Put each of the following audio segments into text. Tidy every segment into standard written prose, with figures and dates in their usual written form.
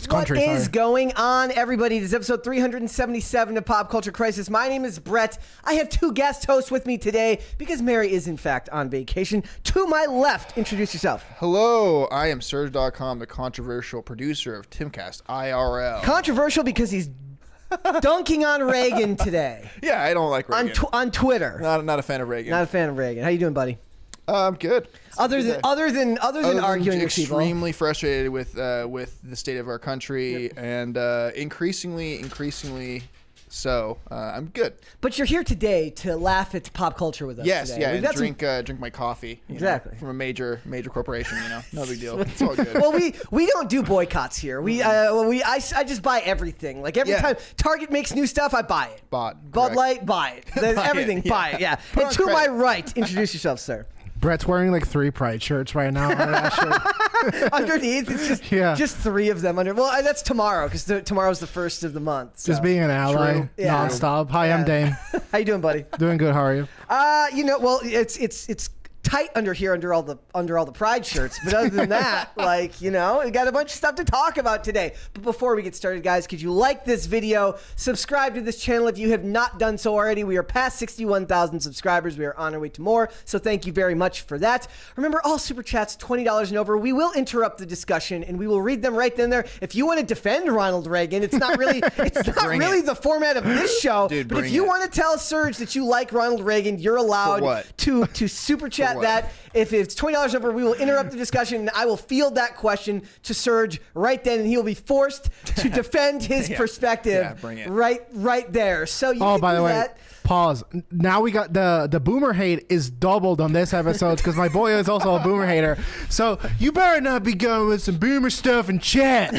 What is going on, everybody? This is episode 377 of Pop Culture Crisis. My name is Brett. I have two guest hosts with me today because Mary is, in fact, on vacation. To my left, introduce yourself. Hello, I am Serge.com, the controversial producer of Timcast IRL. Controversial because he's dunking on Reagan today. Yeah, I don't like Reagan. On Twitter. Not a fan of Reagan. Not a fan of Reagan. How you doing, buddy? I'm good. Other than arguing with people. Extremely frustrated with the state of our country, and increasingly so. I'm good. But you're here today to laugh at pop culture with us. Yes, today. yeah, and drink my coffee. Exactly. From a major corporation. No big deal. It's all good. Well, we don't do boycotts here. I just buy everything. Like every time Target makes new stuff, I buy it. Bud Light, buy it. Everything, buy it. Yeah. And to my right, introduce yourself, sir. Brett's wearing like 3 Pride shirts right now. Underneath, it's just 3 of them. Well, that's tomorrow because tomorrow's the first of the month. So. Just being an ally, nonstop. Hi, I'm Dane. How you doing, buddy? Doing good. How are you? Well, it's tight under here under all the Pride shirts, but other than that, we got a bunch of stuff to talk about today. But before we get started, guys, could you like this video, subscribe to this channel if you have not done so already. We are past 61,000 subscribers. We are on our way to more, so thank you very much for that. Remember, all super chats $20 and over, we will interrupt the discussion and we will read them right then and there. If you want to defend Ronald Reagan, it's not really the format of this show. Dude, but if you want to tell Serge that you like Ronald Reagan, you're allowed to super chat that. If it's $20 over, we will interrupt the discussion and I will field that question to Serge right then, and he will be forced to defend his perspective. Yeah, bring it. Right there. So you Oh, can by do the way, that. pause. Now we got the boomer hate is doubled on this episode because my boy is also a boomer hater. So you better not be going with some boomer stuff in chat.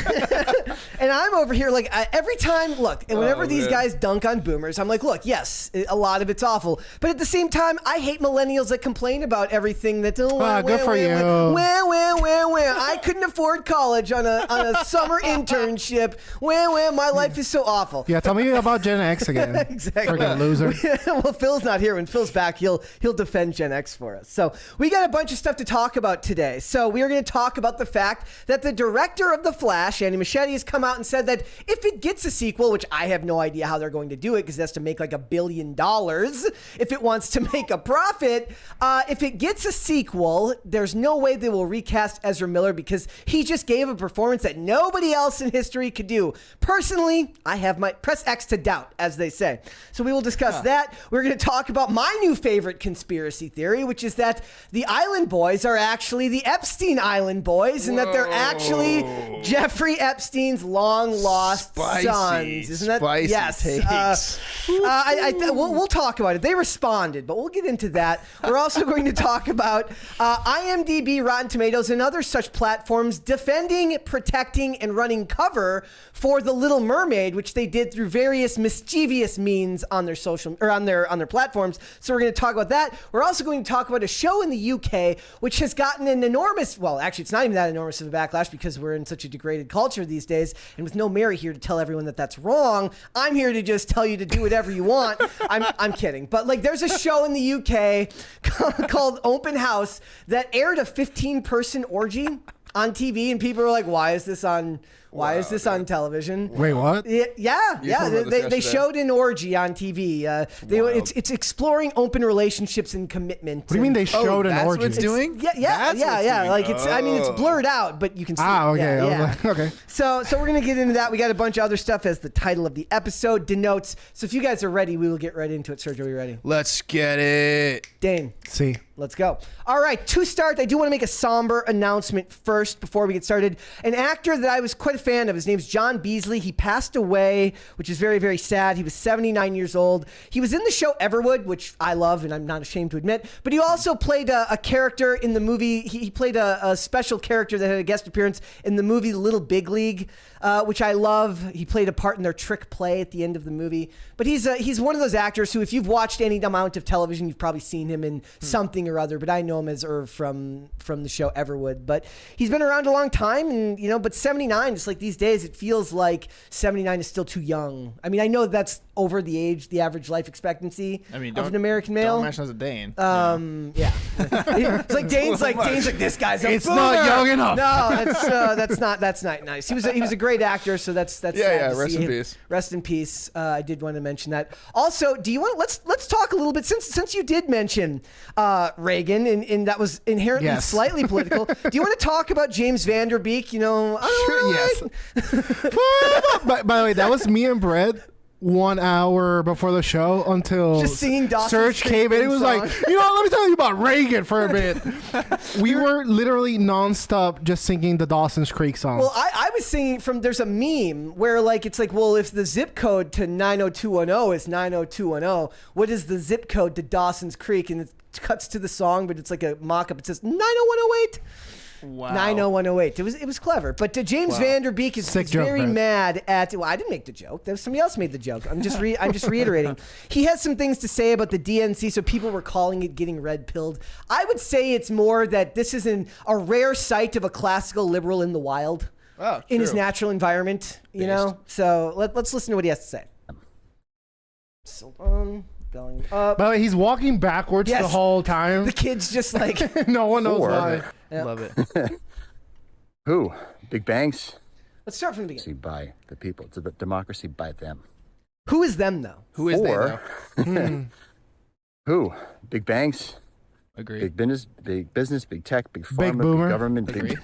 And I'm over here every time, and whenever these guys dunk on boomers, I'm like, look, yes, a lot of it's awful. But at the same time, I hate millennials that complain about everything that, good for you. I couldn't afford college on a summer internship. My life is so awful. Yeah, tell me about Gen X again. Exactly. Freaking loser. Well, Phil's not here. When Phil's back, he'll defend Gen X for us. So we got a bunch of stuff to talk about today. So we are going to talk about the fact that the director of The Flash, Andy Muschietti, has come out and said that if it gets a sequel, which I have no idea how they're going to do it because it has to make like $1 billion if it wants to make a profit. If it gets a sequel, there's no way they will recast Ezra Miller because he just gave a performance that nobody else in history could do. Personally, I have my press X to doubt, as they say. So we will discuss that. We're going to talk about my new favorite conspiracy theory, which is that the Island Boys are actually the Epstein Island Boys and that they're actually Jeffrey Epstein's long-lost sons. Isn't that? Spicy Yes. takes. We'll talk about it. They responded, but we'll get into that. We're also going to talk about IMDB, Rotten Tomatoes, and other such platforms defending, protecting, and running cover for The Little Mermaid, which they did through various mischievous means on their social or on their platforms. So we're going to talk about that. We're also going to talk about a show in the UK which has gotten an enormous, well, actually it's not even that enormous of a backlash because we're in such a degraded culture these days, and with no Mary here to tell everyone that that's wrong, I'm here to just tell you to do whatever you want. I'm kidding, but there's a show in the UK called Open House that aired a 15-person orgy on TV, and people were like, why is this on television? Wait, what? Yeah. They showed an orgy on TV. It's exploring open relationships and commitment. What do you mean they showed an orgy? That's what it's doing? Yeah. It's blurred out, but you can see it. Okay. Yeah. Okay. So we're going to get into that. We got a bunch of other stuff as the title of the episode denotes. So if you guys are ready, we will get right into it. Sergio, are you ready? Let's get it. Dane. See. Let's go. All right, to start, I do want to make a somber announcement first before we get started. An actor that I was quite a fan of, his name's John Beasley. He passed away, which is very, very sad. He was 79 years old. He was in the show Everwood, which I love and I'm not ashamed to admit, but he also played a character in the movie. He played a special character that had a guest appearance in the movie Little Big League, which I love. He played a part in their trick play at the end of the movie. But he's one of those actors who, if you've watched any amount of television, you've probably seen him in something or other. But I know him as Irv from the show Everwood. But he's been around a long time, and but 79. It's like these days, it feels like 79 is still too young. I mean, I know that's over the average life expectancy I mean, of an American male. Don't mention as a Dane. Yeah. It's like Dane's like this guy's a It's boomer. not young enough. No, that's not nice. He was a great actor, so that's sad to rest see in him. peace. Rest in peace. I did want to mention that. Also, do you want let's talk a little bit since you did mention Reagan and that was inherently slightly political. Do you want to talk about James Van Der Beek? You know, By the way, that was me and Brett 1 hour before the show until just singing Dawson's Serge Creek came in. It was song. like, let me tell you about Reagan for a bit. We were literally nonstop just singing the Dawson's Creek song. Well, I was singing there's a meme where like it's like, well, if the zip code to 90210 is 90210, what is the zip code to Dawson's Creek? And it cuts to the song, but it's like a mock-up. It says 90108. Wow. 90108. It was clever. But James Van Der Beek is very mad at. Well, I didn't make the joke. Somebody else made the joke. I'm just reiterating. He has some things to say about the DNC. So people were calling it getting red pilled. I would say it's more that this is a rare sight of a classical liberal in the wild, in his natural environment. You know. So let's listen to what he has to say. So going up. By the way, he's walking backwards the whole time. The kid's just like no one knows why. Yep. Love it. Who? Big banks? Let's start from the beginning. By the people. It's a democracy by them. Who is them though? Who is they though? Who? Big banks? Agree. Big business, big tech, big pharma, Big boomer. government, Agree.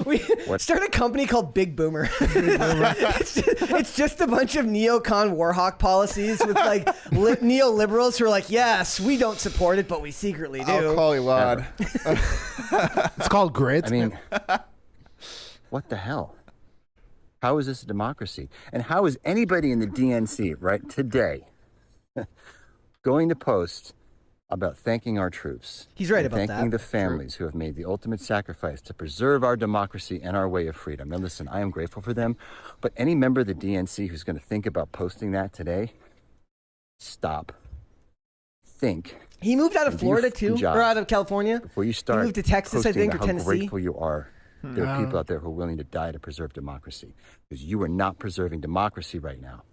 We started a company called Big Boomer. It's just a bunch of neocon Warhawk policies with like neoliberals who are like, yes, we don't support it, but we secretly do. I'll call you Lod. It's called Grit. I mean, what the hell? How is this a democracy? And how is anybody in the DNC right today going to post about thanking our troops? He's right and about thanking that. the families who have made the ultimate sacrifice to preserve our democracy and our way of freedom. Now listen, I am grateful for them, but any member of the DNC who's going to think about posting that today, stop. Think. He moved out of Florida too, or out of California. Before you start he moved to Texas, I posting think, or about Tennessee. how grateful you are. There are people out there who are willing to die to preserve democracy, because you are not preserving democracy right now.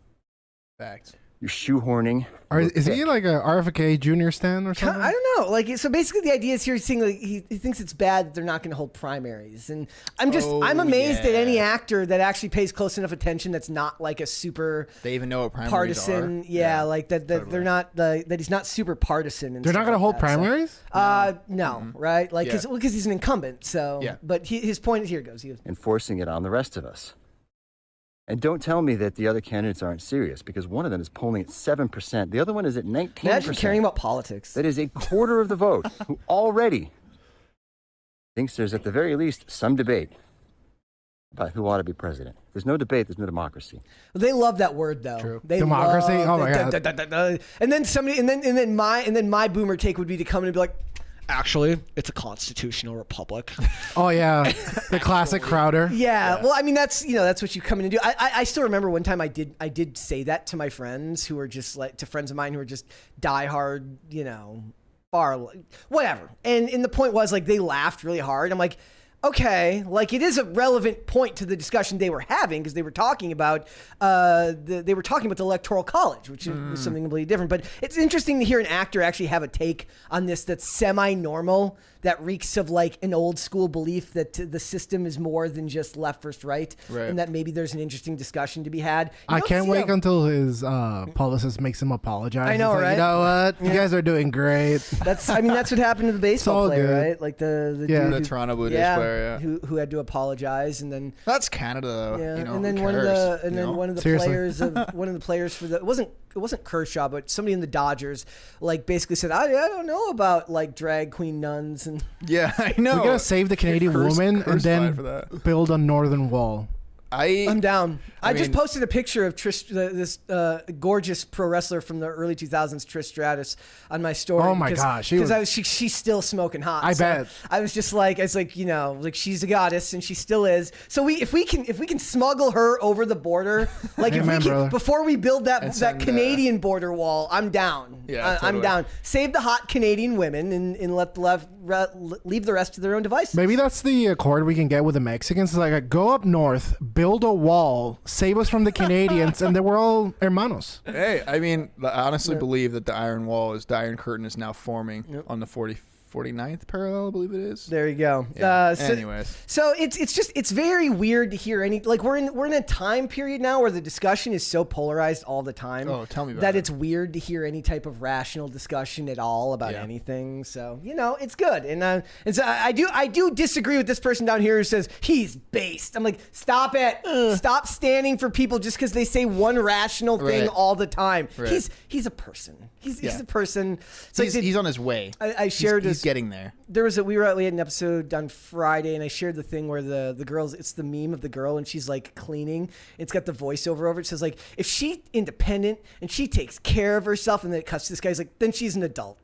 Fact. You're shoehorning. Is he like a RFK Jr. stan or something? I don't know. Like, so basically, the idea is here. He's saying like he thinks it's bad that they're not going to hold primaries, and I'm amazed at any actor that actually pays close enough attention. That's not like a super. They even know what primaries partisan. are. Yeah, like that. Totally. They're not that he's not super partisan. And they're not going to hold primaries. No, right? Like, because he's an incumbent. So, but his point here goes. Enforcing it on the rest of us. And don't tell me that the other candidates aren't serious, because one of them is polling at 7%. The other one is at 19%. Imagine caring about politics. That is a quarter of the vote who already thinks there's at the very least some debate about who ought to be president. If there's no debate, there's no democracy. They love that word though. True. They Democracy? love Oh my God. And then somebody, and then my boomer take would be to come in and be like, actually, it's a constitutional republic. Oh yeah, the classic Crowder. Yeah, well, I mean that's what you come in and do. I still remember one time I did say that to my friends who were just like to friends of mine who were just diehard, whatever. And the point was like they laughed really hard. I'm like, okay, like it is a relevant point to the discussion they were having because they were talking about the Electoral College, which was something completely different. But it's interesting to hear an actor actually have a take on this that's semi-normal, that reeks of like an old school belief that the system is more than just left versus right, and that maybe there's an interesting discussion to be had. I can't wait until his publicist makes him apologize. I know, like, right? You know what? You guys are doing great. That's what happened to the baseball player, good. right? Like the Yeah. dude The Toronto Blue Jays player, who had to apologize, and then That's Canada, though. yeah, You know, and then who one cares, of the Seriously. players for the it wasn't Kershaw, but somebody in the Dodgers like basically said, I don't know about like drag queen nuns and Yeah, I know. We gotta save the Canadian woman and then build a northern wall. I'm down. I just mean- posted a picture of this gorgeous pro wrestler from the early 2000s, Trish Stratus, on my story. Oh my gosh, Because she's still smoking hot. I So bet. I was just like, like she's a goddess and she still is. So if we can smuggle her over the border, like Amen, brother. before we build that send, Canadian border wall, I'm down. Yeah, I'm totally. down. Save the hot Canadian women and let leave the rest to their own devices. Maybe that's the accord we can get with the Mexicans. It's like go up north, build a wall, save us from the Canadians, and then we're all hermanos. Hey, I mean, I honestly believe that the Iron Curtain is now forming on the 49th parallel, I believe it is. There you go. Yeah. Anyways, so it's very weird to hear we're in a time period now where the discussion is so polarized all the time. Oh, tell me about that. it. It's weird to hear any type of rational discussion at all about anything. So it's good, and so I do disagree with this person down here who says he's based. I'm like, stop it, stop standing for people just because they say one rational thing all the time. Right. He's a person. He's a person. So he's on his way. I shared he's getting there. We had an episode on Friday, and I shared the thing where the girls, it's the meme of the girl and she's like cleaning. It's got the voiceover over it. It says like, if she's independent and she takes care of herself, and then it cuts to this guy's like, then she's an adult.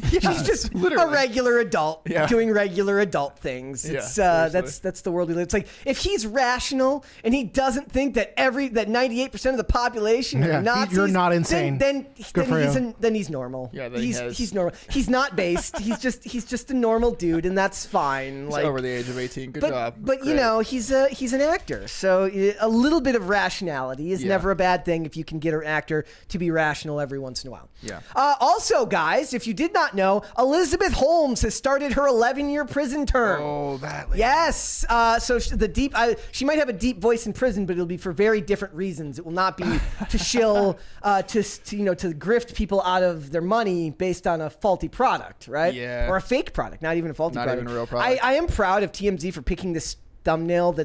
She's just literally a regular adult doing regular adult things. It's that's the world we live. It's like, if he's rational and he doesn't think that 98% of the population are Nazis, you're not insane. Then he's normal. Yeah, he's normal. He's not based. He's just a normal dude, and that's fine. He's over the age of 18. Good job. But Great. he's an actor, so a little bit of rationality is never a bad thing if you can get an actor to be rational every once in a while. Yeah. Also, guys, if you did not know, Elizabeth Holmes has started her 11-year prison term. Oh, that lady. Yes. So she might have a deep voice in prison, but it'll be for very different reasons. It will not be to shill, to grift people out of their money based on a faulty product, right? Yeah. Or a fake product, not even a faulty product. Not even a real product. I am proud of TMZ for picking this thumbnail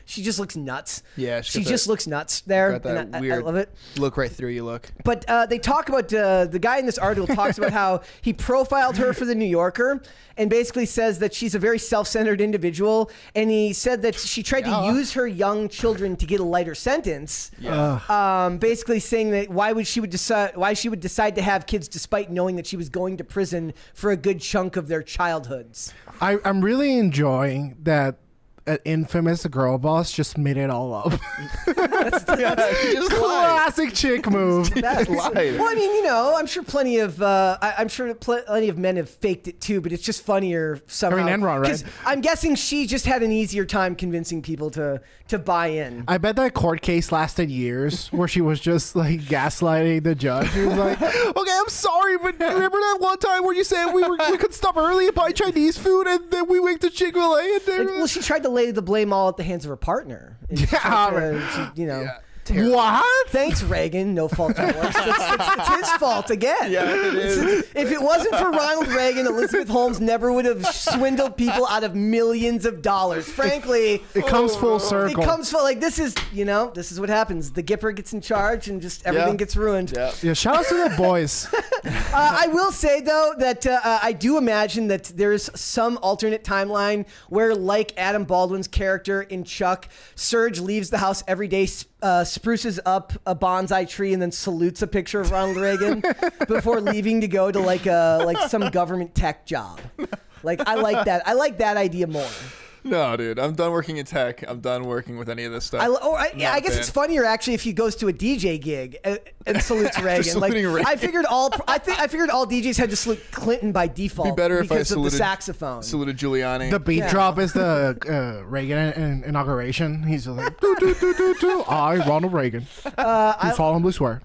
she just looks nuts. Yeah, she just looks nuts there. Got that and weird I love it. Look right through you. Look. But they talk about the guy in this article talks about how he profiled her for the New Yorker and basically says that she's a very self-centered individual, and he said that she tried to use her young children to get a lighter sentence. Yeah. Basically saying that why she would decide to have kids despite knowing that she was going to prison for a good chunk of their childhoods. I'm really enjoying that. An infamous girl boss just made it all up. That's classic chick move. Lied. Well, I mean, I'm sure plenty of men have faked it too, but it's just funnier somehow. I mean, Enron, right? 'Cause I'm guessing she just had an easier time convincing people to buy in. I bet that court case lasted years, where she was just like gaslighting the judge. She was like, "Okay, I'm sorry, but remember that one time where you said we could stop early and buy Chinese food, and then we went to Chick-fil-A?" Well, she tried to lay the blame all at the hands of her partner. What? Thanks, Reagan. No fault of yours. It's his fault again. Yeah, it is. If it wasn't for Ronald Reagan, Elizabeth Holmes never would have swindled people out of millions of dollars. Frankly, it comes full circle. It comes full this is what happens. The Gipper gets in charge, and just everything gets ruined. Yeah. Shout out to the boys. I will say though that I do imagine that there's some alternate timeline where, like Adam Baldwin's character in Chuck, Serge leaves the house every day, spruces up a bonsai tree, and then salutes a picture of Ronald Reagan before leaving to go to like some government tech job. I like that. I like that idea more. No, dude, I'm done working in tech. I'm done working with any of this stuff. I guess it's funnier actually if he goes to a DJ gig and salutes Reagan. Reagan. I figured all DJs had to salute Clinton by default. Be better if I because of the saluted saxophone. Saluted Giuliani. The beat drop is the Reagan inauguration. He's just like, I, Ronald Reagan, do solemnly swear.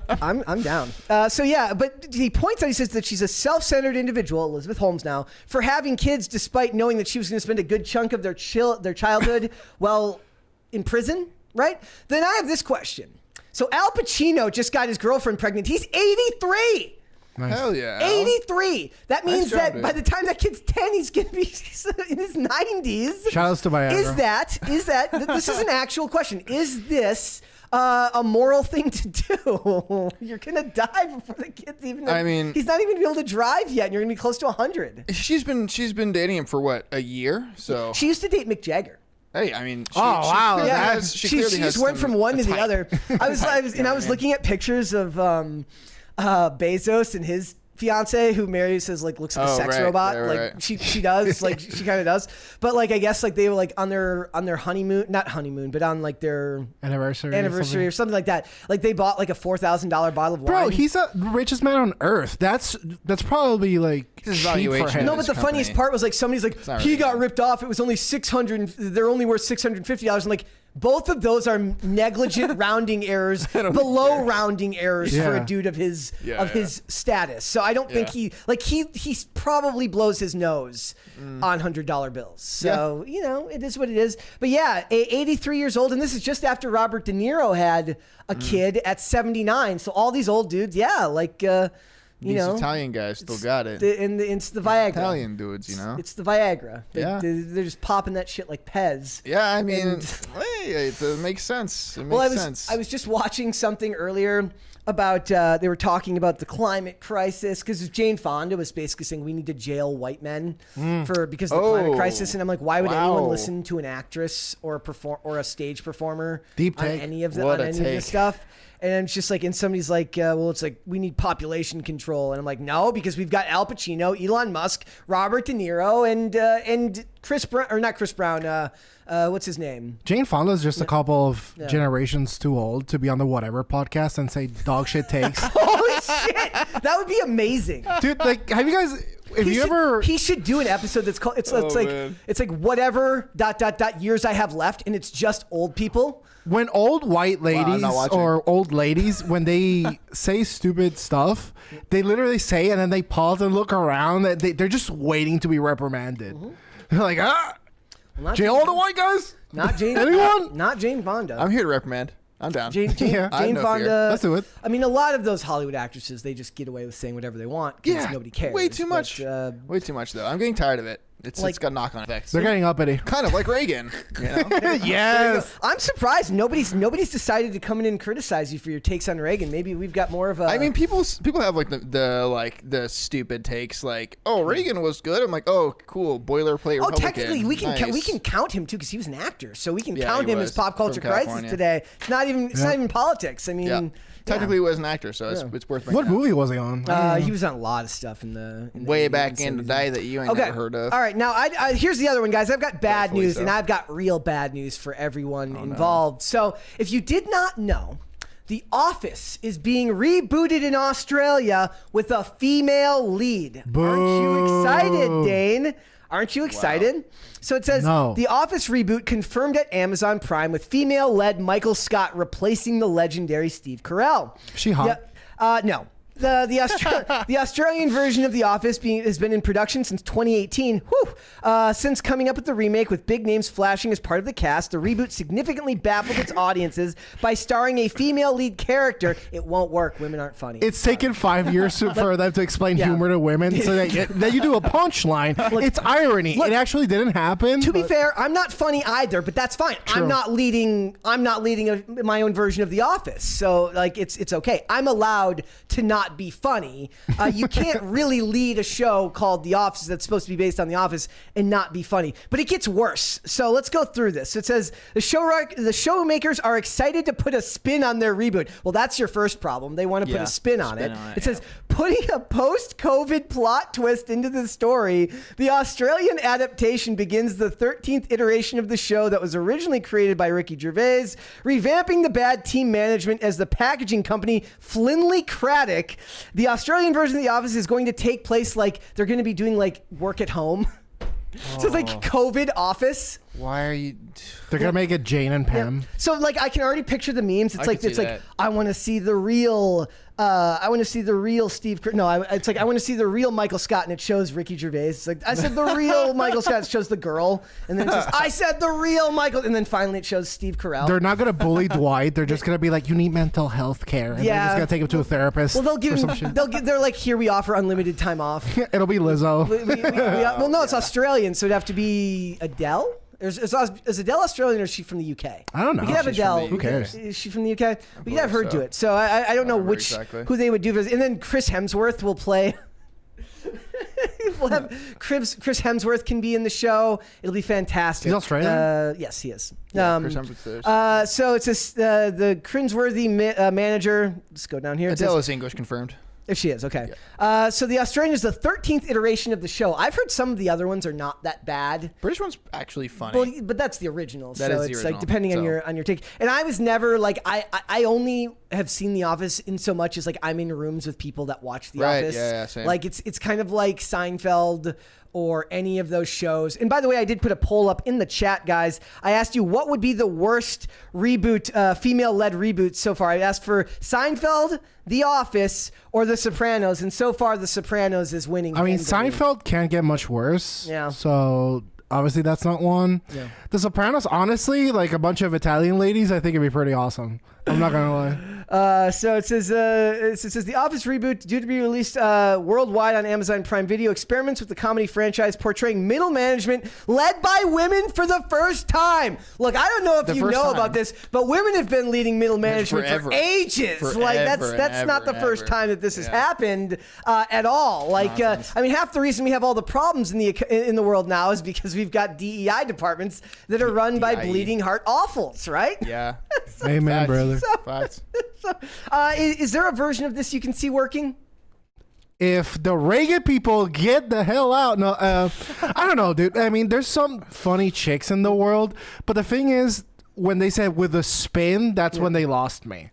I'm down. But he points out, he says that she's a self-centered individual, Elizabeth Holmes now, for having kids despite knowing that she was going to spend a good chunk of their childhood in prison, right? Then I have this question. So Al Pacino just got his girlfriend pregnant. He's 83. Nice. Hell yeah. 83. That means job, that dude. by the time that kid's 10, he's going to be in his 90s. Shout outs to Viagra. Is that this is an actual question. Is this a moral thing to do? You're going to die before the kid's even... he's not even going to be able to drive yet, and you're going to be close to 100. She's been dating him for what, a year? So She used to date Mick Jagger. hey, I mean, wow. she clearly She has just went some- from one to a the type. other. I was looking at pictures of Bezos and his fiance who marries his like looks like a sex right, robot. right. Like she does, like she kind of does. But like I guess like they were like on their honeymoon, not honeymoon, but on like their anniversary or something like that. Like they bought like a $4,000 bottle of wine. Bro, he's the richest man on earth. That's probably like His cheap for valuation. him. no, but the company. funniest part was like somebody's like not he really got that. ripped off. It was only they're only worth $650. I'm like, both of those are negligent rounding errors, below rounding errors for a Yeah. dude of his Yeah. his status. So I don't think he probably blows his nose on $100 bills. So you know, it is what it is. But yeah, 83 years old, and this is just after Robert De Niro had a kid at 79. So all these old dudes, yeah, like you These know, Italian guys still got it. it's the Viagra. Italian dudes, you know. It's the Viagra. Yeah. They're just popping that shit like Pez. Yeah, I mean, And- hey, it makes sense. It makes Well, sense. I was just watching something earlier about they were talking about the climate crisis because Jane Fonda was basically saying we need to jail white men because of the climate Oh. crisis, and I'm like, why would Wow. anyone listen to an actress or a stage performer Deep on take. any of What a this take. stuff? And it's just like, and somebody's like, well, it's like we need population control, and I'm like, no, because we've got Al Pacino, Elon Musk, Robert De Niro, and Chris Brown, or not Chris Brown. What's his name? Jane Fonda's just a couple of generations too old to be on the Whatever podcast and say dog shit takes. Holy shit, that would be amazing. Dude, like, have you guys? If He you should, ever, he should do an episode that's called it's like man. it's like whatever ... years I have left, and it's just old people. when old white ladies not watching. or old ladies, when they say stupid stuff, they literally say and then they pause and look around. They're just waiting to be reprimanded. They're like, Well, not jail all the white guys. Not Jane. Anyone? Not Jane Fonda. I'm here to reprimand. I'm down. Jane Yeah. I have Jane no Fonda. fear. Let's do it. I mean, a lot of those Hollywood actresses, they just get away with saying whatever they want because Yeah, nobody cares. way too much. But, Way too much, though. I'm getting tired of it. It's Like- got knock-on effects. They're getting uppity. kind of like Reagan. You know? Yes. I'm surprised nobody's decided to come in and criticize you for your takes on Reagan. Maybe we've got more of a. I mean, people have like the stupid takes, like, oh, Reagan was good. I'm like, oh, cool, boilerplate. Oh, Republican. technically, we can Nice. count him too because he was an actor, so we can Yeah, count he him was as pop culture from crisis California. today. It's not even politics. I mean, Yeah. yeah. Technically, he was an actor, so it's worth bringing What up. movie was he on? He was on a lot of stuff in the Way 80s back and in the 70s. day that you ain't Okay. never heard of. All right, now here's the other one, guys. I've got bad Rightfully news, so. and I've got real bad news for everyone Oh, involved. So, if you did not know, The Office is being rebooted in Australia with a female lead. Aren't you excited, Dane? Aren't you excited? So it says No. The Office reboot confirmed at Amazon Prime with female-led Michael Scott replacing the legendary Steve Carell. She hot? Yeah, no. The Australian version of The Office has been in production since 2018. Since coming up with the remake with big names flashing as part of the cast, the reboot significantly baffled its audiences by starring a female lead character. It won't work. Women aren't funny. It's taken 5 years for them to explain Yeah. humor to women, so that you do a punchline. It's irony. look, it actually didn't happen. To be fair, I'm not funny either, but that's fine. True. I'm not leading my own version of The Office, so like it's okay. I'm allowed to not be funny. You can't really lead a show called The Office that's supposed to be based on The Office and not be funny. But it gets worse. So let's go through this. It says the showmakers are excited to put a spin on their reboot. Well, that's your first problem. They want to put Yeah, a spin on it. on it, It says putting a post-COVID plot twist into the story. The Australian adaptation begins the 13th iteration of the show that was originally created by Ricky Gervais, revamping the bad team management as the packaging company Flinley Craddock. The Australian version of The Office is going to take place like they're going to be doing like work at home. So it's like COVID Office. Why are you? They're gonna make it Jane and Pam. So like I can already picture the memes. It's I like could it's see like that. I want to see the real. I want to see the real Steve. It's like I want to see the real Michael Scott, and it shows Ricky Gervais. It's like I said the real Michael Scott. It shows the girl, and then it says I said the real Michael, and then finally it shows Steve Carell. They're not gonna bully Dwight. They're just gonna be like, you need mental health care. And Yeah. they're just gonna take him to a therapist. well, they'll give or some him. shit. They're like, here we offer unlimited time off. It'll be Lizzo. Well, no, it's Australian, so it'd have to be Adele. Is Adele Australian or is she from the UK? I don't know. We could have She's from Adele. the Who cares? Is she from the UK? We could have her so. do it. So I don't know remember which exactly. who they would do. And then Chris Hemsworth will play. We'll have Chris Hemsworth can be in the show. It'll be fantastic. He's Australian? Yes, he is. Yeah, Chris Hemsworth is. So it's the cringeworthy manager. Let's go down here. It says, Adele is English confirmed. If she is, okay. Yeah. So The Australian is the 13th iteration of the show. I've heard some of the other ones are not that bad. British one's actually funny. But that's the original. That so is the it's original, like depending on your take. And I was never like I only have seen The Office in so much as like I'm in rooms with people that watch The Office. Yeah, same. Like it's kind of like Seinfeld or any of those shows. And by the way, I did put a poll up in the chat, guys. I asked you what would be the worst reboot, female-led reboot so far. I asked for Seinfeld, The Office, or The Sopranos, and so far The Sopranos is winning. I mean, handily. Seinfeld can't get much worse. Yeah. So obviously that's not one. Yeah. The Sopranos, honestly, like a bunch of Italian ladies, I think it'd be pretty awesome. I'm not gonna lie. So it says The Office reboot due to be released worldwide on Amazon Prime Video experiments with the comedy franchise portraying middle management led by women for the first time. Look, I don't know if you know about this, but women have been leading middle management for ages. Like that's not the first time that this has happened at all. Like I mean, half the reason we have all the problems in the world now is because we've got DEI departments that are run by bleeding heart awfuls, right? Yeah. Amen, brother. Facts. Is there a version of this you can see working? If the Reagan people get the hell out. No, I don't know, dude. I mean, there's some funny chicks in the world, but the thing is, when they said with a spin, that's when they lost me.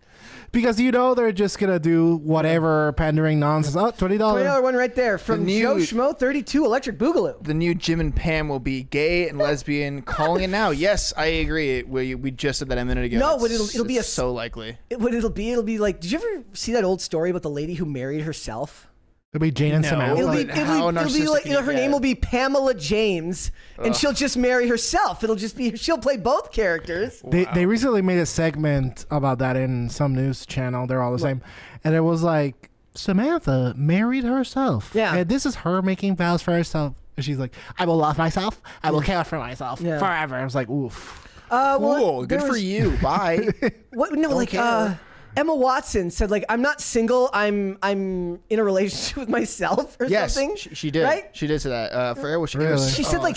Because they're just gonna do whatever pandering nonsense. Oh, $20. $20 one right there from Joe Schmo 32 Electric Boogaloo. The new Jim and Pam will be gay and lesbian. Calling it now. Yes, I agree. We just said that a minute ago. No, but it'll be so likely. It'll be like. Did you ever see that old story about the lady who married herself? It'll be Jane and Samantha. It'll be like her name will be Pamela James, and she'll just marry herself. It'll just be she'll play both characters. They recently made a segment about that in some news channel. They're all the same, and it was like Samantha married herself. Yeah, and this is her making vows for herself. And she's like, I will love myself. I will care for myself forever. I was like, oof. Cool. Good for you. Bye. What? No, Don't like care. Emma Watson said, like, I'm not single. I'm in a relationship with myself or something. Yes, she did. Right? She did say that. I forget what she Really? was. She said like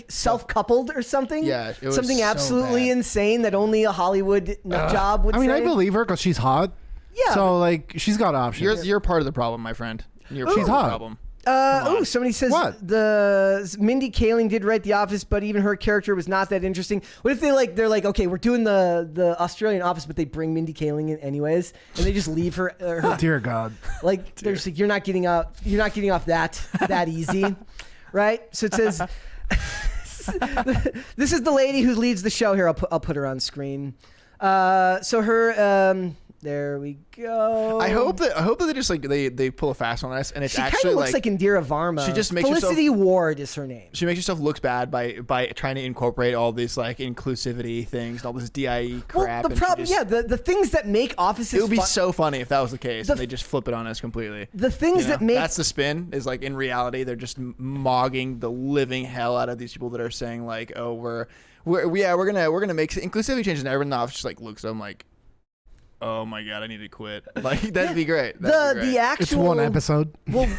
self-coupled or something. Yeah, it was something so absolutely bad. insane that only a Hollywood nut job would I mean, say. I believe her because she's hot. Yeah. So like, she's got options. You're part of the problem, my friend. You're part of the hot. problem. Somebody says What? the Mindy Kaling did write The Office, but even her character was not that interesting. What if they're like, okay, we're doing the Australian Office, but they bring Mindy Kaling in anyways, and they just leave her Dear God. like they're just like, you're not getting off that easy, right? So it says this is the lady who leads the show here. I'll put her on screen. So her there we go. I hope that they just like they pull a fast one on us, and it's She kind actually of looks like Indira Varma. she just makes Felicity Ward is her name. She makes herself look bad by trying to incorporate all these like inclusivity things and all this DIE crap. Well, the problem, the things that make offices. It would be so funny if that was the case, and they just flip it on us completely. The things that make that's the spin is like in reality they're just mogging the living hell out of these people that are saying like, oh, we're gonna make inclusivity changes, and everyone in the office just like looks at them like, oh my God, I need to quit. Like that'd be great. The actual It's one episode. Well,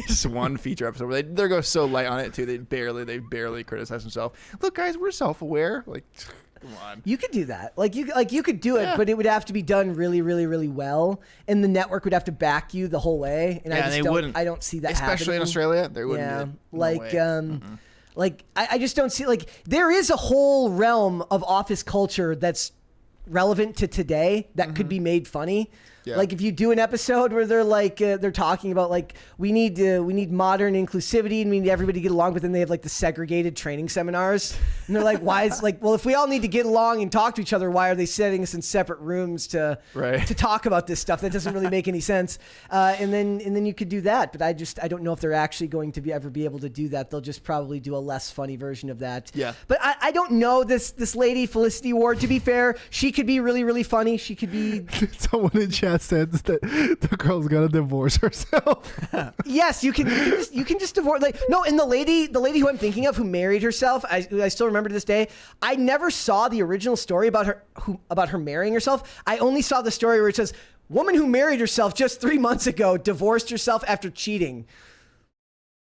just one feature episode where they go so light on it too. They barely criticize themselves. Look, guys, we're self-aware. Like, come on. you could do that. Like you could do it, but it would have to be done really, really, really well, and the network would have to back you the whole way. And I don't see that especially happening. in Australia. There wouldn't. Yeah, be. No like way. like I just don't see like there is a whole realm of office culture that's relevant to today that could be made funny. Yeah. Like if you do an episode where they're like they're talking about like we need modern inclusivity and we need everybody to get along, but then they have like the segregated training seminars and they're like, why is like, well, if we all need to get along and talk to each other, why are they setting us in separate rooms to talk about this stuff? That doesn't really make any sense. And then you could do that, but I don't know if they're actually going to ever be able to do that. They'll just probably do a less funny version of that. Yeah. But I don't know this lady Felicity Ward. To be fair, she could be really, really funny. She could be. Someone in chat said that the girl's gonna divorce herself. Yes, you can just divorce. Like no, and the lady who I'm thinking of who married herself, I still remember to this day. I never saw the original story about her marrying herself. I only saw the story where it says woman who married herself just 3 months ago divorced herself after cheating.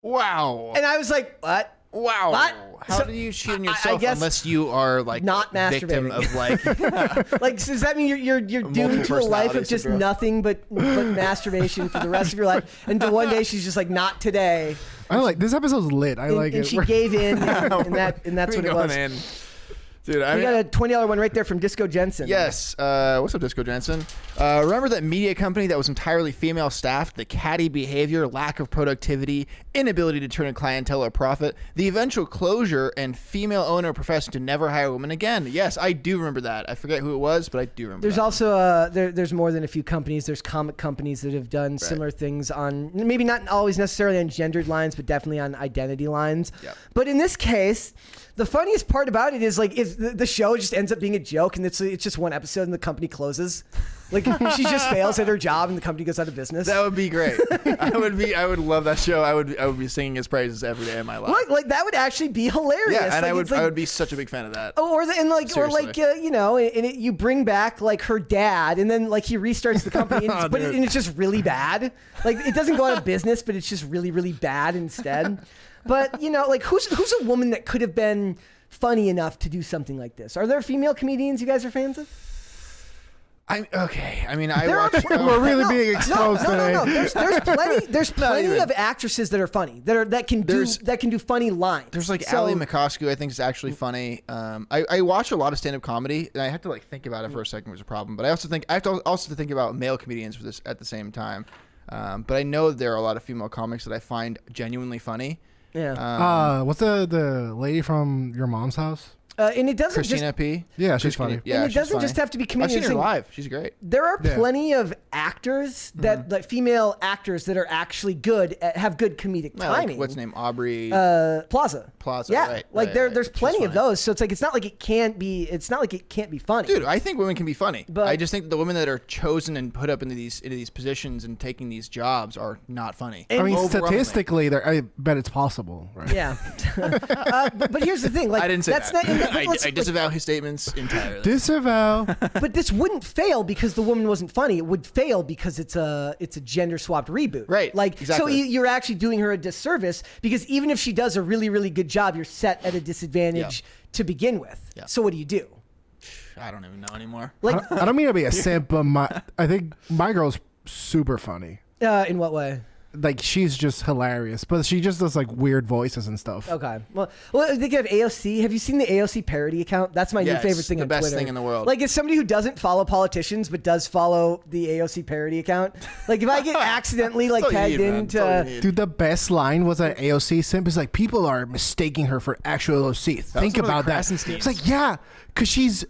Wow. And I was like, what? Wow. What? How So, do you cheat on I yourself guess unless you are like not victim masturbating. of like Like, so does that mean you're doomed to a Multiple life of personality just syndrome. nothing but masturbation for the rest of your life? Until one day she's just like, not today. I like this episode's lit. I like And it. she gave in, and that's what it was. in. Dude, I We mean, got a $20 one right there from Disco Jensen. yes. What's up, Disco Jensen? Remember that media company that was entirely female staffed? The catty behavior, lack of productivity, inability to turn a clientele or profit, the eventual closure, and female owner professing to never hire women again. Yes, I do remember that. I forget who it was, but I do remember. There's that. also there's more than a few companies. There's comic companies that have done similar things on maybe not always necessarily on gendered lines, but definitely on identity lines. Yep. But in this case, the funniest part about it is like if the show just ends up being a joke and it's just one episode and the company closes. Like she just fails at her job and the company goes out of business. That would be great. I would love that show. I would be singing his praises every day of my life. Like that would actually be hilarious. Yeah, and Like, I would be such a big fan of that. Or Seriously. you know, and you bring back like her dad, and then like he restarts the company, and and it's just really bad. Like it doesn't go out of business, but it's just really, really bad instead. But you know, like who's a woman that could have been funny enough to do something like this? Are there female comedians you guys are fans of? Okay. I mean, I There are watch. We're really being exposed today. No. There's plenty even. of actresses that are funny that can do funny lines. There's like So- Ali McCoskey, I think is actually funny. I watch a lot of stand-up comedy, and I have to like think about it for a second, was a problem. But I have to also think about male comedians for this at the same time. But I know there are a lot of female comics that I find genuinely funny. Yeah. What's the lady from your mom's house? And it doesn't Christina just P. Yeah, she's funny. Yeah, and it she's doesn't funny. just have to be I've comedians. seen her live. She's great. There are Yeah. plenty of actors that like female actors that are actually good have good comedic Yeah, like, timing. what's her name? Aubrey Plaza. Plaza. Yeah, Right, like right, there's She's plenty of funny. those. So it's like it's not like it can't be. It's not like it can't be funny. Dude, I think women can be funny. But- I just think that the women that are chosen and put up into these positions and taking these jobs are not funny. I mean, Overwhelmingly. statistically, I bet it's possible. Right? Yeah. But here's the thing. Like I didn't say that's that. Not, I disavow his statements entirely. Disavow. but this wouldn't fail because the woman wasn't funny. It would fail because it's a gender swapped reboot. Right, Like exactly. so you're actually doing her a disservice because even if she does a really, really good job, you're set at a disadvantage to begin with. Yeah. So what do you do? I don't even know anymore. Like I don't mean to be a simp, but I think my girl's super funny. in what way? Like she's just hilarious, but she just does like weird voices and stuff. Okay. Well, they have AOC. Have you seen the AOC parody account? That's my new Yes, favorite thing the on best Twitter. thing in the world. Like, as somebody who doesn't follow politicians but does follow the AOC parody account, like if I get accidentally like That's all you tagged need, man. That's all you into, need. Dude, the best line was that AOC simp is like, people are mistaking her for actual OC. Think one of the about that. Krasensteins. It's like, yeah, because she's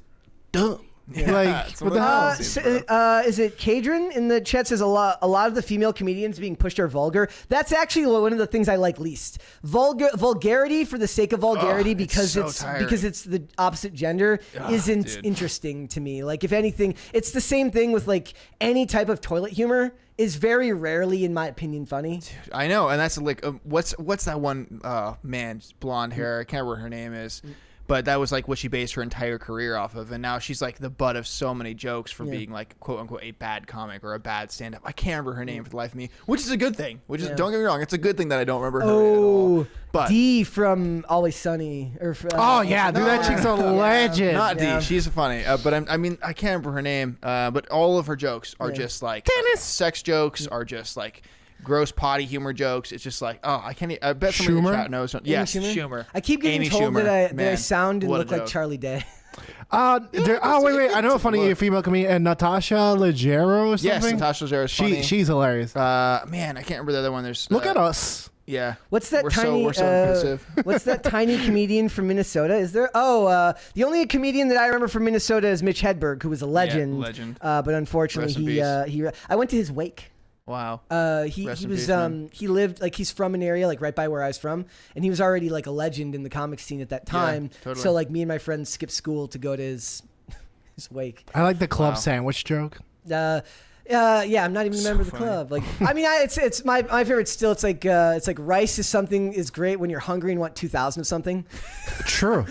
dumb. Like, it's what one the of hell? those. is it Kadron in the chat says a lot of the female comedians being pushed are vulgar. That's actually one of the things I like least. Vulgarity for the sake of vulgarity because so it's tiring. because it's the opposite gender isn't dude. interesting to me. Like if anything, it's the same thing with like any type of toilet humor is very rarely, in my opinion, funny. I know, and that's like what's that one man, blonde hair? I can't remember what her name is. But that was like what she based her entire career off of, and now she's like the butt of so many jokes for being like quote unquote a bad comic or a bad stand-up. I can't remember her name for the life of me, which is a good thing. Which is don't get me wrong, it's a good thing that I don't remember her at all. But D from Always Sunny. Or Oh, yeah, dude, that chick's a legend. not Yeah. D, she's funny. But I mean, I can't remember her name. But all of her jokes are just like sex jokes, are just like gross potty humor jokes. It's just like, oh, I can't. I bet somebody in the Schumer? chat knows. Yes, Schumer. I keep getting Amy told Schumer. that I Man, sound and what a look like joke. Charlie Day. Wait. I know a funny female comedian, Natasha Leggero or Yes, something. Natasha Leggero is funny. She's hilarious. Man, I can't remember the other one. There's Look at us. Yeah. What's that we're tiny? we're so inclusive. What's that tiny comedian from Minnesota? Is there? Oh, the only comedian that I remember from Minnesota is Mitch Hedberg, who was a legend. legend. But unfortunately, Rest in peace. I went to his wake. Wow. He Rest in was peace, man. he lived like he's from an area like right by where I was from, and he was already like a legend in the comic scene at that time. totally. So like me and my friends skipped school to go to his wake. I like the club sandwich joke. Yeah, I'm not even a member of the funny. club. Like, I mean, it's my favorite still. It's like rice is something is great when you're hungry and want 2,000 of something, True.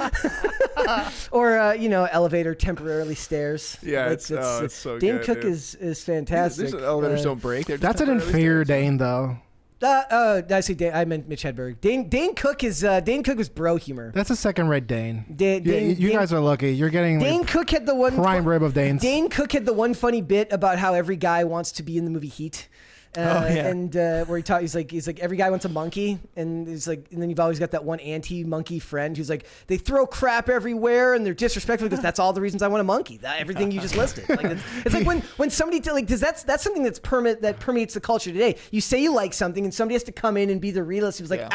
or elevator temporarily stairs. Yeah, Like, it's so Dane good, Cook dude. is fantastic. These elevators don't break. They're just That's an temporarily inferior stairs. Dane, though. Did I say Dane? I meant Mitch Hedberg. Dane Cook was bro humor. That's a second-rate Dane. You guys are lucky. You're getting Dane Cook had the one prime rib of Danes. Dane Cook had the one funny bit about how every guy wants to be in the movie Heat. And where he's like every guy wants a monkey, and he's like, and then you've always got that one anti-monkey friend who's like, they throw crap everywhere and they're disrespectful because that's all the reasons I want a monkey. Everything you just listed. Like it's like when somebody that's something that permeates the culture today. You say you like something and somebody has to come in and be the realist who's like,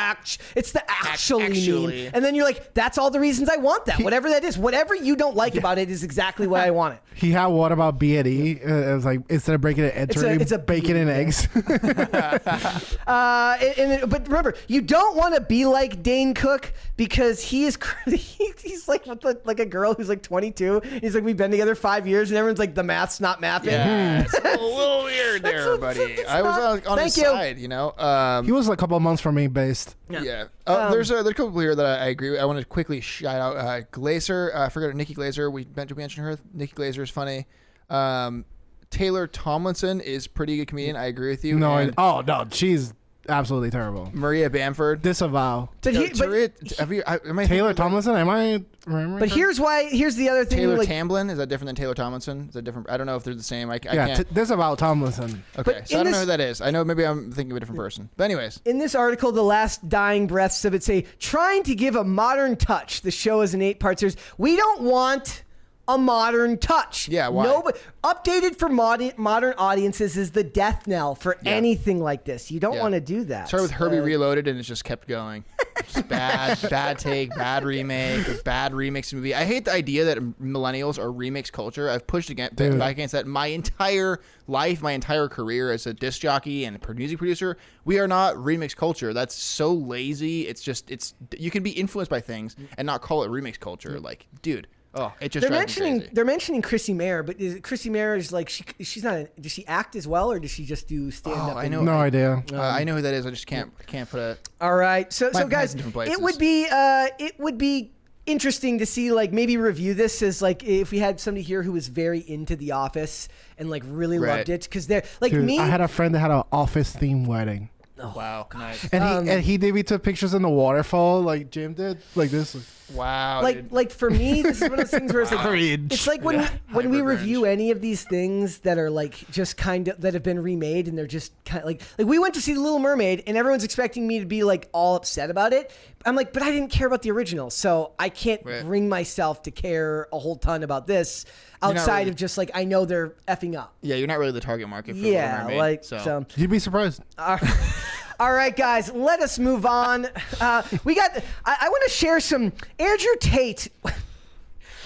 it's the actually mean, and then you're like, that's all the reasons I want that. Whatever that is, whatever you don't like about it is exactly what I want it. He had what about B&E? It was like, instead of breaking it, it's a bacon and eggs. But remember, you don't want to be like Dane Cook because he's like with like a girl who's like 22. He's like, we've been together 5 years, and everyone's like, the math's not mapping. Yeah, it's a little weird there, buddy. I was on his side, you know. He was a couple of months from me based. Yeah. There's a couple here that I agree with. I want to quickly shout out Glazer. I forgot Nikki Glazer. We mentioned her. Nikki Glazer is funny. Taylor Tomlinson is pretty good comedian. I agree with you. No, she's absolutely terrible. Maria Bamford. Disavow. Taylor Tomlinson? Am I remembering? But here's the other thing. Taylor Tamblyn, is that different than Taylor Tomlinson? Is that different? I don't know if they're the same. I can't. Disavow Tomlinson. Okay, so I don't know who that is. I know maybe I'm thinking of a different person. But anyways. In this article, the last dying breaths of it say, trying to give a modern touch. The show is an 8-part series. We don't want a modern touch. Yeah, why? Updated for modern audiences is the death knell for anything like this. You don't want to do that. Started with Herbie Reloaded, and it just kept going. Just bad take, bad remake, bad remix movie. I hate the idea that millennials are remix culture. I've pushed back against that my entire life, my entire career as a disc jockey and music producer. We are not remix culture. That's so lazy. It's you can be influenced by things and not call it remix culture. Like, dude. Oh, it just drives me crazy. They're mentioning Chrissy Mayer, but Chrissy Mayer is like she's not. Does she act as well, or does she just do stand up? I know. No idea. I know who that is. I just can't put a. All right, so guys, it would be interesting to see, like, maybe review this as like if we had somebody here who was very into The Office and like really loved it, because they're like me. I had a friend that had an Office themed wedding. Oh, wow, nice. And he took pictures in the waterfall like Jim did, like this. Wow. Like for me, this is one of those things where it's like it's like when we review any of these things that are like just kind of that have been remade and they're just kind of like we went to see The Little Mermaid and everyone's expecting me to be like all upset about it. I'm like, but I didn't care about the original, so I can't bring myself to care a whole ton about this outside of just like I know they're effing up. Yeah, you're not really the target market for Little Mermaid. So you'd be surprised. All right, guys, let us move on. I want to share some Andrew Tate.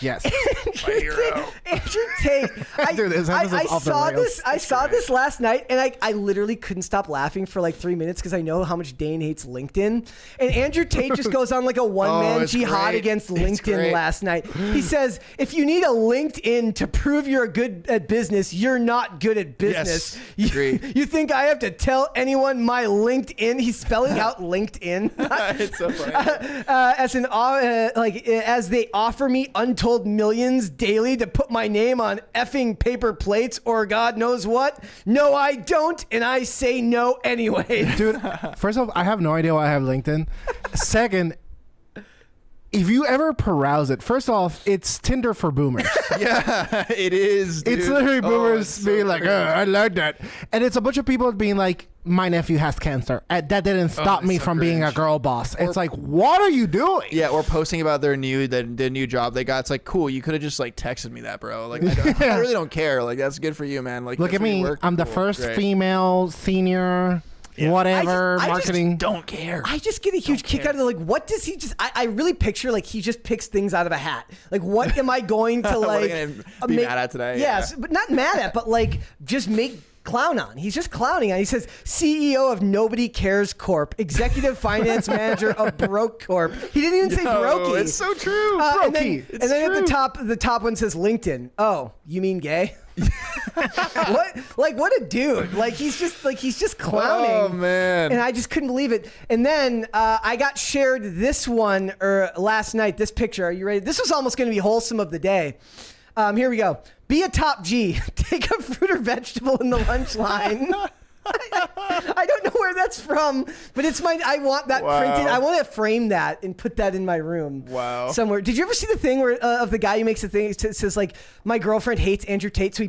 Yes. Andrew Tate. I saw this last night, and I literally couldn't stop laughing for like 3 minutes because I know how much Dane hates LinkedIn. And Andrew Tate just goes on like a one-man jihad against LinkedIn last night. He says, if you need a LinkedIn to prove you're good at business, you're not good at business. Yes, you think I have to tell anyone my LinkedIn? He's spelling out LinkedIn. It's so funny. As they offer me untold millions daily to put my name on effing paper plates or God knows what. No, I don't, and I say no anyway. Dude, first off, I have no idea why I have LinkedIn. Second, if you ever peruse it, first off, it's Tinder for boomers. Yeah, it is, dude. It's literally boomers being like, I like that. And it's a bunch of people being like, my nephew has cancer. That didn't stop me from being a girl boss. It's like, what are you doing? Yeah, or posting about their new job they got. It's like, cool, you could have just like texted me that, bro. Like, I really don't care. Like, that's good for you, man. Like, look at me. I'm the first female senior. Yeah. Whatever, marketing. I just don't care. I just get a huge kick out of like, what does he just, I really picture like he just picks things out of a hat. Like, what am I going to like be mad at today? Yes, but not mad at, but like just make clown on. He's just clowning on. He says, CEO of Nobody Cares Corp, executive finance manager of Broke Corp. He didn't even say Brokey. It's so true. And then at the top one says LinkedIn. Oh, you mean gay? What a dude. Like he's just clowning. Oh man. And I just couldn't believe it. And then I got shared this one last night, this picture. Are you ready? This was almost going to be wholesome of the day. Here we go. Be a top G. Take a fruit or vegetable in the lunch line. I don't know where that's from, but it's my. I want that printed. I want to frame that and put that in my room. Wow. Somewhere. Did you ever see the thing where of the guy who makes a thing? It says like, my girlfriend hates Andrew Tate, so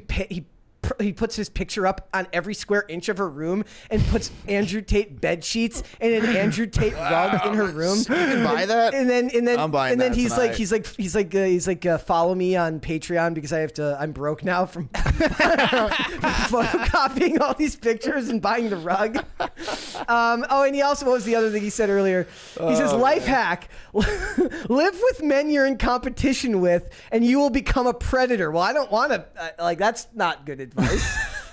he puts his picture up on every square inch of her room and puts Andrew Tate bed sheets and an Andrew Tate rug in her room. You can buy that. And then I'm buying and then that he's tonight. like follow me on Patreon because I'm broke now from photocopying all these pictures and buying the rug. And he also, what was the other thing he said earlier? He says, life hack, live with men you're in competition with and you will become a predator. Well, I don't want to, that's not good advice.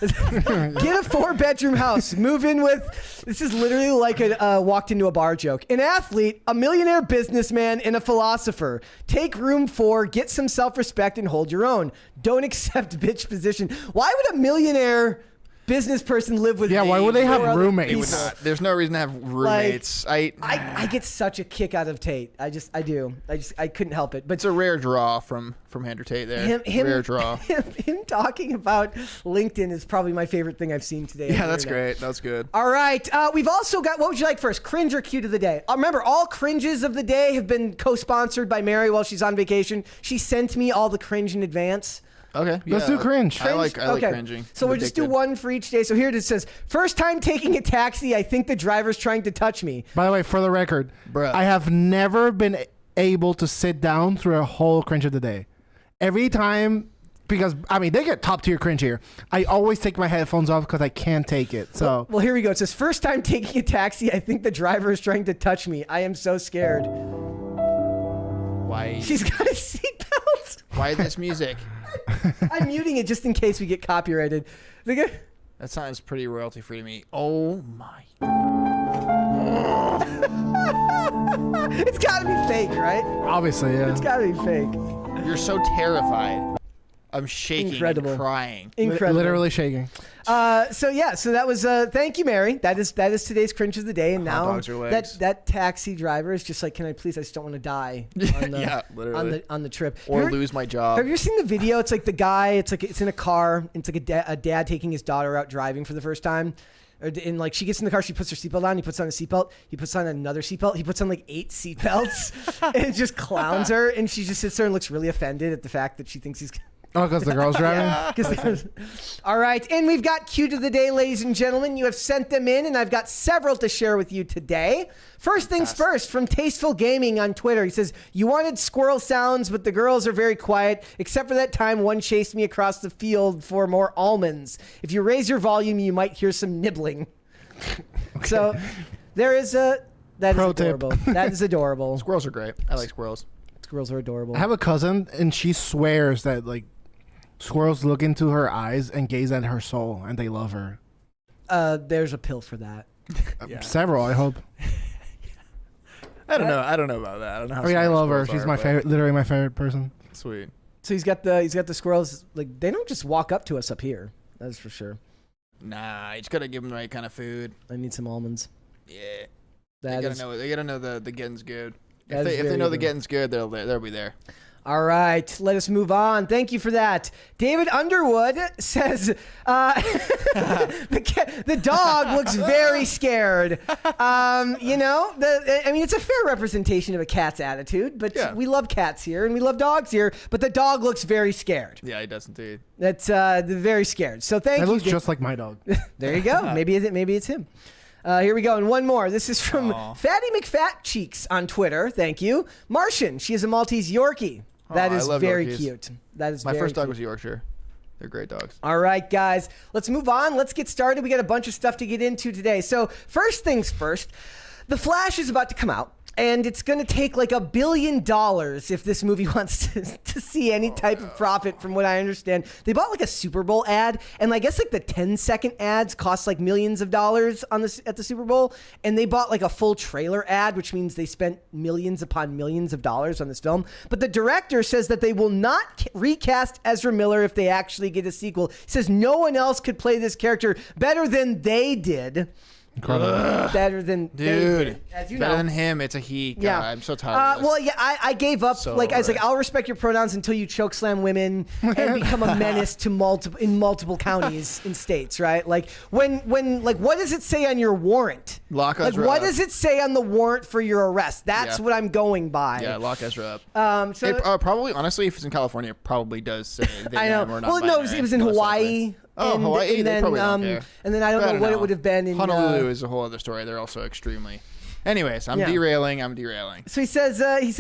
Get a 4-bedroom house. Move in with. This is literally like a walked into a bar joke. An athlete, a millionaire businessman, and a philosopher. Take room 4. Get some self-respect and hold your own. Don't accept bitch position. Why would a millionaire business person live with? Yeah, why would they have roommates? They would not. There's no reason to have roommates. I get such a kick out of Tate. I do. I couldn't help it. But It's a rare draw from Andrew Tate there. Rare draw. Him talking about LinkedIn is probably my favorite thing I've seen today. Yeah, that's great. That's good. All right. We've also got, what would you like first? Cringe or cute of the day? Remember, all cringes of the day have been co-sponsored by Mary while she's on vacation. She sent me all the cringe in advance. Okay. Let's do cringe. I like cringing. So we'll just do one for each day. So here it says, first time taking a taxi, I think the driver's trying to touch me. By the way, for the record, Bruh. I have never been able to sit down through a whole cringe of the day. Every time, because, they get top tier cringe here. I always take my headphones off because I can't take it. So Well, here we go. It says, first time taking a taxi, I think the driver is trying to touch me. I am so scared. Why? She's got a seatbelt. Why this music? I'm muting it just in case we get copyrighted. That sounds pretty royalty free to me. Oh my. It's got to be fake, right? obviously, yeah. It's got to be fake. You're so terrified. I'm shaking Incredible. and crying. Incredible. Literally shaking. So that was thank you, Mary. That is today's cringe of the day. And now dogs or legs. that taxi driver is just like, can I please? I just don't want to die on the, Yeah, literally. on the trip Or lose my job. Have you ever seen the video? It's like the guy. It's in a car. It's like a dad taking his daughter out driving for the first time. And like she gets in the car, she puts her seatbelt on. He puts on a seatbelt. He puts on another seatbelt. He puts on like 8 seatbelts, and just clowns her. And she just sits there and looks really offended at the fact that she thinks he's. Oh, because the girl's driving? All right. And we've got cute of the day, ladies and gentlemen. You have sent them in, and I've got several to share with you today. First things first, from Tasteful Gaming on Twitter. He says, you wanted squirrel sounds, but the girls are very quiet, except for that time one chased me across the field for more almonds. If you raise your volume, you might hear some nibbling. Okay. So there is that Pro is tip. adorable. That is adorable. Squirrels are great. I like squirrels. Squirrels are adorable. I have a cousin, and she swears that, like, squirrels look into her eyes and gaze at her soul, and they love her. There's a pill for that. Yeah. Several, I hope. I don't know. I don't know about that. I don't know how I love her. squirrels She's are, my but- favorite, literally my favorite person. Sweet. So he's got the squirrels. Like, they don't just walk up to us up here. That's for sure. Nah, you just gotta give them the right kind of food. I need some almonds. Yeah. That They is gotta know the getting's good. That If is they very know the good. getting's good, they'll be there. all right. Let us move on. Thank you for that. David Underwood says the dog looks very scared. It's a fair representation of a cat's attitude, but Yeah. we love cats here and we love dogs here. But the dog looks very scared. Yeah, he does indeed. That's very scared. So thank That you. looks just like my dog. There you go. Maybe it's him. Here we go. And one more. This is from Aw. Fatty McFat Cheeks on Twitter. Thank you. Martian. She is a Maltese Yorkie. That Aw, I is love very Yorkies. cute. That is My very first dog cute. was Yorkshire. They're great dogs. All right, guys. Let's move on. Let's get started. We got a bunch of stuff to get into today. So first things first, The Flash is about to come out. And it's going to take like $1 billion if this movie wants to see any type of profit, from what I understand. They bought like a Super Bowl ad, and I guess like the 10-second ads cost like millions of dollars at the Super Bowl. And they bought like a full trailer ad, which means they spent millions upon millions of dollars on this film. But the director says that they will not recast Ezra Miller if they actually get a sequel. He says no one else could play this character better than they did. Incredible. better than Dude, David, as you better know. than him. It's a he. God, Yeah. I'm so tired of this. Well, yeah, I gave up. So like I was like, over it. I'll respect your pronouns until you chokeslam women and become a menace to multiple counties and states, right? Like when what does it say on your warrant? Lock Like Ezra what up. does it say on the warrant for your arrest? That's Yeah. what I'm going by. Yeah, lock Ezra up. So It, probably, honestly, if it's in California, it probably does say they I know. or not Well, no, it was in most Hawaii. likely. Oh, and, Hawaii, and they then, probably don't care. And then I don't But know what it would have been in Honolulu is a whole other story. They're also extremely. Anyways, I'm Yeah. derailing. So he says he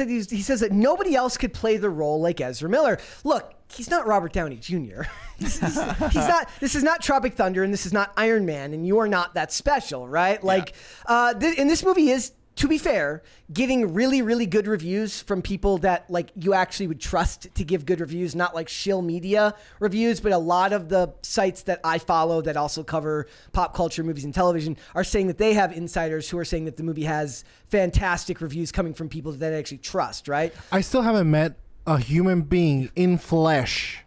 says that nobody else could play the role like Ezra Miller. Look, he's not Robert Downey Jr. he's not. This is not Tropic Thunder, and this is not Iron Man, and you are not that special, right? Like, and this movie is, to be fair, getting really, really good reviews from people that like you actually would trust to give good reviews, not like shill media reviews, but a lot of the sites that I follow that also cover pop culture, movies, and television are saying that they have insiders who are saying that the movie has fantastic reviews coming from people that they actually trust, right? I still haven't met a human being in flesh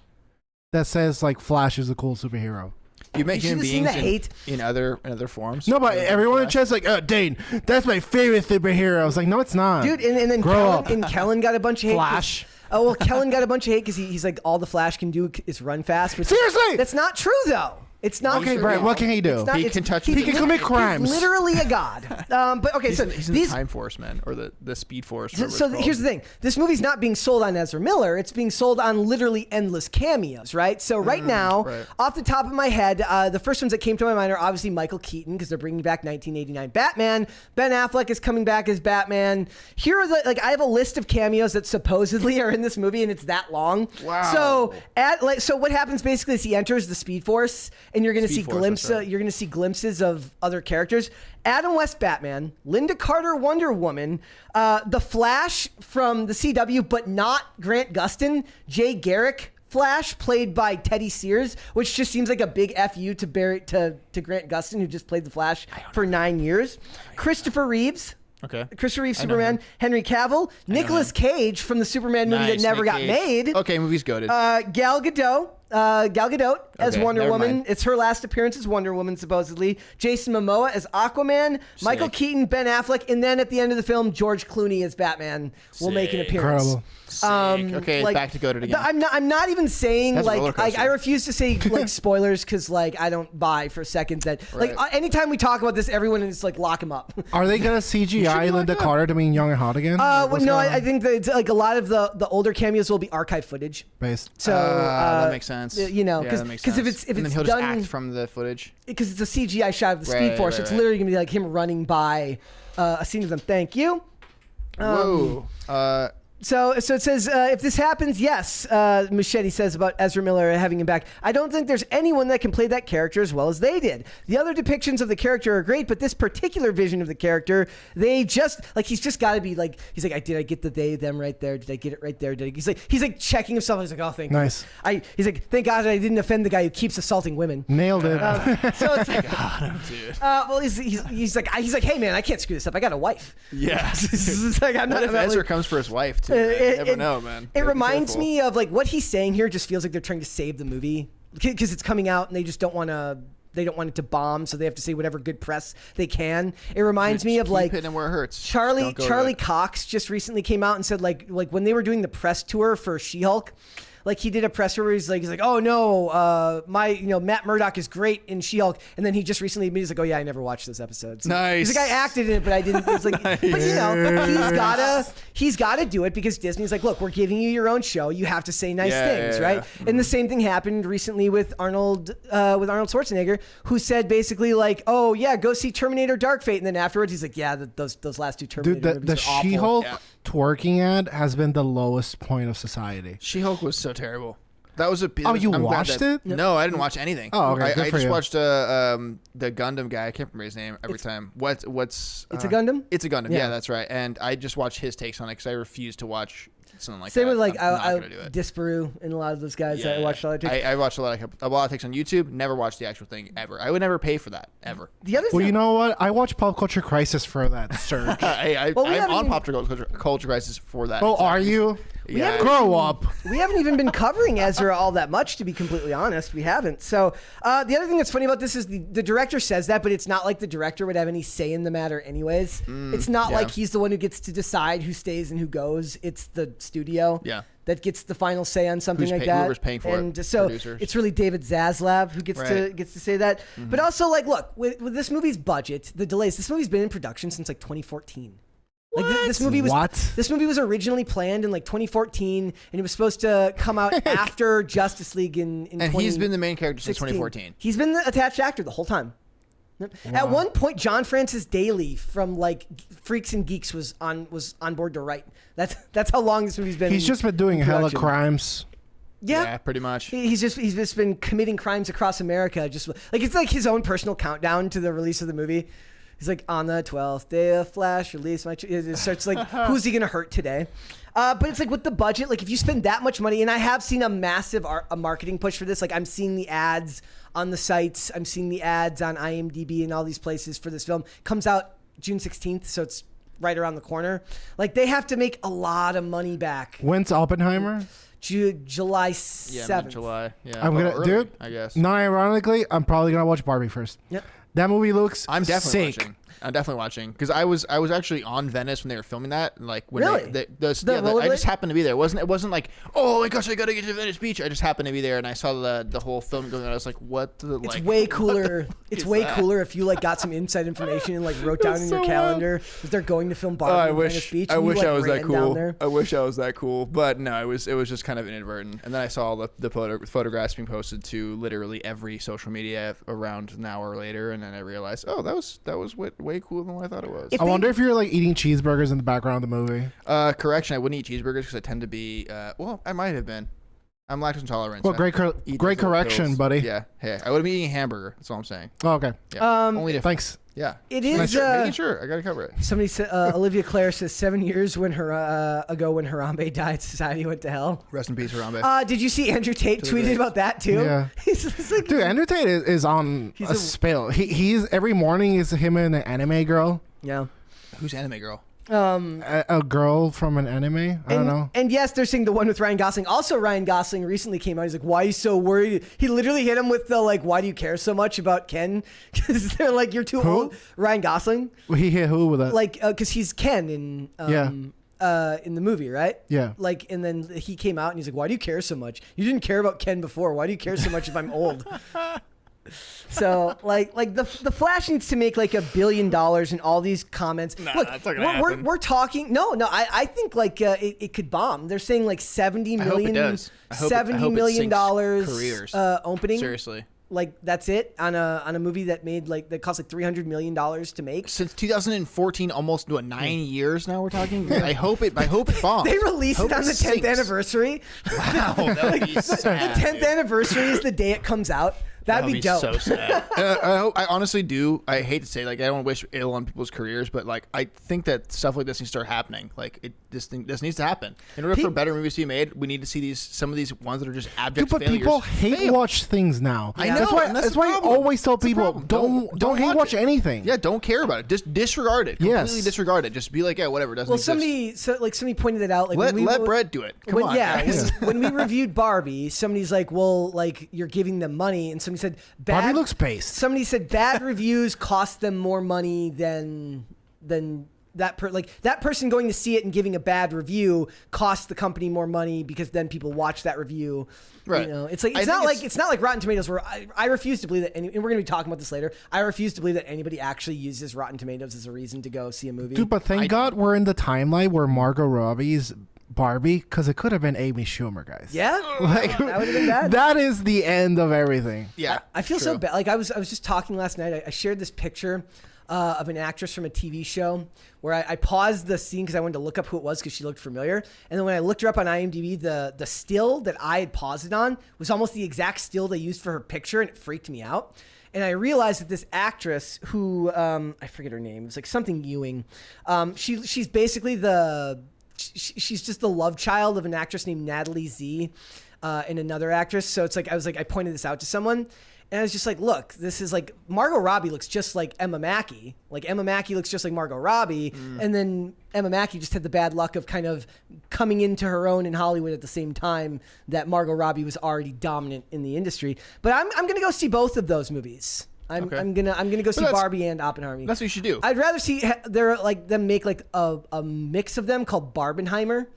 that says like Flash is a cool superhero. You make You human should've seen the beings hate. in other forms. No, but Other than everyone in Flash. chat's like, Dane, that's my favorite superhero. I was like, no, it's not. Dude, and then Grow Kellen, up. Kellen got a bunch of hate. Flash. Oh, well, Kellen got a bunch of hate because he's like, all the Flash can do is run fast. Which, Seriously? That's not true, though. It's not Okay, true. Brett, what can he do? It's not- He it's- can touch he's people. He can commit crimes. He's literally a god. But okay, He's, so he's in these. the Time Force, man, or the Speed Force. So here's the thing. This movie's not being sold on Ezra Miller. It's being sold on literally endless cameos, right? So right now, right. off the top of my head, the first ones that came to my mind are obviously Michael Keaton because they're bringing back 1989 Batman. Ben Affleck is coming back as Batman. Here are the I have a list of cameos that supposedly are in this movie, and it's that long. Wow. So what happens basically is he enters the Speed Force, and you're going to see Speed Force, that's right. you're going to see glimpses of other characters. Adam West Batman, Linda Carter Wonder Woman, the Flash from the CW, but not Grant Gustin, Jay Garrick Flash, played by Teddy Sears, which just seems like a big FU to Grant Gustin, who just played the Flash for 9 years. Christopher Reeves. Okay. Christopher Reeve, I know Superman, him. Henry Cavill, Nicolas Cage from the Superman movie that Nice, never Nick got Cage. made. Okay, movie's goated. Gal Gadot as Okay, Wonder never Woman. mind. It's her last appearance as Wonder Woman, supposedly. Jason Momoa as Aquaman. Michael Sick. Keaton, Ben Affleck, and then at the end of the film, George Clooney as Batman will make an Sick. appearance. Incredible. Okay, back to goated again. I'm not even saying That's a roller like coaster. I refuse to say like spoilers because like I don't buy for seconds that like Right. anytime we talk about this, everyone is like lock him up. Are they gonna CGI Linda Carter to mean young and hot again? Well, What's no, going I on? think that it's, like a lot of the older cameos will be archive footage. Based. So that makes sense. You know, Yeah, because that makes if sense. it's And then it's he'll just done act from the footage. because it's a CGI shot of the Speed Right, Force, right, it's right. literally gonna be like him running by a scene of them. Thank you. Whoa. So it says, if this happens, yes, Machete says about Ezra Miller having him back. I don't think there's anyone that can play that character as well as they did. The other depictions of the character are great, but this particular vision of the character, they just, like, he's just got to be like, he's like, did I get the they, them right there? Did I get it right there? He's like checking himself. He's like, oh, thank Nice. God. He's like, thank God I didn't offend the guy who keeps assaulting women. Nailed it. So it's like, Dude. well, he's like, hey man, I can't screw this up. I got a wife. Yeah. It's like, I'm What not. if I'm not Ezra like- comes for his wife too? Man? You never know, man. It Gotta be reminds careful. me of like what he's saying here. Just feels like they're trying to save the movie because it's coming out and they just don't want to. They don't want it to bomb, so they have to say whatever good press they can. It reminds me of Keep like hitting him where it hurts. Charlie Don't go to Charlie it. Cox just recently came out and said like when they were doing the press tour for She-Hulk. Like he did a press tour where he's like, oh no, Matt Murdock is great in She-Hulk, and then he just recently admitted, he's like, oh yeah, I never watched those episodes. Nice. He's like, I acted in it, but I didn't. It's like, but you know, he's gotta do it because Disney's like, look, we're giving you your own show, you have to say nice things, right? Yeah. And the same thing happened recently with Arnold Schwarzenegger, who said basically like, oh yeah, go see Terminator: Dark Fate, and then afterwards he's like, yeah, those last two Terminator Dude, movies the are awful. She-Hulk Yeah. twerking ad has been the lowest point of society. She-Hulk was so terrible. That was a. Oh, you I'm glad watched that- it? No, I didn't watch anything. Oh, okay, good I for just you. watched the Gundam guy. I can't remember his name every time. What's? It's a Gundam? It's a Gundam. Yeah. Yeah, that's right. And I just watched his takes on it because I refuse to watch something like Same that. with like I'm not I gonna do it. Disparu and a lot of those guys that I watched a lot of. I watched a lot of takes on YouTube. Never watched the actual thing ever. I would never pay for that ever. The other Well, thing, you know what? I watch Pop Culture Crisis for that surge. I'm Well, we on haven't Pop Culture Crisis for that. Oh, exactly. are you? Yeah. Grow up. We haven't even been covering Ezra all that much, to be completely honest. We haven't. So the other thing that's funny about this is the director says that, but it's not like the director would have any say in the matter anyways. It's not like he's the one who gets to decide who stays and who goes. It's the studio that gets the final say on something like that. Whoever's paying for and it. so Producers. it's really David Zaslav who gets to say that. But also, like, look, with this movie's budget, the delays, this movie's been in production since like 2014. Like this movie was originally planned in like 2014, and it was supposed to come out after Justice League in And he's been the main character since 2014. He's been the attached actor the whole time. Wow. At one point, John Francis Daly from like Freaks and Geeks was on board to write. That's how long this movie's been. He's just been doing hella production. crimes. Yeah, pretty much. He's just been committing crimes across America. Just like it's like his own personal countdown to the release of the movie. He's like, on the 12th day of Flash release, it starts like, who's he gonna hurt today? But it's like with the budget, like if you spend that much money, and I have seen a massive a marketing push for this. Like I'm seeing the ads on the sites, I'm seeing the ads on IMDb and all these places for this film. Comes out June 16th, so it's right around the corner. Like they have to make a lot of money back. When's Oppenheimer? July 7th. July. Yeah, I'm gonna, early, dude. I guess. Non-ironically, I'm probably gonna watch Barbie first. Yep. That movie looks. I'm definitely sick. watching. I'm definitely watching because I was actually on Venice when they were filming that. Like when Really? I just happened to be there. It wasn't like, oh my gosh, I gotta get to Venice Beach. I just happened to be there and I saw the whole film going on. I was like, what? It's way cooler. It's way cooler if you like got some inside information and like wrote down in your calendar that they're going to film Barbie in Venice Beach. I and wish you, like, I was that ran cool. down there. I wish I was that cool, but no, it was just kind of inadvertent. And then I saw all the photographs being posted to literally every social media around an hour later, and then I realized, oh, that was way cooler than what I thought it was. I wonder if you're like eating cheeseburgers in the background of the movie. Correction, I wouldn't eat cheeseburgers because I tend to be. Well, I might have been. I'm lactose intolerant. Well, so great correction, pills. buddy. Yeah, hey, I would be eating a hamburger. That's all I'm saying. Oh, okay. Yeah. Only different. Thanks. Yeah. It is making sure I gotta cover it. Somebody said Olivia Clare says 7 years ago when Harambe died, society went to hell. Rest in peace, Harambe. Did you see Andrew Tate tweeted grave. about that too? Yeah. He's like, Dude, Andrew Tate is on a spill. He's every morning is him and an anime girl. yeah. Who's anime girl? A girl from an anime. I don't know. And yes, they're saying the one with Ryan Gosling. Also, Ryan Gosling recently came out. He's like, "Why are you so worried?" He literally hit him with the like, "Why do you care so much about Ken?" Because they're like, "You're too old." Ryan Gosling, Well, he hit who with that? like, because he's Ken in in the movie, right? Yeah. Like, and then he came out and he's like, "Why do you care so much? You didn't care about Ken before. Why do you care so much if I'm old?" So like the Flash needs to make like $1 billion in all these comments. Nah, Look, that's not gonna happen. we're talking. No, I think like it could bomb. They're saying like $70 million. I hope it does. I hope $70 it million sinks careers. opening. Seriously. Like that's it on a movie that cost like $300 million to make. Since 2014, almost 9 years now. We're talking. I hope it bombs. They released it on the 10th anniversary. Wow, that would be sad. The 10th anniversary is the day it comes out. That'd be dope. So sad. I honestly do. I hate to say, like, I don't wish ill on people's careers, but like, I think that stuff like this needs to start happening. Like, this needs to happen. In order for better movies to be made, we need to see some of these ones that are just abject Dude, but failures. people hate fail. watch things now. I know. That's why I always tell people don't hate watch it. anything. Yeah, don't care about it. Just disregard it. Yes. Completely disregard it. Just be like, yeah, whatever. It doesn't exist. somebody pointed it out. Like let Brett do it. Come on, guys. When we reviewed Barbie, somebody's like, "Well, like you're giving them money," and somebody said, Barbie looks based. Somebody said bad reviews cost them more money than that person going to see it and giving a bad review costs the company more money because then people watch that review. Right. You know, it's not like Rotten Tomatoes where I refuse to believe that and we're going to be talking about this later. I refuse to believe that anybody actually uses Rotten Tomatoes as a reason to go see a movie. Dude, but thank God we're in the timeline where Margot Robbie's Barbie, because it could have been Amy Schumer, guys. Yeah, like that would have been bad. That is the end of everything. Yeah, I feel so bad. Like I was just talking last night. I shared this picture of an actress from a TV show where I paused the scene because I wanted to look up who it was because she looked familiar. And then when I looked her up on IMDb, the still that I had paused it on was almost the exact still they used for her picture, and it freaked me out. And I realized that this actress who I forget her name, it's like something Ewing. She's basically she's just the love child of an actress named Natalie Z. and another actress. So it's like I pointed this out to someone. And I was just like, look, this is like Margot Robbie looks just like Emma Mackey. Like Emma Mackey looks just like Margot Robbie. And then Emma Mackey just had the bad luck of kind of coming into her own in Hollywood at the same time that Margot Robbie was already dominant in the industry. But I'm going to go see both of those movies. I'm gonna go see Barbie and Oppenheimer. That's what you should do. I'd rather see them make like a mix of them called Barbenheimer.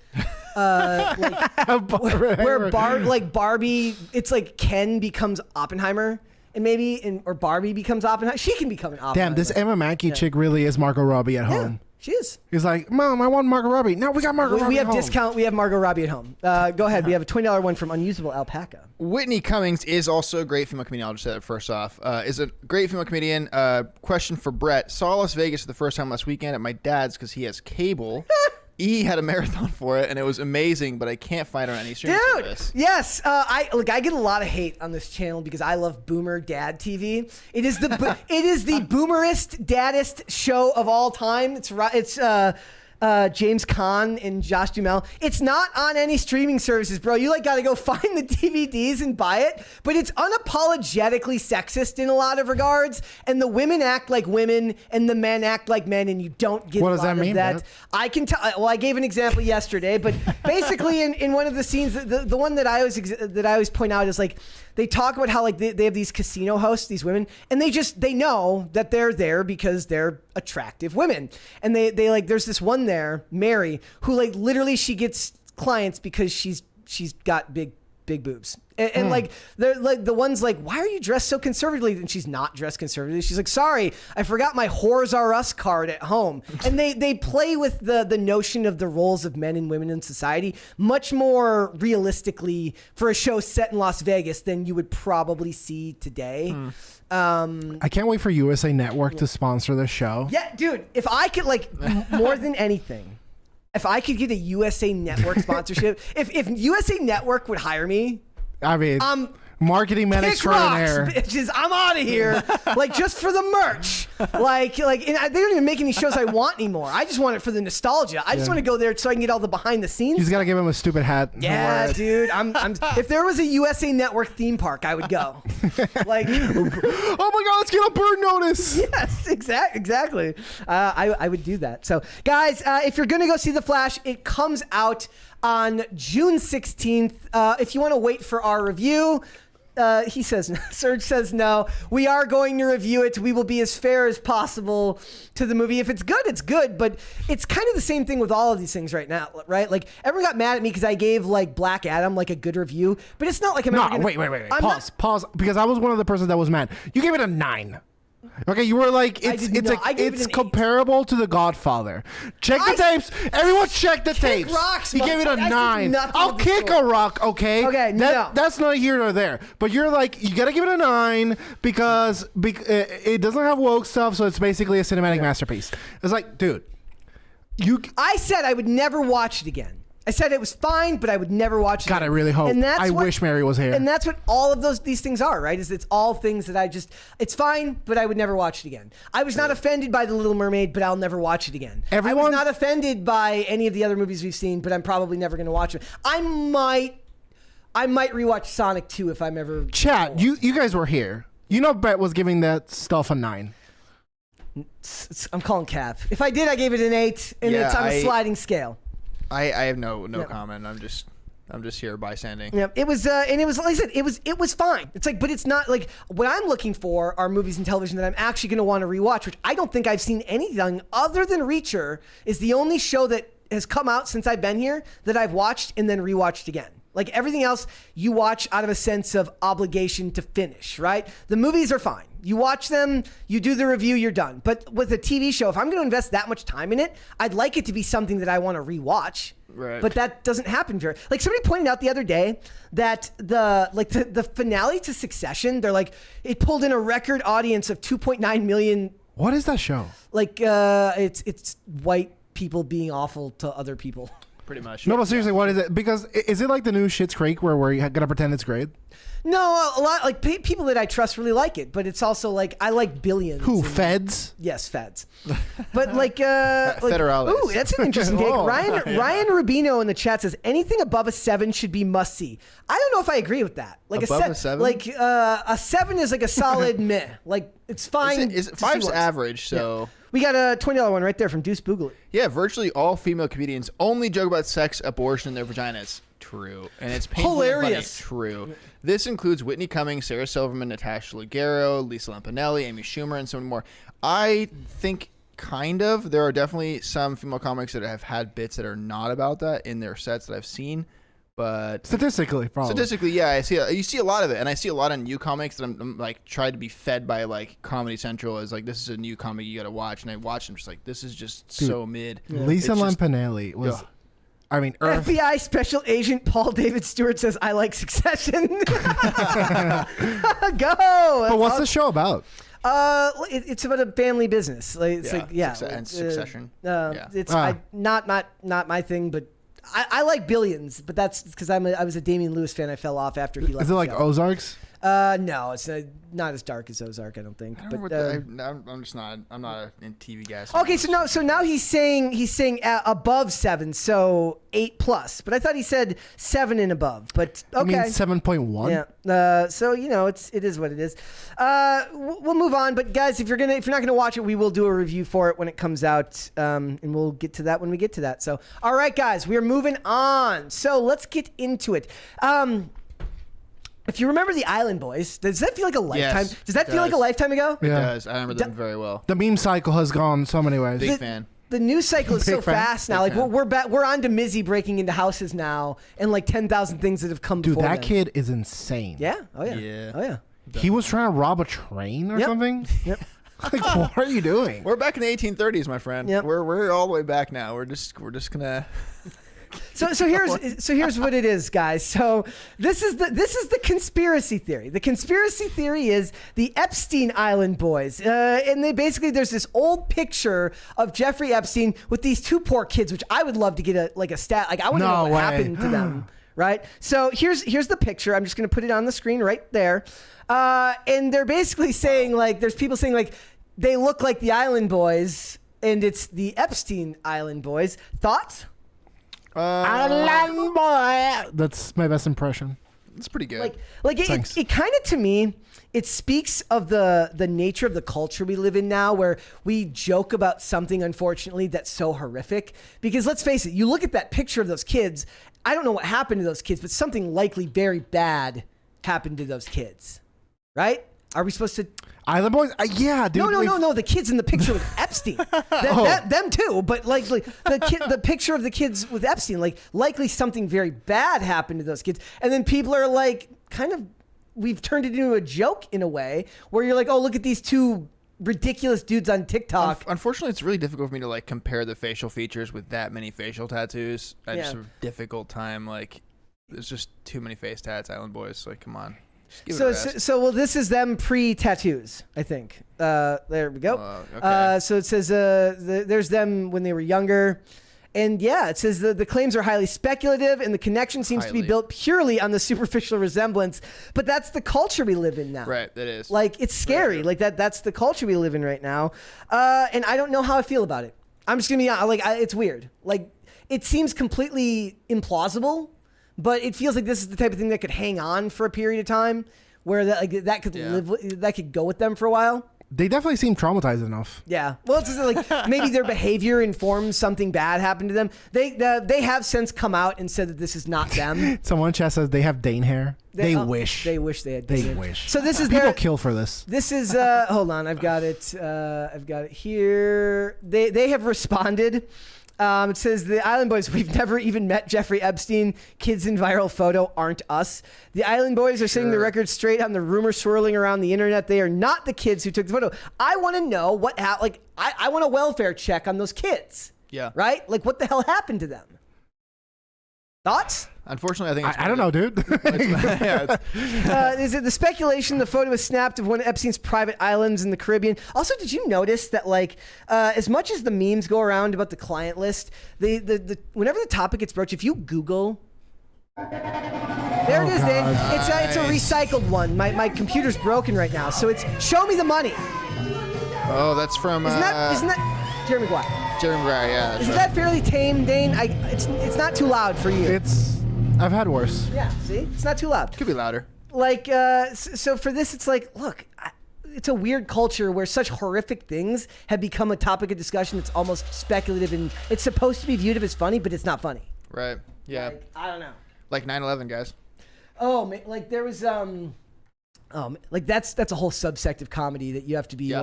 Where Barbie, it's like Ken becomes Oppenheimer, and or Barbie becomes Oppenheimer. She can become an Oppenheimer. Damn, this Emma Mackey chick really is Margot Robbie at home. She is. He's like, Mom, I want Margot Robbie. No, we got Margot Robbie. We have at home. discount. We have Margot Robbie at home. Go ahead. We have a $20 one from Unusable Alpaca. Whitney Cummings is also a great female comedian. I'll just say that first off. Is a great female comedian. Question for Brett. Saw Las Vegas for the first time last weekend at my dad's because he has cable. E had a marathon for it, and it was amazing, but I can't find it on any streaming service. Yes. I get a lot of hate on this channel because I love Boomer Dad TV. It is the boomerist, daddest show of all time. It's James Caan and Josh Duhamel. It's not on any streaming services, bro. You got to go find the DVDs and buy it. But it's unapologetically sexist in a lot of regards, and the women act like women and the men act like men, and you don't get. What does that mean? That. I can tell. Well, I gave an example yesterday, but basically, in one of the scenes, the one that I always point out is like they talk about how they have these casino hosts, these women, and they know that they're there because they're attractive women, and they there's this one there, Mary, who literally she gets clients because she's got big boobs, and they're the ones why are you dressed so conservatively? And she's not dressed conservatively. She's like, sorry, I forgot my Whores Are Us card at home. And they play with the notion of the roles of men and women in society much more realistically for a show set in Las Vegas than you would probably see today. I can't wait for USA Network to sponsor the show. Yeah, dude, if I could more than anything, if I could get a USA Network sponsorship, if USA Network would hire me, I mean, marketing man extraordinaire. Bitches, I'm out of here. Just for the merch. And they don't even make any shows I want anymore. I just want it for the nostalgia. I just want to go there so I can get all the behind the scenes. You just gotta give him a stupid hat. Yeah, dude. I'm if there was a USA Network theme park, I would go. Oh my God, let's get a bird notice. Yes, exactly. I would do that. So, guys, if you're gonna go see The Flash, it comes out on June 16th. If you want to wait for our review, he says, Serge says no. We are going to review it. We will be as fair as possible to the movie. If it's good, it's good. But it's kind of the same thing with all of these things right now, right? Everyone got mad at me because I gave Black Adam a good review, but it's not like I'm ever wait. Pause. Because I was one of the persons that was mad. You gave it a 9. Okay, you were it's comparable to The Godfather. Check the tapes. Everyone check the tapes. Rocks, he gave it a 9. I'll kick a rock, okay? Okay, that's not here nor there. But you're you gotta give it a 9 because it doesn't have woke stuff, so it's basically a cinematic masterpiece. It's dude, I said I would never watch it again. I said it was fine, but I would never watch it. God, I really hope. I wish Mary was here. And that's what all of these things are, right? It's all things that it's fine, but I would never watch it again. I was not offended by The Little Mermaid, but I'll never watch it again. I was not offended by any of the other movies we've seen, but I'm probably never going to watch it. I might rewatch Sonic 2 if I'm ever... Chat, you guys were here. Brett was giving that stuff a 9. I'm calling cap. If I did, I gave it an 8, and it's on a sliding scale. I have no comment. I'm just here bystanding. Yeah, it was and it was like I said, it was fine. It's but it's not what I'm looking for are movies and television that I'm actually going to want to rewatch, which I don't think I've seen anything other than Reacher is the only show that has come out since I've been here that I've watched and then rewatched again. Everything else you watch out of a sense of obligation to finish, right? The movies are fine. You watch them, you do the review, you're done. But with a TV show, if I'm going to invest that much time in it, I'd like it to be something that I want to rewatch. Right. But that doesn't happen very. Somebody pointed out the other day that the finale to Succession, they're it pulled in a record audience of 2.9 million. What is that show? It's white people being awful to other people. pretty much. No, but seriously, what is it? Because is it like the new Schitt's Creek where we're gonna pretend it's great? No, a lot like people that I trust really like it, but it's also like I like Billions. Who, and- Feds? Yes, Feds. But like Federales. Ooh, that's an interesting take. Oh. Ryan Rubino in the chat says anything above a 7 should be must see. I don't know if I agree with that. Like Above a 7? Like a 7 is like a solid meh. Like it's fine. Is it to see 5's once. average? So We got a $20 one right there from Deuce Boogly. yeah, virtually all female comedians only joke about sex, abortion, and their vaginas. True, and it's painfully Hilarious. funny. True. This includes Whitney Cummings, Sarah Silverman, Natasha Leggero, Lisa Lampanelli, Amy Schumer, and so many more. I think kind of there are definitely some female comics that have had bits that are not about that in their sets that I've seen, but Statistically, probably. statistically, yeah, you see a lot of it, and I see a lot of new comics that I'm like tried to be fed by like Comedy Central as like this is a new comic you got to watch, and I watch and I'm just like this is just Dude, so mid. Lisa It's just- Lampanelli was. Ugh. I mean, Earth. FBI Special Agent Paul David Stewart says I like Succession. Go. But what's the show about? It's about a family business. Like it's and Succession. Yeah. It's Ah. not my thing, but I like Billions. But that's because I was a Damian Lewis fan. I fell off after he left. Is it like the show. Ozarks? No, it's not as dark as Ozark. I don't think. I don't But I'm just not. I'm not a TV guy. okay, so now he's saying above 7, so 8+. But I thought he said 7 and above. But I mean, okay. 7.1. Yeah. So it is what it is. We'll move on. But guys, if you're not gonna watch it, we will do a review for it when it comes out, and we'll get to that when we get to that. So all right, guys, we are moving on. So let's get into it. If you remember the Island Boys, does that feel like a lifetime? Yes, does that it feel like a does. lifetime ago? It Yeah. does. I remember them very well. The meme cycle has gone so many ways. Big fan. The news cycle is Big so fan. fast now. Big Like fan. we're on to Mizzy breaking into houses now, and like 10,000 things that have come Dude, before that then. kid is insane. Yeah. Oh yeah. Yeah. Oh yeah. He was trying to rob a train or Yep. something? Yep. Like, what are you doing? We're back in the 1830s, my friend. Yep. We're all the way back now. We're just gonna. So here's what it is, guys. So this is the conspiracy theory. The conspiracy theory is the Epstein Island boys, and there's this old picture of Jeffrey Epstein with these 2 poor kids, which I would love to get a stat. Like I want to No know what way. happened to them. Right. So here's the picture. I'm just gonna put it on the screen right there, and they're basically saying like there's people saying like they look like the Island boys, and it's the Epstein Island boys. Thoughts? Island boy. That's my best impression. It's pretty good. Like Thanks. it kind of to me, it speaks of the nature of the culture we live in now, where we joke about something, unfortunately, that's so horrific. Because let's face it, you look at that picture of those kids. I don't know what happened to those kids, but something likely very bad happened to those kids, right? Are we supposed to? Island boys? Yeah, dude. No. The kids in the picture with Epstein, them too. But like the picture of the kids with Epstein, like likely something very bad happened to those kids, and then people are like, kind of, we've turned it into a joke in a way where you're like, oh, look at these 2 ridiculous dudes on TikTok. Unfortunately, it's really difficult for me to like compare the facial features with that many facial tattoos. I just have a difficult time. Like, there's just too many face tats, Island Boys. Like, come on. Just give it a rest. So this is them pre-tattoos, I think. There we go. Okay. So it says there's them when they were younger. And yeah, it says the claims are highly speculative and the connection seems to be Highly. built purely on the superficial resemblance. But that's the culture we live in now. Right, that is. Like, it's scary. Like, that's the culture we live in right now. And I don't know how I feel about it. I'm just going to be honest. Like, it's weird. Like, it seems completely implausible, but it feels like this is the type of thing that could hang on for a period of time where that could that could go with them for a while. They definitely seem traumatized enough. Yeah. Well, it's just like maybe their behavior informs something bad happened to them. They have since come out and said that this is not them. Someone in chat says they have Dane hair. They wish. They wish they had. They Dane. wish. So this is People their. kill for this. This is hold on, I've got it. I've got it here. They have responded. It says the Island Boys, we've never even met Jeffrey Epstein. Kids in viral photo aren't us. The Island Boys are setting the record straight on the rumor swirling around the internet. They are not the kids who took the photo. I want to know what I want a welfare check on those kids. Yeah. Right? Like, what the hell happened to them? Thoughts? Unfortunately, I think it's I don't know, dude. Is it the speculation the photo was snapped of one of Epstein's private islands in the Caribbean? Also, did you notice that, like, as much as the memes go around about the client list, the whenever the topic gets broached, if you Google, there it is, Dave. It's a recycled one. My computer's broken right now, so it's show me the money. Oh, that's from. Isn't that Jeremy Maguire? Jeremy Maguire, yeah. Isn't that fairly tame, Dane? It's not too loud for you. I've had worse. Yeah, see? It's not too loud. Could be louder. Like, so for this, it's like, look, it's a weird culture where such horrific things have become a topic of discussion that's almost speculative, and it's supposed to be viewed as funny, but it's not funny. Right. Yeah. Like, I don't know. Like 9/11, guys. Oh, like there was, like that's a whole subsect of comedy that you have to be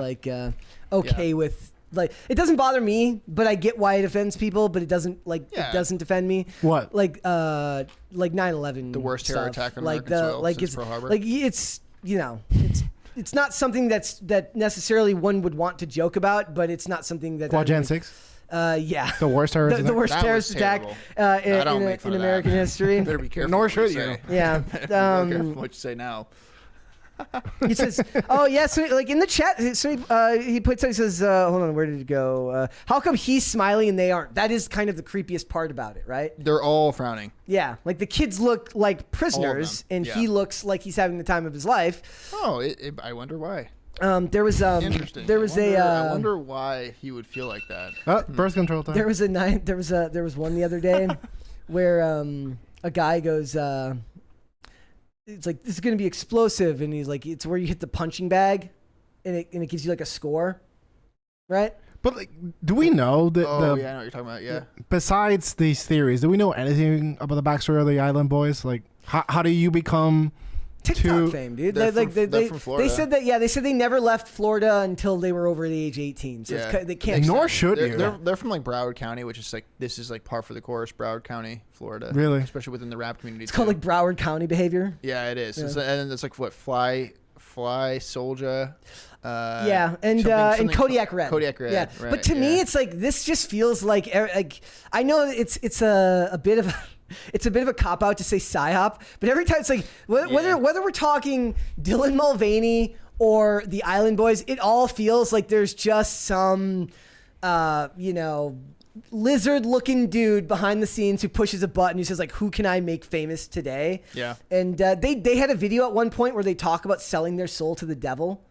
okay with. Like, it doesn't bother me, but I get why it offends people, but it doesn't it doesn't defend me. What? Like 9/11. The worst terror attack on like American soil since it's Pearl Harbor. like it's it's not something that necessarily one would want to joke about, but it's not something that Jan 6. Yeah. The worst terrorist attack. The worst That terrorist was attack in American history. Better be careful. Nor what you should you. say. Yeah. Be careful what you say now. He says, "Oh yeah." So like in the chat, he puts. He says, "Hold on, where did it go? How come he's smiling and they aren't?" That is kind of the creepiest part about it, right? They're all frowning. Yeah, like the kids look like prisoners, and yeah. he looks like he's having the time of his life. Oh, I wonder why. There was Interesting. there was I wonder why he would feel like that. Birth control time. there was one the other day where a guy goes. It's like, this is going to be explosive, and he's like, it's where you hit the punching bag, and it gives you like a score, right? But like, do we know that Yeah, I know what you're talking about. Yeah. besides these theories, do we know anything about the backstory of the Island Boys? Like, how do you become TikTok fame, dude. They're They from Florida. said that. Yeah, they said they never left Florida until they were over the age 18. So Yeah. they can't. Nor should you. They're from like Broward County, which is like this is like par for the course. Broward County, Florida. Really? Especially within the rap community. It's called like Broward County behavior. Yeah, it is. Yeah. And it's like what Fly Soldier. Yeah, and something Kodiak Red. Kodiak Red. Yeah, right, but to me, it's like this just feels like I know it's a bit of. It's a bit of a cop out to say psyop, but every time it's like whether we're talking Dylan Mulvaney or the Island Boys, it all feels like there's just some lizard-looking dude behind the scenes who pushes a button who says like, "Who can I make famous today?" Yeah. And they had a video at one point where they talk about selling their soul to the devil.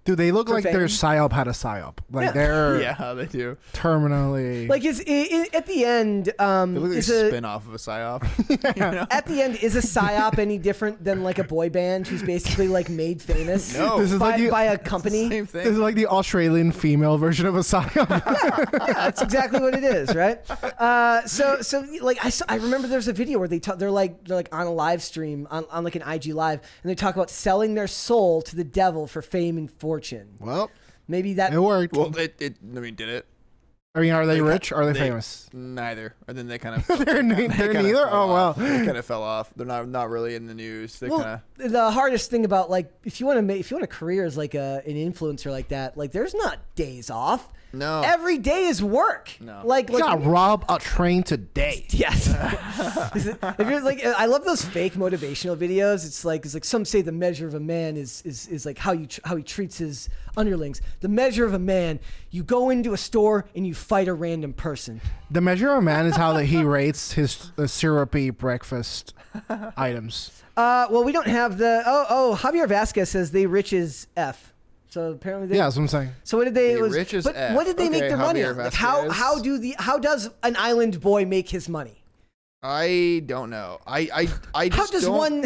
Dude, they look For like fame. their psyop had a psyop. Like Yeah. they're Yeah, they do. terminally. Like at the end, They look like a spin-off of a psyop. You know? at the end, is a psyop any different than like a boy band who's basically like made famous No. This is by, like you- by a company? Same This is thing. like the Australian female version of a psyop. Yeah, that's exactly what it is, right? So like I remember there's a video where they're like on a live stream on like an IG live, and they talk about selling their soul to the devil for fame and fortune. Well, Maybe that. it worked. Well, I mean, did it? I mean, are they They- rich? Or are they famous? Neither. And then they kind of. They're neither? Oh, well. They kind of fell off. They're not really in the news. They kind Well, of. the hardest thing about like if you want a career as like an influencer like that, like there's not days off. No. Every day is work. No. Like You gotta rob a train today. Yes. If you're like, I love those fake motivational videos. It's like some say the measure of a man is like how he treats his underlings. The measure of a man, you go into a store and you fight a random person. The measure of a man is how that he rates his syrupy breakfast items. Well, we don't have the. Javier Vasquez says they rich as F. So apparently they. Yeah, that's what I'm saying. So what did they? They rich as but F. what did they make Okay, their money Javier on? Like Vasquez. how does an island boy make his money? I don't know. I How just does don't. one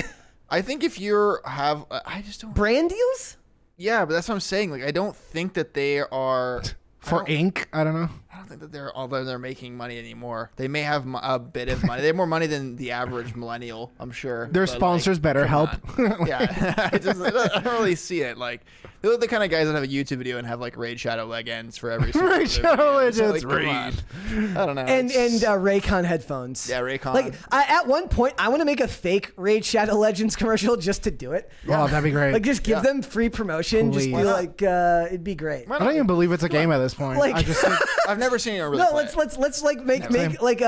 I think if you're I just don't. brand deals? Yeah, but that's what I'm saying. Like, I don't think that they are. For ink, I don't know. I don't think that they're making money anymore. They may have a bit of money. They have more money than the average millennial, I'm sure. Their but, sponsors better come help. on. Yeah, I don't really see it. Like, they're the kind of guys that have a YouTube video and have like Raid Shadow Legends for every single Raid video. Shadow So, Legends, come on. I don't know. And It's- Raycon headphones. yeah, Raycon. Like at one point, I want to make a fake Raid Shadow Legends commercial just to do it. Oh, that'd be great. Like just give them free promotion. Just be Please. like, it'd be great. I don't even believe it's a game at this point. Like- I just think I've never seen anyone really play it. Let's like make like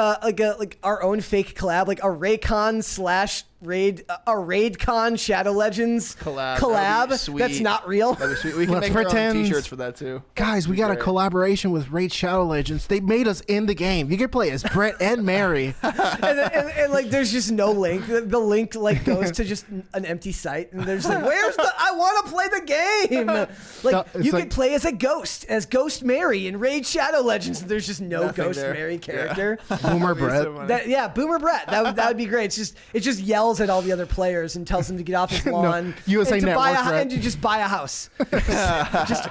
our own fake collab, like a Raycon / Raid a Raidcon Shadow Legends collab that's not real. That'd be sweet. We can Let's make our own pretend- t-shirts for that too. Guys, we got a collaboration with Raid Shadow Legends. They made us in the game. You can play as Brett and Mary. and like there's just no link. The link like goes to just an empty site, and there's like, where's the? I want to play the game. Like you could play as Ghost Mary in Raid Shadow Legends. And there's just no Nothing Ghost there. Mary character. Boomer Brett. So funny. Boomer Brett. That would be great. It just yells at all the other players and tells them to get off his lawn. USA and to Network, and to just buy a house.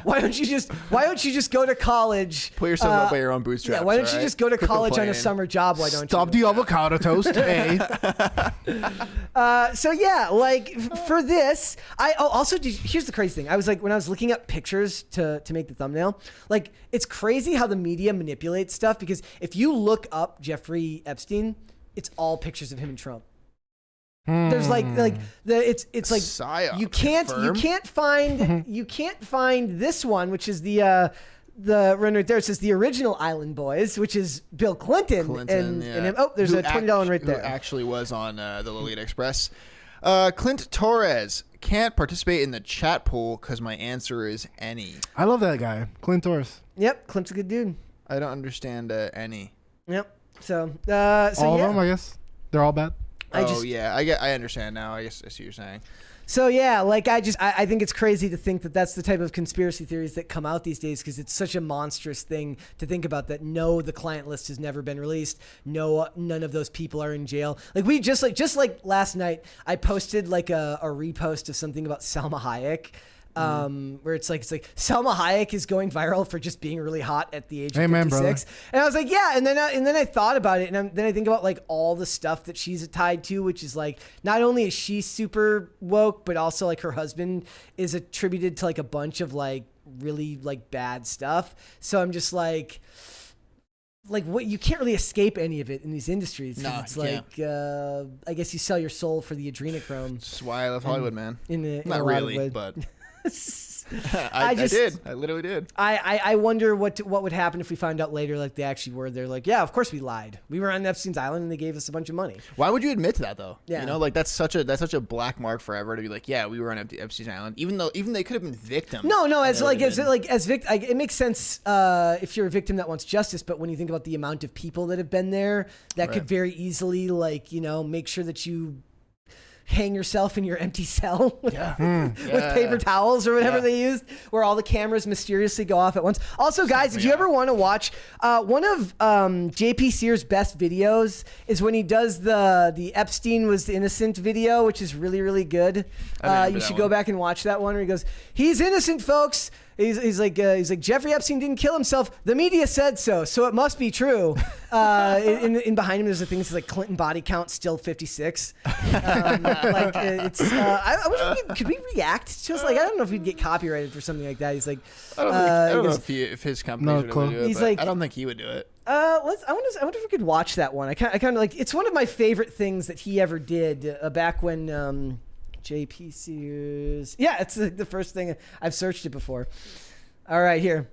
Why don't you just go to college? Pull yourself up by your own bootstraps. Yeah, why don't you alright? just go to Quit college on a complaining. summer job? Why don't Stop you? the avocado toast. Hey. So yeah, like for this, here's the crazy thing. I was like, when I was looking up pictures to make the thumbnail, like it's crazy how the media manipulates stuff, because if you look up Jeffrey Epstein, it's all pictures of him and Trump. There's it's like Psyop you can't find this one, which is the run right there. It says the original Island Boys, which is Bill Clinton, and him. Oh, there's a $20 one right there. Who actually was on the Lolita Express. Clint Torres can't participate in the chat pool because my answer is any. I love that guy, Clint Torres. Yep, Clint's a good dude. I don't understand any. Yep. So All yeah. of them, I guess. They're all bad. I understand now. I guess I see what you're saying. So yeah, like I think it's crazy to think that that's the type of conspiracy theories that come out these days, because it's such a monstrous thing to think about, that no, the client list has never been released. No, none of those people are in jail. Like we just like last night, I posted like a repost of something about Salma Hayek. Where it's like Salma Hayek is going viral for just being really hot at the age of 56. And I was like, yeah. And then I thought about it, and then I think about like all the stuff that she's tied to, which is like, not only is she super woke, but also like her husband is attributed to like a bunch of like really like bad stuff. So I'm just like what, you can't really escape any of it in these industries. No, it's you like I guess you sell your soul for the adrenochrome. That's why I love Hollywood, man. Not really, but I literally did. I wonder what would happen if we found out later, like they actually were there. Like, yeah, of course we lied. We were on Epstein's island and they gave us a bunch of money. Why would you admit to that though? Yeah. You know, like that's such a black mark forever to be like, yeah, we were on Epstein's island, even they could have been victims. No, it makes sense if you're a victim that wants justice. But when you think about the amount of people that have been there, that could very easily make sure that you hang yourself in your empty cell with paper towels or whatever they used, where all the cameras mysteriously go off at once. Also, guys, if you ever want to watch one of JP Sears' best videos is when he does the Epstein was innocent video, which is really, really good. You should go back and watch that one where he goes, he's innocent, folks. He's like Jeffrey Epstein didn't kill himself. The media said so it must be true. In behind him, there's a thing that says like Clinton body count still 56. I wonder could we react to us? Like, I don't know if we'd get copyrighted for something like that. He's like, I don't know if his company would really do it. He's but like, I don't think he would do it. I wonder if we could watch that one. I kind of like. It's one of my favorite things that he ever did back when. JP Sears. Yeah, it's the first thing. I've searched it before. All right, here.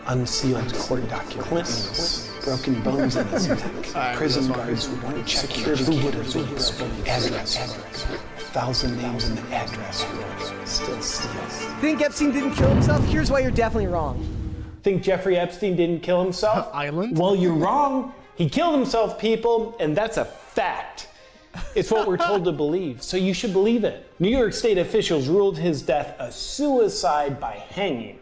Unsealed court documents, broken bones in his neck, prison guards who won't check security cameras with address. 1,000 names in the address book, still steals. Think Epstein didn't kill himself? Here's why you're definitely wrong. Think Jeffrey Epstein didn't kill himself? Island? Well, you're wrong. He killed himself, people, and that's a fact. It's what we're told to believe, so you should believe it. New York State officials ruled his death a suicide by hanging.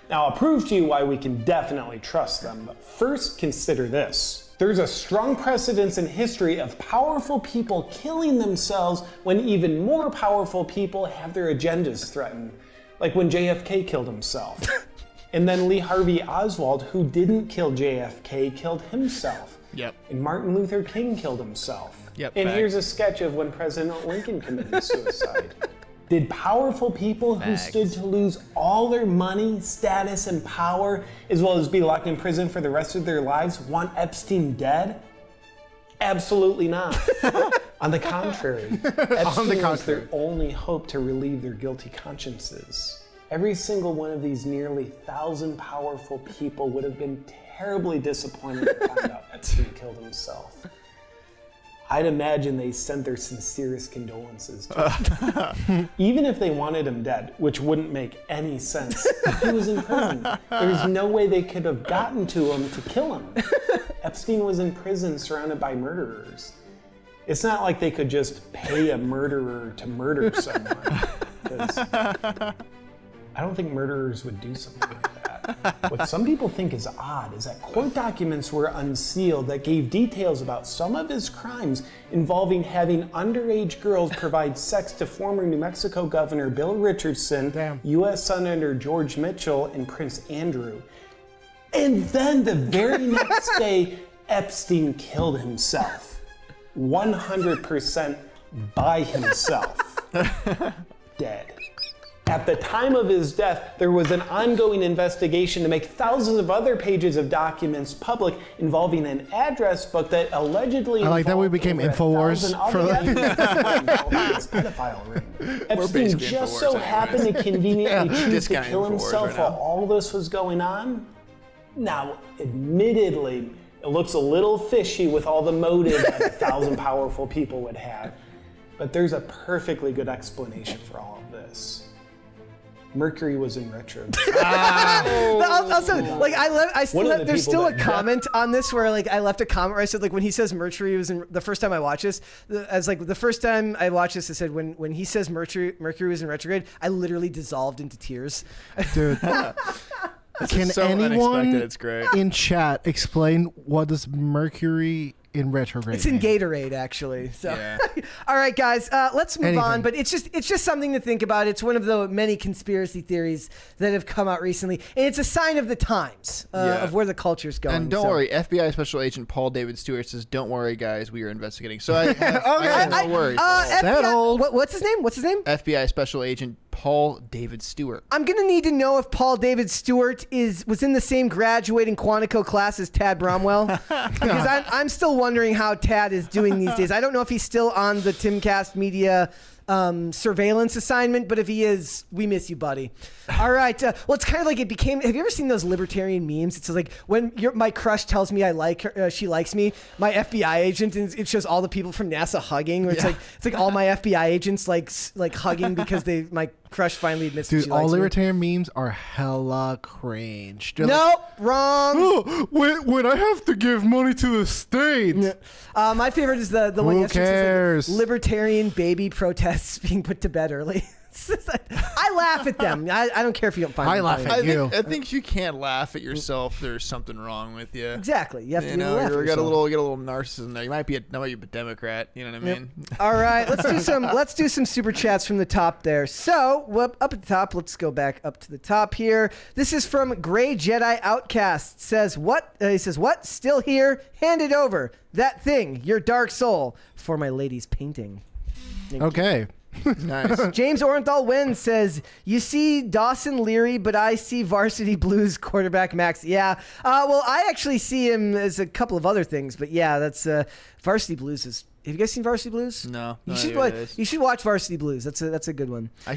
Now, I'll prove to you why we can definitely trust them, but first consider this. There's a strong precedence in history of powerful people killing themselves when even more powerful people have their agendas threatened, like when JFK killed himself. And then Lee Harvey Oswald, who didn't kill JFK, killed himself. Yep. And Martin Luther King killed himself. Yep, and fact. Here's a sketch of when President Lincoln committed suicide. Did powerful people who stood to lose all their money, status, and power, as well as be locked in prison for the rest of their lives, want Epstein dead? Absolutely not. On the contrary, Epstein was their only hope to relieve their guilty consciences. Every single one of these nearly 1,000 powerful people would have been terribly disappointed to find out Epstein killed himself. I'd imagine they sent their sincerest condolences to him. Even if they wanted him dead, which wouldn't make any sense. He was in prison. There's no way they could have gotten to him to kill him. Epstein was in prison surrounded by murderers. It's not like they could just pay a murderer to murder someone. 'Cause I don't think murderers would do something like that. What some people think is odd is that court documents were unsealed that gave details about some of his crimes involving having underage girls provide sex to former New Mexico Governor Bill Richardson, U.S. Senator George Mitchell, and Prince Andrew. And then the very next day, Epstein killed himself. 100% by himself. Dead. At the time of his death, there was an ongoing investigation to make thousands of other pages of documents public involving an address book that allegedly I like that we involved became over InfoWars 1,000 for other like involving his pedophile ring. Epstein basically just InfoWars so anyways. happened to conveniently choose to Discounting kill InfoWars himself right while now. all this was going on. Now, admittedly, it looks a little fishy with all the motive that 1,000 powerful people would have, but there's a perfectly good explanation for all of this. Mercury was in retrograde. Also, like I still One of the there's people still a that- comment on this where like I left a comment where I said like when he says Mercury was in the first time I watched this, as like the first time I watched this, I said when he says Mercury was in retrograde, I literally dissolved into tears. dude. Can so unexpected, anyone it's great. in chat explain what does Mercury in retrograde It's in mean? Gatorade, actually. So, Yeah. all right, guys, let's move on. Anything. But it's just something to think about. It's one of the many conspiracy theories that have come out recently, and it's a sign of the times Yeah. of where the culture's going. And don't so. worry, FBI Special Agent Paul David Stewart says, "Don't worry, guys, we are investigating." So I have no worries. Settled. What's his name? What's his name? FBI Special Agent Paul David Stewart. I'm gonna need to know if Paul David Stewart was in the same graduating Quantico class as Tad Bromwell, because I'm still wondering how Tad is doing these days. I don't know if he's still on the Timcast Media surveillance assignment, but if he is, we miss you, buddy. All right. Well, it's kind of like it became. Have you ever seen those libertarian memes? It's like when my crush tells me I like her, she likes me. My FBI agent, and it shows all the people from NASA hugging. Where it's like all my FBI agents like hugging because my crush finally admits that Dude, she all likes me. libertarian memes are hella cringe. They're like, Nope, wrong. oh, when I have to give money to the state. My favorite is the one Who yesterday cares? says, like, libertarian baby protests being put to bed early. It's just like, I laugh at them. I don't care if you don't find I them laugh funny. at you. I think if you can't laugh at yourself, there's something wrong with you. Exactly. You have to You be able to know, laugh at you got a yourself. little narcissism there. You might be a Democrat. You know what I mean? All right, let's do some super chats from the top there. So up at the top, let's go back up to the top here. This is from Gray Jedi Outcast. Says what? He says what? Still here? Hand it over. That thing, your dark soul, for my lady's painting. Okay. Nice. James Orenthal Wynn says, you see Dawson Leary, but I see Varsity Blues quarterback Max. Yeah. Well, I actually see him as a couple of other things, but yeah, that's Varsity Blues is. Have you guys seen Varsity Blues? No. You no should idea what it watch. is. You should watch Varsity Blues. That's a good one. I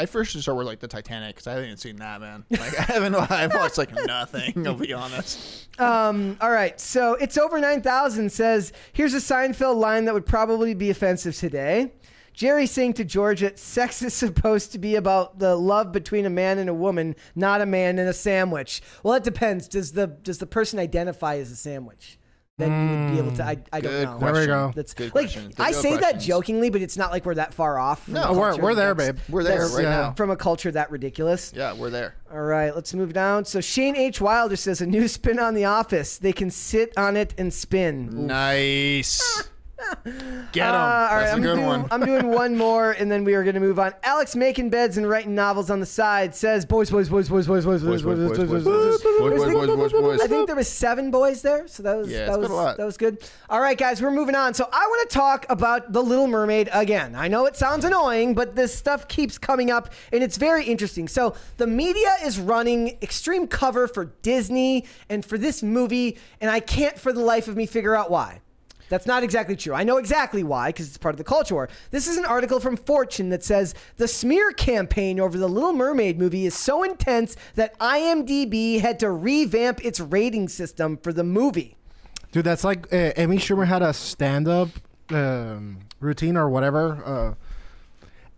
first should start with like the Titanic because I haven't even seen that, man. Like I've watched like nothing. I'll be honest. All right. So it's over 9,000 says, here's a Seinfeld line that would probably be offensive today. Jerry saying to Georgia, sex is supposed to be about the love between a man and a woman, not a man and a sandwich. Well, it depends. Does the person identify as a sandwich? Then you would be able to. I don't Good know. question. There we go. That's Good like question. I Good say that questions. jokingly, but it's not like we're that far off. From No, the culture we're there, that's- babe. We're there that's, right now. From a culture that ridiculous. Yeah, we're there. All right, let's move down. So Shane H. Wilder says a new spin on The Office. They can sit on it and spin. Nice. Get him. All right, That's a good one. I'm doing one more, and then we are going to move on. Alex making beds and writing novels on the side says, boys. I think there was 7 boys there, so that was Yeah, that it's was been a lot. that was good. All right, guys, we're moving on. So I want to talk about The Little Mermaid again. I know it sounds annoying, but this stuff keeps coming up, and it's very interesting. So the media is running extreme cover for Disney and for this movie, and I can't for the life of me figure out why. That's not exactly true. I know exactly why, because it's part of the culture war. This is an article from Fortune that says the smear campaign over the Little Mermaid movie is so intense that IMDb had to revamp its rating system for the movie. Dude, that's like Amy Schumer had a stand-up routine or whatever,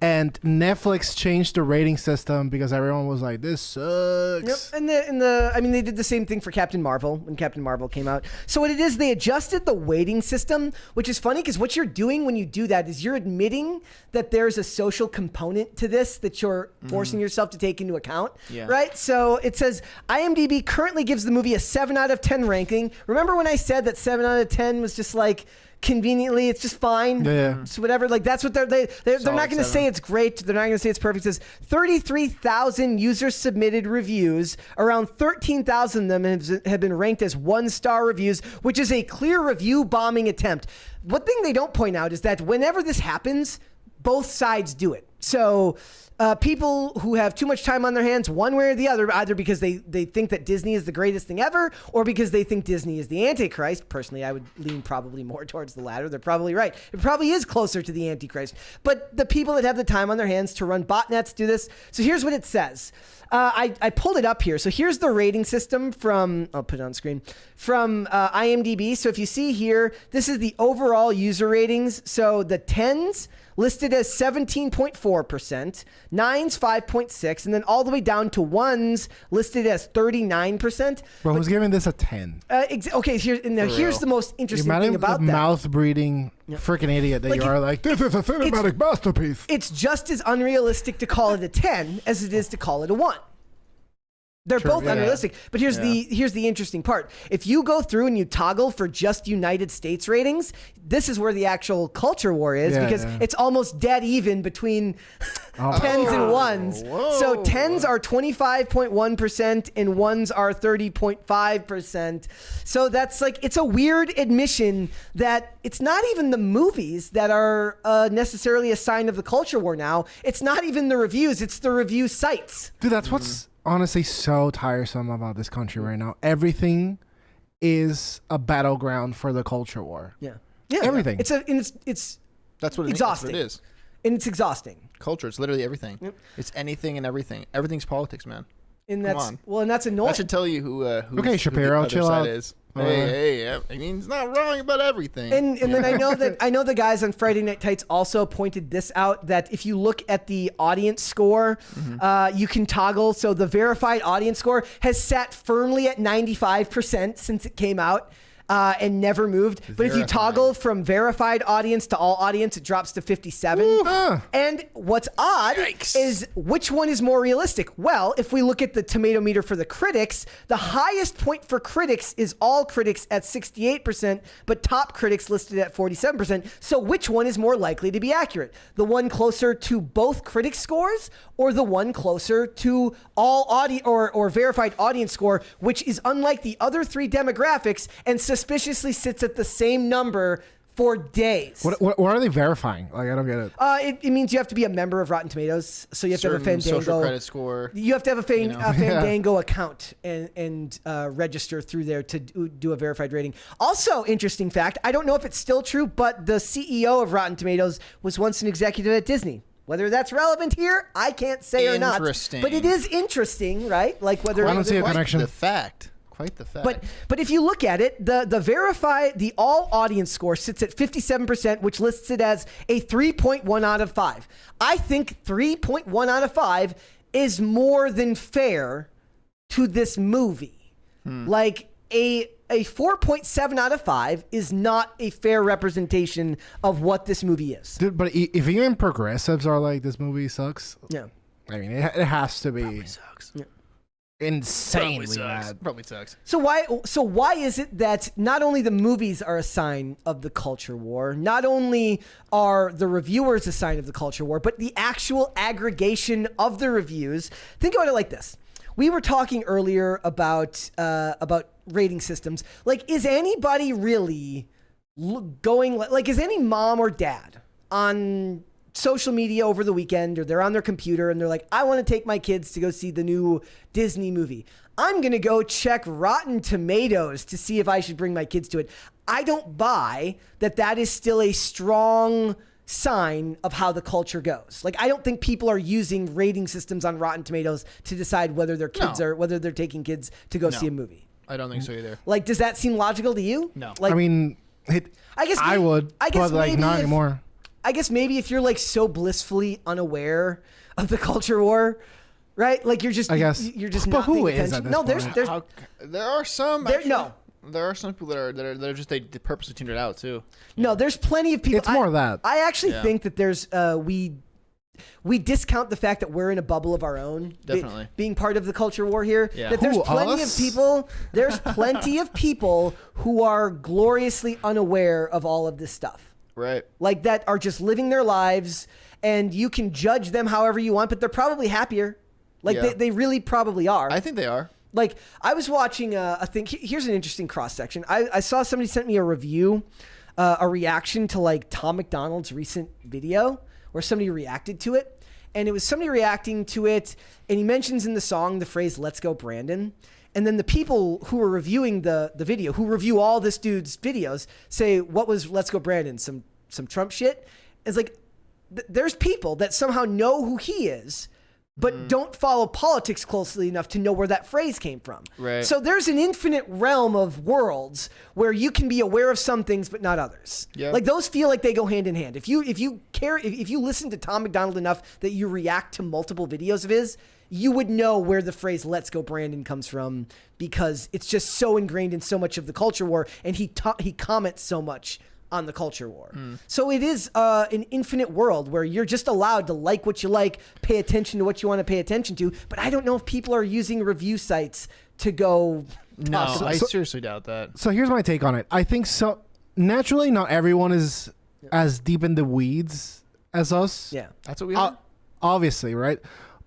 and Netflix changed the rating system because everyone was like, "This sucks." Yep. And they did the same thing for Captain Marvel when Captain Marvel came out. So what it is, they adjusted the weighting system, which is funny because what you're doing when you do that is you're admitting that there's a social component to this that you're forcing yourself to take into account. Yeah. Right? So it says IMDb currently gives the movie a 7 out of 10 ranking. Remember when I said that 7 out of 10 was just like conveniently, it's just fine. Yeah. So whatever, like that's what they're not going to say it's great. They're not going to say it's perfect. It says 33,000 user submitted reviews. Around 13,000 of them have been ranked as 1-star reviews, which is a clear review bombing attempt. One thing they don't point out is that whenever this happens, both sides do it. So people who have too much time on their hands, one way or the other, either because they think that Disney is the greatest thing ever, or because they think Disney is the Antichrist. Personally, I would lean probably more towards the latter. They're probably right. It probably is closer to the Antichrist. But the people that have the time on their hands to run botnets do this. So here's what it says. I pulled it up here. So here's the rating system from, I'll put it on screen, from IMDb. So if you see here, this is the overall user ratings. So the 10s listed as 17.4%, 9s 5.6%, and then all the way down to 1s listed as 39%. Bro, who's giving this a 10? Okay, here's the most interesting thing about that. Mouth-breathing freaking idiot that Like you are, like, this is a cinematic masterpiece. It's just as unrealistic to call it a 10 as it is to call it a 1. They're both unrealistic. But here's the interesting part. If you go through and you toggle for just United States ratings, this is where the actual culture war is, because it's almost dead even between 10s and 1s. Whoa. So 10s are 25.1% and 1s are 30.5%. So that's like, it's a weird admission that it's not even the movies that are necessarily a sign of the culture war now. It's not even the reviews. It's the review sites. Dude, that's what's honestly so tiresome about this country right now. Everything is a battleground for the culture war. Yeah, everything. It's That's what it exhausting. That's what it is. And it's exhausting. Culture. It's literally everything. Yep. It's anything and everything. Everything's politics, man. And Come that's on. well, and that's annoying. That should tell you who Okay, Shapiro, who the other chill side out. is. Hey, I mean, it's not wrong about everything. And then I know the guys on Friday Night Tights also pointed this out, that if you look at the audience score, you can toggle. So the verified audience score has sat firmly at 95% since it came out. And never moved. But if you toggle from verified audience to all audience, it drops to 57. And what's odd is which one is more realistic? Well, if we look at the tomato meter for the critics, the highest point for critics is all critics at 68%, but top critics listed at 47%. So which one is more likely to be accurate? The one closer to both critic scores, or the one closer to all audience or verified audience score, which is unlike the other three demographics and suspiciously sits at the same number for days. What are they verifying? Like, I don't get it. It means you have to be a member of Rotten Tomatoes, so you have to have a Fandango social credit score. You have to have a Fandango account and register through there to do a verified rating. Also, interesting fact, I don't know if it's still true, but the CEO of Rotten Tomatoes was once an executive at Disney. Whether that's relevant here, I can't say or not. Interesting. But it is interesting, right? Like whether I don't see a connection. Quite the fact. But if you look at it, the all audience score sits at 57%, which lists it as a 3.1 out of 5. I think 3.1 out of 5 is more than fair to this movie. Like a 4.7 out of 5 is not a fair representation of what this movie is. Dude, but if even progressives are like, this movie sucks. Yeah. I mean, it has to be. Probably sucks. Yeah. Insanely bad. Probably sucks. So why is it that not only the movies are a sign of the culture war, not only are the reviewers a sign of the culture war, but the actual aggregation of the reviews? Think about it like this. We were talking earlier about rating systems. Like, is anybody really going, like, is any mom or dad on social media over the weekend, or they're on their computer and they're like, I want to take my kids to go see the new Disney movie. I'm going to go check Rotten Tomatoes to see if I should bring my kids to it. I don't buy that is still a strong sign of how the culture goes. Like, I don't think people are using rating systems on Rotten Tomatoes to decide whether their kids are, whether they're taking kids to go see a movie. I don't think so either. Like, does that seem logical to you? No. Like, I mean, I guess I would, but like not anymore. I guess maybe if you're like so blissfully unaware of the culture war, right? Like you're just, I guess. you're just But not who paying is attention. at No, this there's, point? There are some. There- actually. no. There are some people that are just they purposely tuned it out too. no, there's plenty of people. It's more of that. I actually Yeah. think that there's, we discount the fact that we're in a bubble of our own. Definitely. Being part of the culture war here. Yeah. That there's Who, plenty us? of people, there's plenty of people who are gloriously unaware of all of this stuff. Right. Like that are just living their lives, and you can judge them however you want, but they're probably happier. Like Yeah. they really probably are. I think they are. Like I was watching a thing. Here's an interesting cross section. I saw somebody sent me a review, a reaction to like Tom McDonald's recent video where somebody reacted to it, and it was somebody reacting to it, and he mentions in the song the phrase "Let's go, Brandon." And then the people who are reviewing the video, who review all this dude's videos, say, "What was Let's Go, Brandon? Some Trump shit?" It's like there's people that somehow know who he is, but don't follow politics closely enough to know where that phrase came from. Right. So there's an infinite realm of worlds where you can be aware of some things but not others. Yeah. Like those feel like they go hand in hand. If you listen to Tom McDonald enough that you react to multiple videos of his, you would know where the phrase "Let's go, Brandon" comes from, because it's just so ingrained in so much of the culture war, and he comments so much on the culture war. So it is an infinite world where you're just allowed to like what you like, pay attention to what you want to pay attention to. But I don't know if people are using review sites to go. No, talk I about- seriously doubt that. So here's my take on it. I think so. Naturally, not everyone is as deep in the weeds as us. Yeah. That's what we are. Obviously, right?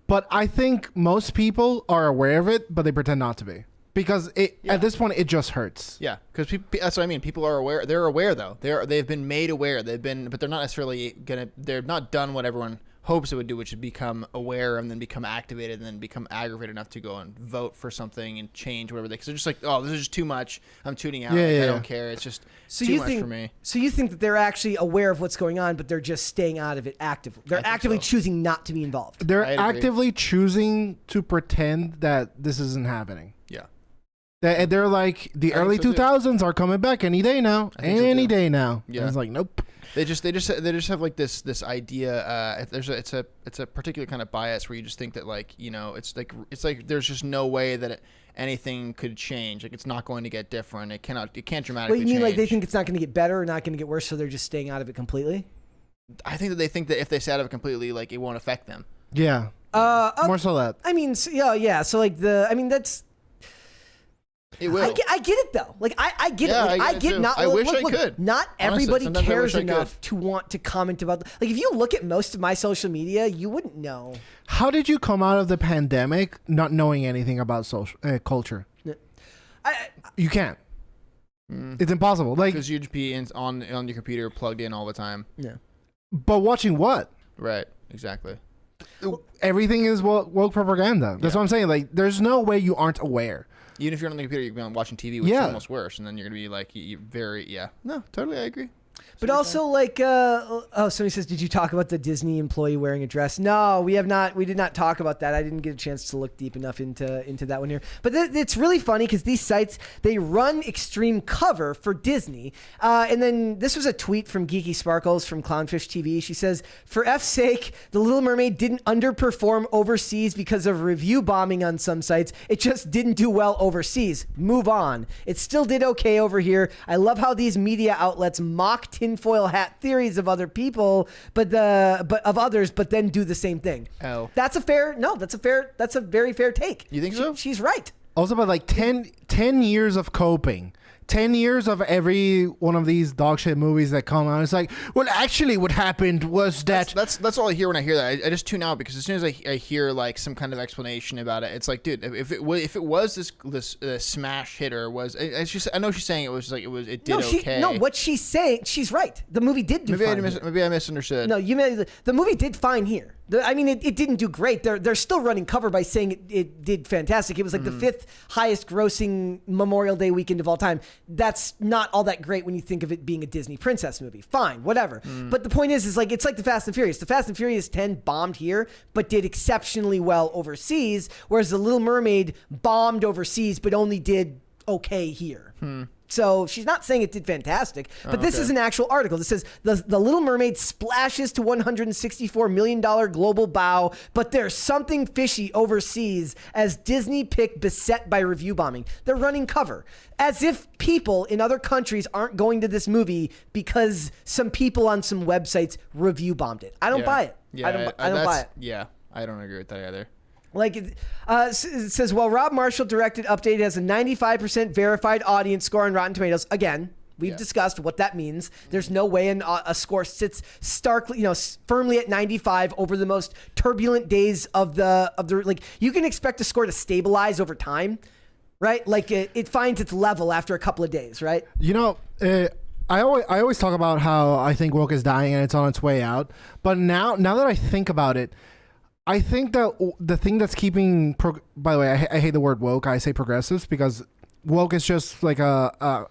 But I think most people are aware of it, but they pretend not to be. Because at this point, it just hurts. Yeah, because that's what I mean. People are aware. They're aware though. They've been made aware. But they're not necessarily gonna. They're not done what everyone hopes it would do, which is become aware and then become activated and then become aggravated enough to go and vote for something and change whatever they. Because they're just like, oh, this is just too much. I'm tuning out. Yeah, I yeah. don't care. It's just So too you much think for me. So you think that they're actually aware of what's going on, but they're just staying out of it actively. They're think actively so. choosing not to be involved. They're I agree. actively choosing to pretend that this isn't happening. Yeah. They're like, the I early think so, too. 2000s are coming back any day now. I think so, Any too. day now. Yeah. And it's like, nope. They just have like this idea. It's a particular kind of bias where you just think that like, you know, it's like there's just no way that anything could change. Like it's not going to get different. It can't dramatically. What you mean, like they change. think it's not going to get better or not going to get worse, so they're just staying out of it completely? I think that they think that if they stay out of it completely, like it won't affect them. Yeah. More so that. I mean, so, yeah. So like that's. It will. I get it though. Like I get Yeah, it. Like, I I get it get too. not. I wish I look, could. Not Honestly, everybody sometimes I cares wish I could. enough to want to comment about. Like if you look at most of my social media, you wouldn't know. How did you come out of the pandemic not knowing anything about social culture? You can't. It's impossible. Like, Because you'd be on your computer plugged in all the time. Yeah. but watching what? Right. Exactly. Everything is woke propaganda. That's what I'm saying. Like, there's no way you aren't aware. Even if you're on the computer, you're gonna be watching TV, which Yeah. is almost worse, and then you're gonna be like, you very No, totally, I agree. But also, like, somebody says, did you talk about the Disney employee wearing a dress? No, we have not. We did not talk about that. I didn't get a chance to look deep enough into that one here. But it's really funny because these sites, they run extreme cover for Disney. And then this was a tweet from Geeky Sparkles from Clownfish TV. She says, for F's sake, The Little Mermaid didn't underperform overseas because of review bombing on some sites. It just didn't do well overseas. Move on. It still did okay over here. I love how these media outlets mock tinfoil hat theories of other people, but of others, but then do the same thing. Oh. That's a very fair take. You think so? She's right. Also, but like 10 years of coping. 10 years of every one of these dog shit movies that come out. It's like, well, actually what happened was that... That's all I hear when I hear that. I just tune out because as soon as I hear like some kind of explanation about it, it's like, dude, if it was this smash hitter was, I know she's saying it did okay. No, what she's saying, she's right. The movie did do fine. Maybe I misunderstood. No, the movie did fine here. It didn't do great. They're still running cover by saying it did fantastic. It was like the 5th highest grossing Memorial Day weekend of all time. that's not all that great when you think of it being a Disney princess movie. Fine, whatever. But the point is like, it's like the Fast and Furious. The Fast and Furious 10 bombed here, but did exceptionally well overseas, whereas The Little Mermaid bombed overseas, but only did okay here. So she's not saying it did fantastic, but this is an actual article. This says the Little Mermaid splashes to $164 million global bow, but there's something fishy overseas as Disney pick beset by review bombing. They're running cover as if people in other countries aren't going to this movie because some people on some websites review bombed it. I don't buy it. Yeah, I don't buy it. Yeah, I don't agree with that either. Like it says, well, Rob Marshall directed Update has a 95% verified audience score on Rotten Tomatoes. Again, we've discussed what that means. There's no way a score sits starkly, firmly at 95 over the most turbulent days of the like. You can expect a score to stabilize over time, right? Like it finds its level after a couple of days, right? I always talk about how I think woke is dying and it's on its way out. But now that I think about it, I think that the thing that's keeping, by the way, I hate the word woke. I say progressives because woke is just like the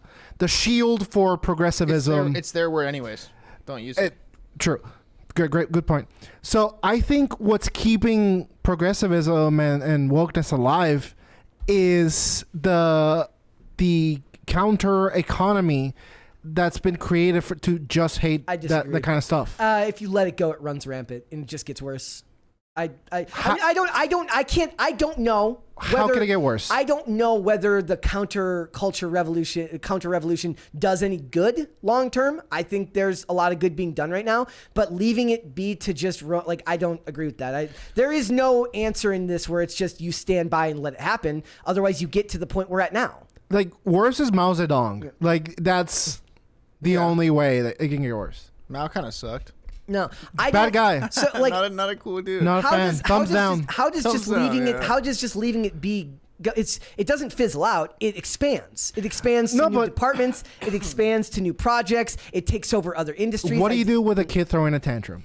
shield for progressivism. It's their word anyways. Don't use it. True. Good point. So I think what's keeping progressivism and wokeness alive is the counter economy that's been created to just hate that kind of stuff. If you let it go, it runs rampant and it just gets worse. I don't know. How can it get worse? I don't know whether the counter revolution does any good long term. I think there's a lot of good being done right now, but leaving it be to just I don't agree with that. There is no answer in this where it's just you stand by and let it happen. Otherwise, you get to the point we're at now. Like worse is Mao Zedong. Like that's the only way that it can get worse. Mao kind of sucked. No, bad guy. So like, not a cool dude. Not a fan. Thumbs down. How does just leaving it be? It doesn't fizzle out. It expands. It expands to new departments. It expands to new projects. It takes over other industries. What do you do with a kid throwing a tantrum?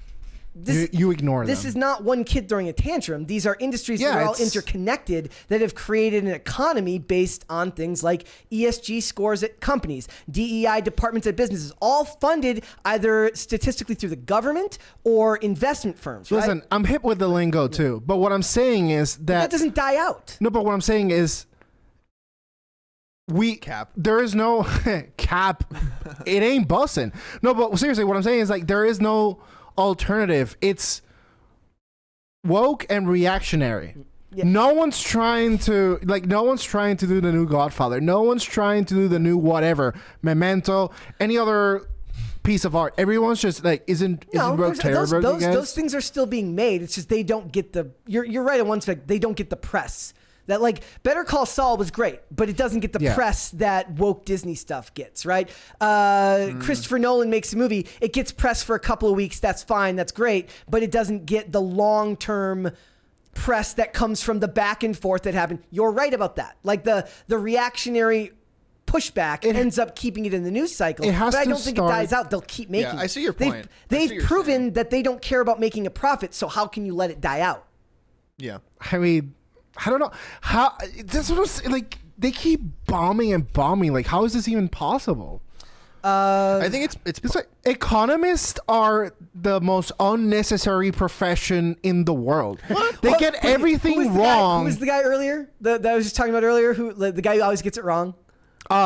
You ignore them. This is not one kid throwing a tantrum. These are industries that are all interconnected that have created an economy based on things like ESG scores at companies, DEI departments at businesses, all funded either statistically through the government or investment firms. Listen, right? I'm hip with the lingo too, but what I'm saying is that doesn't die out. No, but what I'm saying is there is no cap. It ain't bussin'. No, but seriously, what I'm saying is like there is no alternative. It's woke and reactionary. Yeah. No one's trying to do the new Godfather. No one's trying to do the new whatever, Memento, any other piece of art. Everyone's just like, isn't terrible? Those things are still being made. It's just they don't get the. You're right in one aspect. They don't get the press. That like Better Call Saul was great, but it doesn't get the press that woke Disney stuff gets, right? Christopher Nolan makes a movie. It gets press for a couple of weeks. That's fine. That's great. But it doesn't get the long-term press that comes from the back and forth that happened. You're right about that. Like the reactionary pushback ends up keeping it in the news cycle. But I don't think it dies out. They'll keep making it. I see your point. They've proven that they don't care about making a profit, so how can you let it die out? Yeah. I mean, I don't know how. That's what I'm saying. Like they keep bombing and bombing. Like how is this even possible? I think it's like economists are the most unnecessary profession in the world. What? They get everything wrong. Who was the guy earlier that I was just talking about earlier? Who the guy who always gets it wrong?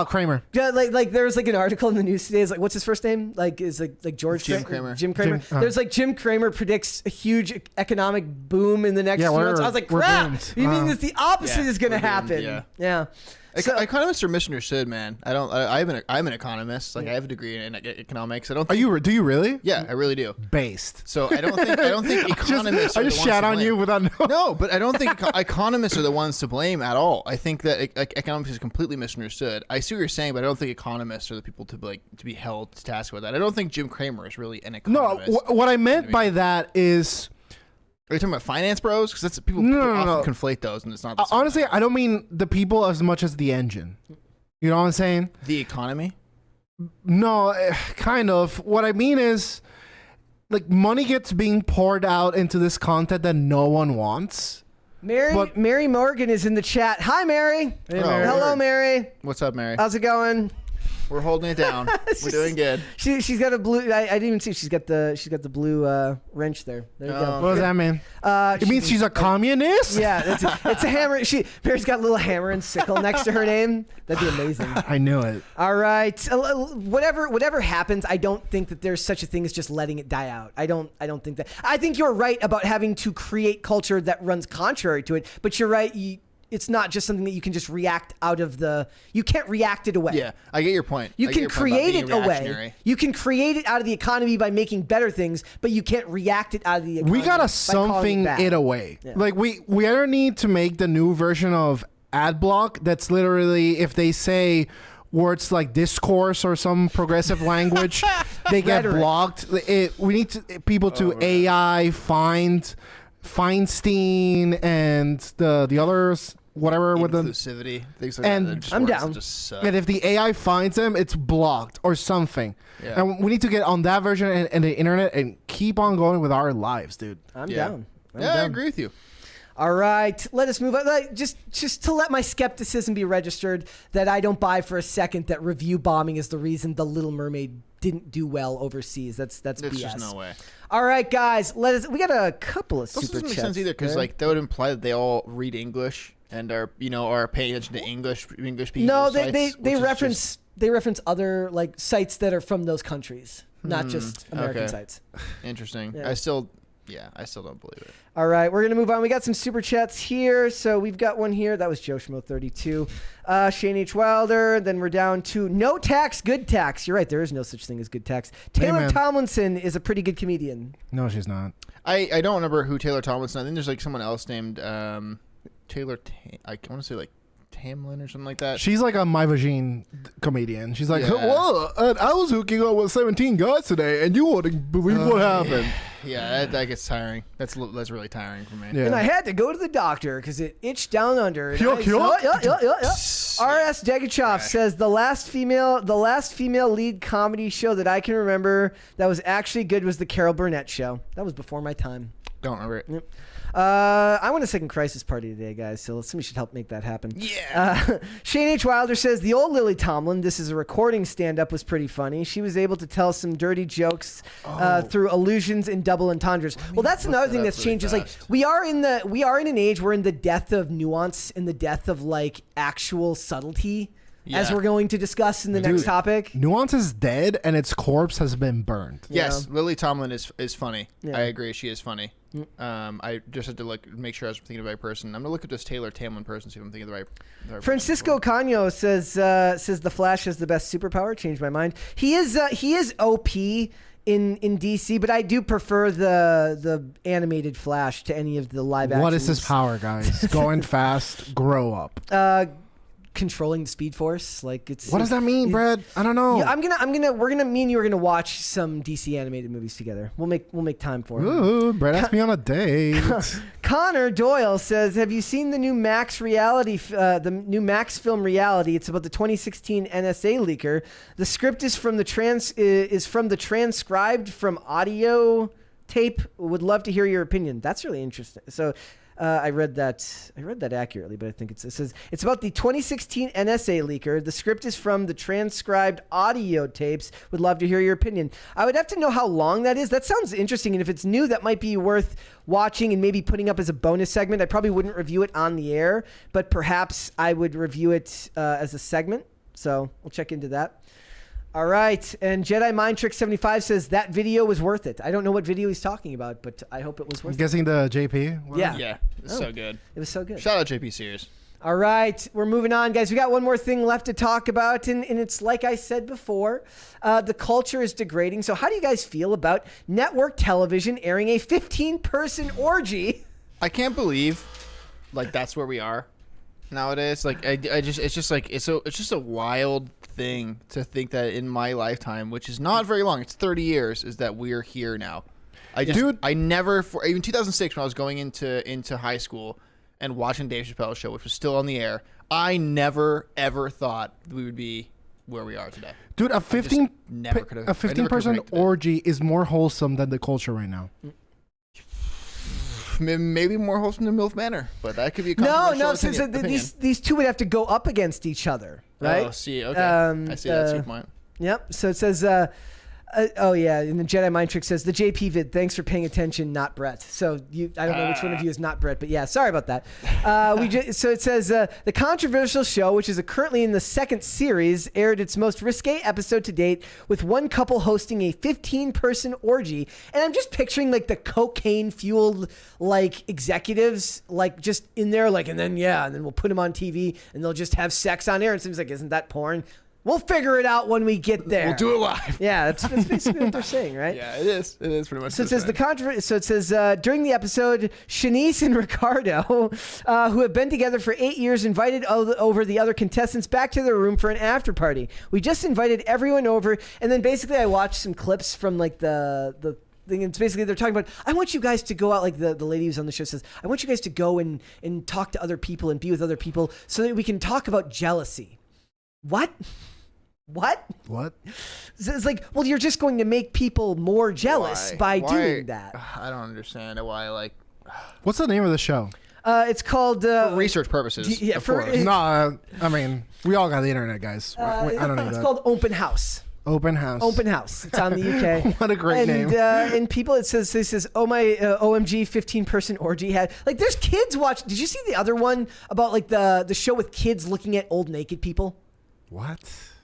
Kramer. Yeah, like there was like an article in the news today. It's like, what's his first name? Like is like George Jim Cramer. Jim Cramer. There's like Jim Cramer predicts a huge economic boom in the next few months. I was like, crap. You mean that the opposite is going to happen? Yeah. So, economists are misunderstood, man. I'm an economist. Like I have a degree in economics. I don't. Do you really? Yeah, I really do. Based. So I don't think economists. I just shat on you without knowing. No, but I don't think economists are the ones to blame at all. I think that economics is completely misunderstood. I see what you're saying, but I don't think economists are the people to be held to task with that. I don't think Jim Cramer is really an economist. No, what I meant by that is. Are you talking about finance bros? Because that's people often conflate those, and it's not. Honestly, I don't mean the people as much as the engine. You know what I'm saying? The economy? No, kind of. What I mean is, like, money gets being poured out into this content that no one wants. Mary Morgan is in the chat. Hi, Mary. Hey, Mary. Hello, Mary. What's up, Mary? How's it going? We're holding it down. We're doing good. She's got a blue. I didn't even see. She's got the blue wrench there. There you go. What does that mean? It means she's a communist? Yeah, it's a hammer. Mary's got a little hammer and sickle next to her name. That'd be amazing. I knew it. All right. Whatever happens, I don't think that there's such a thing as just letting it die out. I don't think that. I think you're right about having to create culture that runs contrary to it. But you're right. It's not just something that you can just react out of the. You can't react it away. Yeah, I get your point. You can create it away. You can create it out of the economy by making better things, but you can't react it out of the economy. We gotta something it away. Yeah. Like we either need to make the new version of ad block that's literally if they say words like discourse or some progressive language, they get blocked. We need people to AI Feinstein and the others. Whatever with the inclusivity, things like and that. I'm down. And if the AI finds them, it's blocked or something. Yeah. And we need to get on that version and the internet and keep on going with our lives, dude. I'm down. I agree with you. All right, let us move on. Just to let my skepticism be registered that I don't buy for a second that review bombing is the reason The Little Mermaid didn't do well overseas. That's BS. Just no way. All right, guys, we got a couple of super chats. Doesn't make sense either because like that would imply that they all read English and are paying attention to English people. No, they reference other like sites that are from those countries, not just American sites. Interesting. Yeah. I still don't believe it. All right, we're going to move on. We got some super chats here. So we've got one here. That was Joe Schmo 32. Shane H. Wilder. Then we're down to no tax, good tax. You're right. There is no such thing as good tax. Taylor Tomlinson is a pretty good comedian. No, she's not. I don't remember who Taylor Tomlinson. I think there's like someone else named Taylor. I want to say like Tamlin or something like that. She's like a My Vagine comedian. She's like, well, I was hooking up with 17 guys today, and you wouldn't believe what happened. Yeah, that gets tiring. That's really tiring for me. Yeah. And I had to go to the doctor because it itched down under. R.S. Degachoff says the last female lead comedy show that I can remember that was actually good was the Carol Burnett show. That was before my time. Don't remember it. Yep. I want a second crisis party today, guys, so somebody should help make that happen. Yeah. Shane H. Wilder says, the old Lily Tomlin, this is a recording stand-up, was pretty funny. She was able to tell some dirty jokes through allusions and double entendres. Well, that's another thing that's changed. Is like we are in an age, we're in the death of nuance, in the death of like actual subtlety. Yeah. As we're going to discuss in the next topic. Nuance is dead and its corpse has been burned. Yes, Lily Tomlin is funny. Yeah. I agree, she is funny. I just had to make sure I was thinking of the right person. I'm gonna look at this Taylor Tamlin person, see if I'm thinking of the right Francisco Cano says the Flash has the best superpower. Changed my mind. He is OP in DC, but I do prefer the animated Flash to any of the live action. What is his power, guys? Going fast, grow up. Controlling the Speed Force, like it's. What does that mean, Brad? I don't know. Yeah, me and you are gonna watch some DC animated movies together. We'll make time for it. Ooh, Brad asked me on a date. Connor Doyle says, "Have you seen the new Max film Reality? It's about the 2016 NSA leaker. The script is from the transcribed from audio tape. Would love to hear your opinion. That's really interesting." So. I read that accurately, but I think it says it's about the 2016 NSA leaker. The script is from the transcribed audio tapes. Would love to hear your opinion. I would have to know how long that is. That sounds interesting, and if it's new, that might be worth watching and maybe putting up as a bonus segment. I probably wouldn't review it on the air, but perhaps I would review it as a segment. So we'll check into that. All right, and Jedi Mind Trick 75 says that video was worth it. I don't know what video he's talking about, but I hope it was worth it. I'm guessing the JP? Wow. Yeah, it's so good. It was so good. Shout out JP Sears. All right, we're moving on, guys. We got one more thing left to talk about, and it's like I said before, the culture is degrading. So how do you guys feel about network television airing a 15-person orgy? I can't believe, that's where we are nowadays. It's just a wild thing to think that in my lifetime, which is not very long, it's 30 years, is that we're here now. I never, even 2006 when I was going into high school and watching Dave Chappelle's show, which was still on the air, I never ever thought we would be where we are today. Dude, a 15-person orgy is more wholesome than the culture right now. maybe more wholesome than MILF Manor, but that could be a No, controversial so opinion. these two would have to go up against each other, right? Oh, see, okay. I see. That's your point. Yep. So it says, oh yeah, and the Jedi Mind Trick says the JP vid. Thanks for paying attention, not Brett. So I don't know which one of you is not Brett, but yeah, sorry about that. So it says the controversial show, which is currently in the second series, aired its most risque episode to date, with one couple hosting a 15-person orgy, and I'm just picturing like the cocaine-fueled like executives like just in there, like, and then we'll put them on TV and they'll just have sex on air. It seems like, isn't that porn? We'll figure it out when we get there. We'll do it live. Yeah, that's basically what they're saying, right? Yeah, it is. It is pretty much. So it says during the episode, Shanice and Ricardo, who have been together for 8 years, invited over the other contestants back to their room for an after party. We just invited everyone over, and then basically I watched some clips from like the thing. It's basically they're talking about, I want you guys to go out, like the lady who's on the show says, I want you guys to go and talk to other people and be with other people so that we can talk about jealousy. What? It's like, well, you're just going to make people more jealous by doing that. I don't understand why. What's the name of the show? It's called For research purposes. yeah, of for- course. No, I mean, we all got the internet, guys. I don't need It's that. called Open House. Open House. Open House. It's on the UK. What a great name. And people, it says, oh my OMG 15-person orgy had, like, there's kids watch. Did you see the other one about like the show with kids looking at old naked people? What?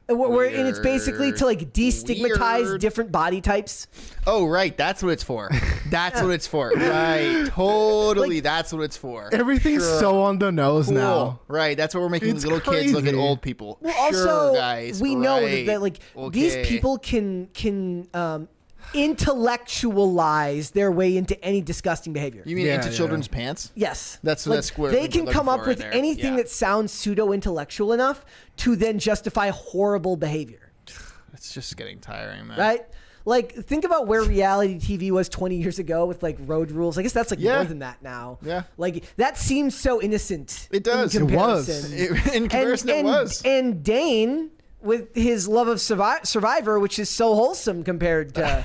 And it's basically to like destigmatize Weird. different body types. Oh, right. That's what it's for. That's what it's for. Right. Totally. Like, that's what it's for. Everything's so on the nose Cool. now. Right. That's what we're making It's little kids look at crazy. old people. Well, Sure, also, guys. we know Right. that like Okay. these people can intellectualize their way into any disgusting behavior. You mean Yeah, into yeah. children's pants? Yes. That's Like, square. they can come up with there. anything Yeah. that sounds pseudo-intellectual enough to then justify horrible behavior, It's just getting tiring, man. right? Like, think about where reality TV was 20 years ago with like Road Rules. I guess that's like Yeah. more than that now. Yeah. Like, that seems so innocent. It does. In It was. comparison. In comparison, it was. And Dane with his love of Survivor, which is so wholesome compared to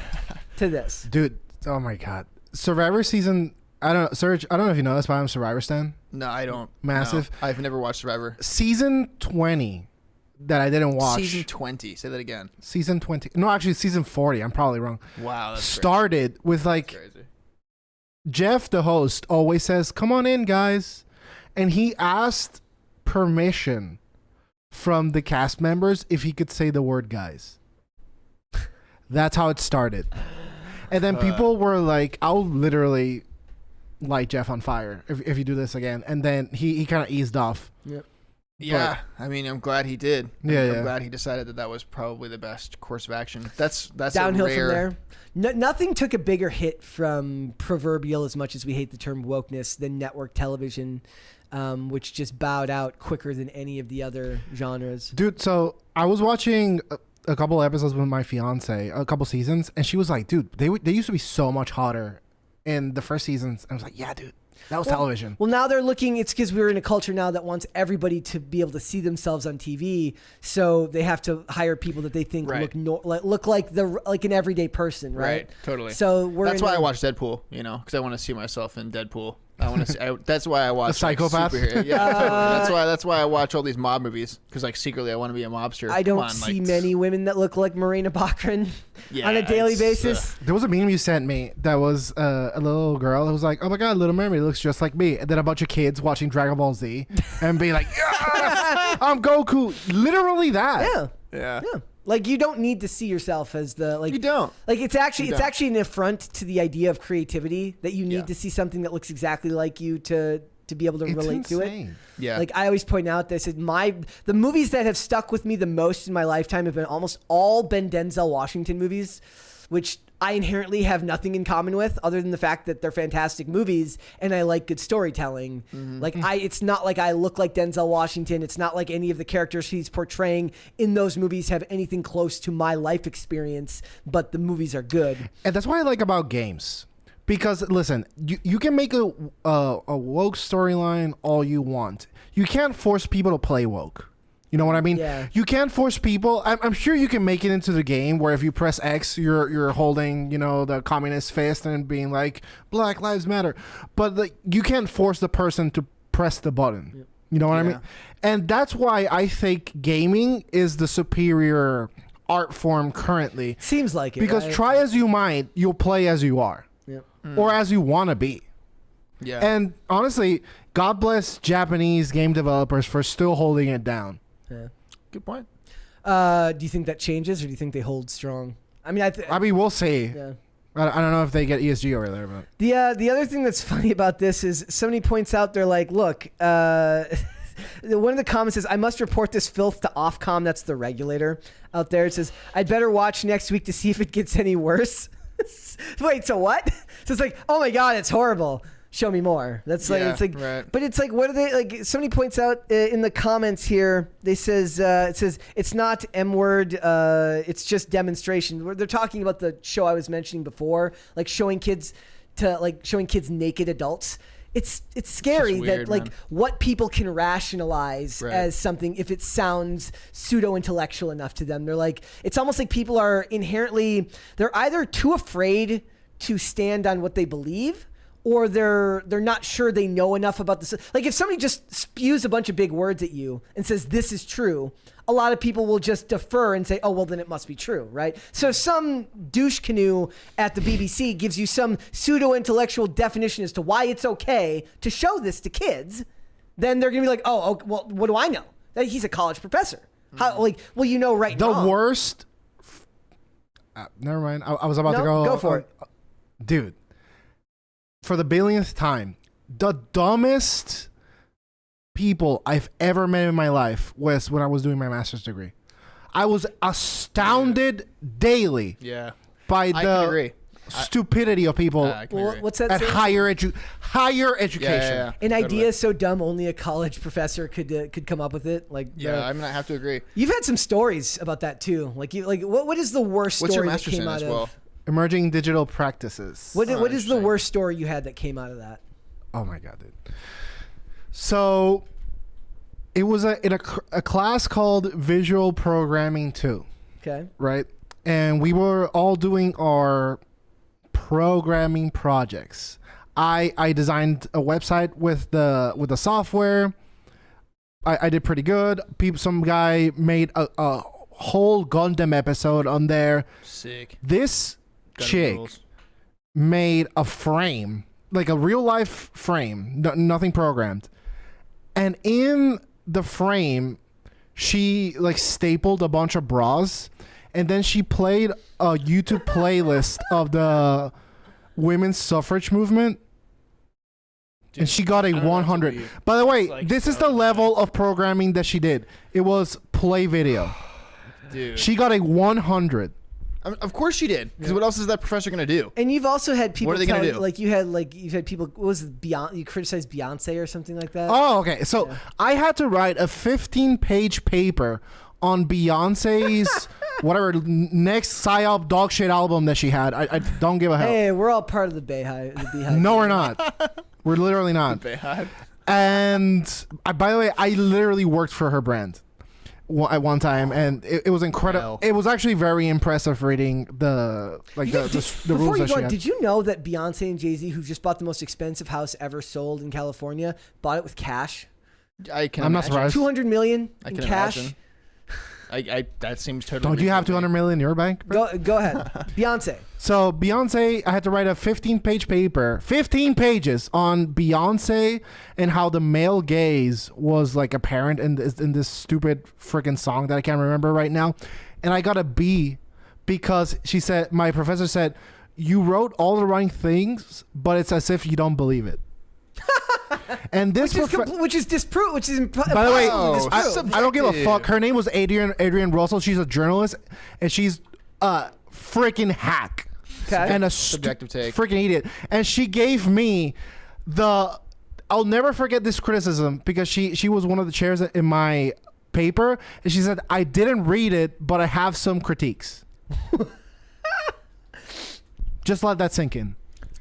this. Dude, oh my God. Survivor season, I don't know, Serge, I don't know if you know this, but I'm a Survivor stan. No, I don't. Massive. No. I've never watched Survivor. Season 20 that I didn't watch. Season 20. Say that again. Season 20. No, actually, season 40. I'm probably wrong. Wow. That's Started with like, crazy. Jeff, the host, always says, come on in, guys. And he asked permission from the cast members if he could say the word guys. That's how it started. And then people were like, I'll literally light Jeff on fire if you do this again. And then he kind of eased off. Yeah, I mean, I'm glad he did. Yeah. I'm glad he decided that was probably the best course of action. That's Downhill a rare, from there. Nothing took a bigger hit from proverbial, as much as we hate the term wokeness, than network television, which just bowed out quicker than any of the other genres. Dude, so I was watching a couple episodes with my fiance, a couple seasons, and she was like, dude, they used to be so much hotter in the first seasons. I was like, yeah, dude, that was television. Well, now they're looking, it's because we're in a culture now that wants everybody to be able to see themselves on TV, so they have to hire people that they think Right. look like an everyday person, right? Right, totally. So That's why I watch Deadpool, because I want to see myself in Deadpool. I want to see. That's why I watch. A psychopath? Superhero. Yeah, totally. That's why I watch all these mob movies, because like secretly I want to be a mobster. I don't Come on, see like, many women that look like Marina Baccarin Yeah, on a daily it's, basis. There was a meme you sent me that was a little girl who was like, oh my God, Little Mermaid looks just like me. And then a bunch of kids watching Dragon Ball Z and be like, yes, I'm Goku. Literally that. Yeah. Yeah. Like, you don't need to see yourself as the like. You don't. Like, it's actually don't. an affront to the idea of creativity that you need Yeah. to see something that looks exactly like you to be able to It's relate to it. insane. Yeah. Like, I always point out that I said the movies that have stuck with me the most in my lifetime have been almost all been Denzel Washington movies, which I inherently have nothing in common with other than the fact that they're fantastic movies and I like good storytelling. Like, it's not like I look like Denzel Washington. It's not like any of the characters he's portraying in those movies have anything close to my life experience, but the movies are good. And that's what I like about games. Because listen, you can make a woke storyline all you want. You can't force people to play woke. You know what I mean? Yeah. You can't force people. I'm sure you can make it into the game where if you press X, you're holding, the communist fist and being like, Black Lives Matter. But like, you can't force the person to press the button. Yep. You know what I mean? And that's why I think gaming is the superior art form currently. Seems like it. Because right? try as you might, you'll play as you are. Yep. Or as you want to be. Yeah. And honestly, God bless Japanese game developers for still holding it down. Yeah. Good point. Do you think that changes, or do you think they hold strong? I mean, We'll see. Yeah. I don't know if they get ESG over there, but The other thing that's funny about this is somebody points out, they're like, look, one of the comments is, I must report this filth to Ofcom. That's the regulator out there. It says, I'd better watch next week to see if it gets any worse. Wait, so what? So it's like, oh my God, it's horrible. Show me more. That's like, it's like, right. But it's like, what are they like? Somebody points out in the comments here, it says it's not M word. It's just demonstration. They're talking about the show I was mentioning before, like showing kids naked adults. It's scary weird, that like man. what people can rationalize as something if it sounds pseudo intellectual enough to them. They're like, it's almost like people are inherently, they're either too afraid to stand on what they believe, or they're not sure they know enough about this. Like if somebody just spews a bunch of big words at you and says this is true, a lot of people will just defer and say, oh, well, then it must be true, right? So if some douche canoe at the BBC gives you some pseudo-intellectual definition as to why it's okay to show this to kids, then they're going to be like, oh, well, what do I know? That he's a college professor. How, like, well, you know right and the wrong. worst... never mind. I was about to Go for it. Dude. For the billionth time, the dumbest people I've ever met in my life was when I was doing my master's degree. I was astounded daily by the stupidity of people What's that at saying? higher education. Yeah. An idea so dumb only a college professor could come up with it. Like I mean, I have to agree. You've had some stories about that too. Like what is the worst What's your story that master's came in out as of? well? Emerging digital practices. What is the interesting. worst story you had that came out of that? Oh my God, dude. So it was in a class called Visual Programming 2. Okay. Right? And we were all doing our programming projects. I designed a website with the software. I did pretty good. Some guy made a whole Gundam episode on there. Sick. This Gundam chick rules. made a frame, like a real life frame, nothing programmed. And in the frame, she like stapled a bunch of bras, and then she played a YouTube playlist of the women's suffrage movement. Dude, and she got a I don't know what to 100. believe. By the way, Like, this is so the level of programming that she did. It was play video. Dude. She got a 100. Of course she did. Because what else is that professor going to do? And you've also had people What are they gonna tell do? like you've had people, what was it, Beyonce, you criticized Beyonce or something like that? Oh, okay. So I had to write a 15-page paper on Beyonce's whatever next psyop dog shit album that she had. I don't give a hell. Hey, we're all part of the Beehive. No, we're not. We're literally not. Bad. And by the way, I literally worked for her brand at one time, and it was incredible. Wow. It was actually very impressive reading the Before rules you that go she on, had. did you know that Beyonce and Jay-Z, who just bought the most expensive house ever sold in California, bought it with cash? I can I'm not imagine. surprised. $200 million I in can cash. imagine. That seems totally. Don't you have reasonable. 200 million in your bank? bro? Go ahead. Beyonce. So Beyonce, I had to write a 15-page paper, 15 pages on Beyonce and how the male gaze was like apparent in this stupid freaking song that I can't remember right now. And I got a B because my professor said, you wrote all the right things, but it's as if you don't believe it. And this Which is disproved. Which is by the way, Oh, I don't give a subjective. fuck. Her name was Adrienne Russell. She's a journalist, and she's a freaking hack. Okay. And a Subjective take. freaking idiot. And she gave me I'll never forget this criticism because she was one of the chairs in my paper, and she said, I didn't read it, but I have some critiques. Just let that sink in.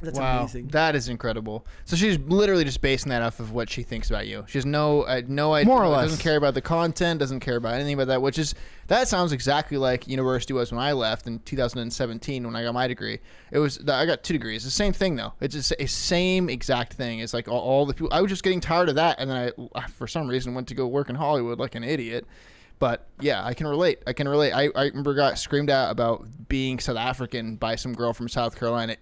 That's Wow, amazing. that is incredible. So she's literally just basing that off of what she thinks about you. She has no idea. More or less. Doesn't care about the content. Doesn't care about anything about that. That sounds exactly like university was when I left in 2017 when I got my degree. I got 2 degrees. The same thing though. It's just a same exact thing. It's like all the people. I was just getting tired of that, and then I for some reason went to go work in Hollywood like an idiot. But yeah, I can relate. I remember got screamed at about being South African by some girl from South Carolina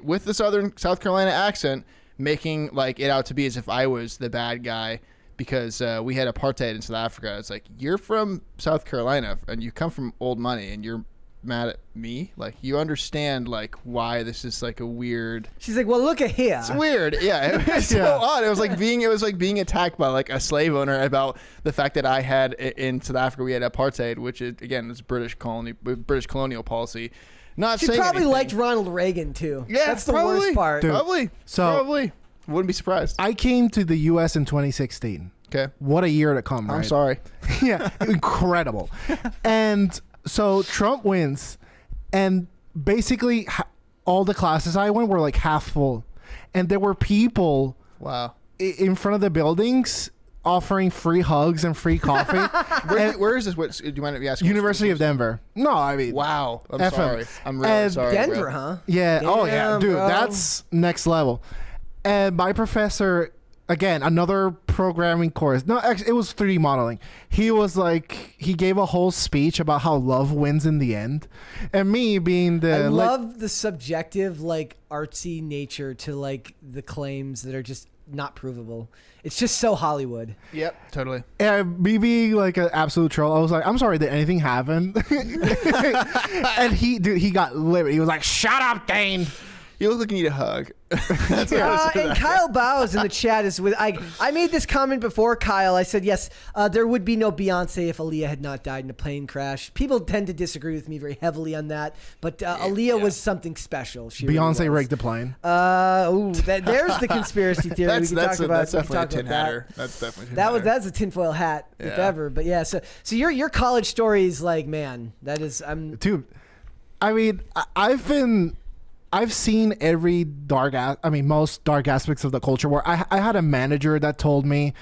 with the Southern South Carolina accent, making like it out to be as if I was the bad guy because we had apartheid in South Africa. It's like, you're from South Carolina and you come from old money and you're mad at me. Like, you understand like why this is like a weird. She's like, well, look at here. It's weird. Yeah, it was so odd. It was like being attacked by like a slave owner about the fact that I had in South Africa we had apartheid, which is again is British colonial policy. Not She saying probably anything. liked Ronald Reagan too. Yeah, that's the probably. worst part. Dude. Probably. Wouldn't be surprised. I came to the U.S. in 2016. Okay. What a year to come, right? I'm sorry. Yeah, incredible. And so Trump wins, and basically all the classes I went were like half full, and there were people Wow. in front of the buildings offering free hugs and free coffee. Where is this? What do you mind if you ask? University of Denver. No, I mean, Wow. I'm FM. sorry. I'm really And sorry. Denver, bro. huh? yeah. Oh yeah, Damn, dude, bro. that's next level. And my professor, again, another programming course. No, actually, it was 3D modeling. He was like, he gave a whole speech about how love wins in the end, and me being the I like, love the subjective, like artsy nature to like the claims that are just not provable. It's just so Hollywood. Yep. Totally. and me being like an absolute troll. I was like, I'm sorry, did anything happen? And he got livid. He was like, shut up, Dane. You look like you need a hug. That's what I was And Kyle Bowes in the chat is with. I made this comment before, Kyle. I said yes, there would be no Beyonce if Aaliyah had not died in a plane crash. People tend to disagree with me very heavily on that, but Aaliyah was something special. She really Beyonce was. rigged the plane. There's the conspiracy theory. We can talk about. That's we can definitely a talk tin about that. hatter. That's definitely a tin That was hatter. that's a tinfoil hat if Yeah. ever. But yeah, so your college story is like, man, that is Dude, I mean, I've seen every most dark aspects of the culture where I had a manager that told me,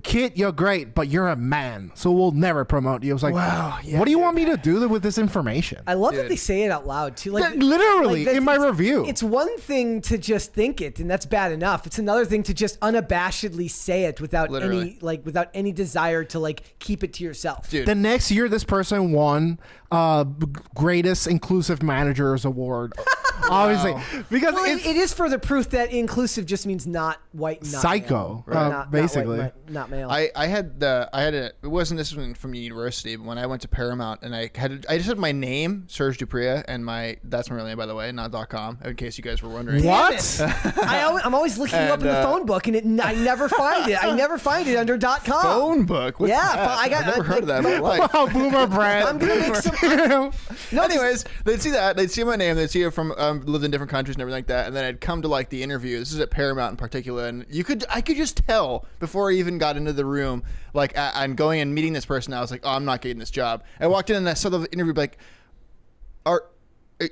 Kid, you're great, but you're a man, so we'll never promote you. I was like, Wow, yeah, what do you want me to do with this information? I love that Dude. they say it out loud too. Like Literally, that's- in my it's- review. It's one thing to just think it, and that's bad enough. It's another thing to just unabashedly say it without Literally. without any desire to like keep it to yourself. Dude. The next year, this person won greatest inclusive managers award. Obviously, because Well, it's it is further proof that inclusive just means not white, and not Psycho, male. Or right. not Basically. white, not male. I had it wasn't this one from university, but when I went to Paramount and I just had my name, Serge Dupria, and that's my real name, by the way, not .com, in case you guys were wondering. what? I'm always looking you up in the phone book, and I never find it. I never find it under .com. Phone book? What's Yeah, that? I got- I've never heard of that in my life. Wow, boomer brand. I'm gonna make some. No, anyways, they'd see that. They'd see my name. They'd see it from lived in different countries and everything like that. And then I'd come to like the interview. This is at Paramount in particular, and I could just tell before I even got into the room, like I'm going and meeting this person. I was like, oh, I'm not getting this job. I walked in and I saw the interview, like,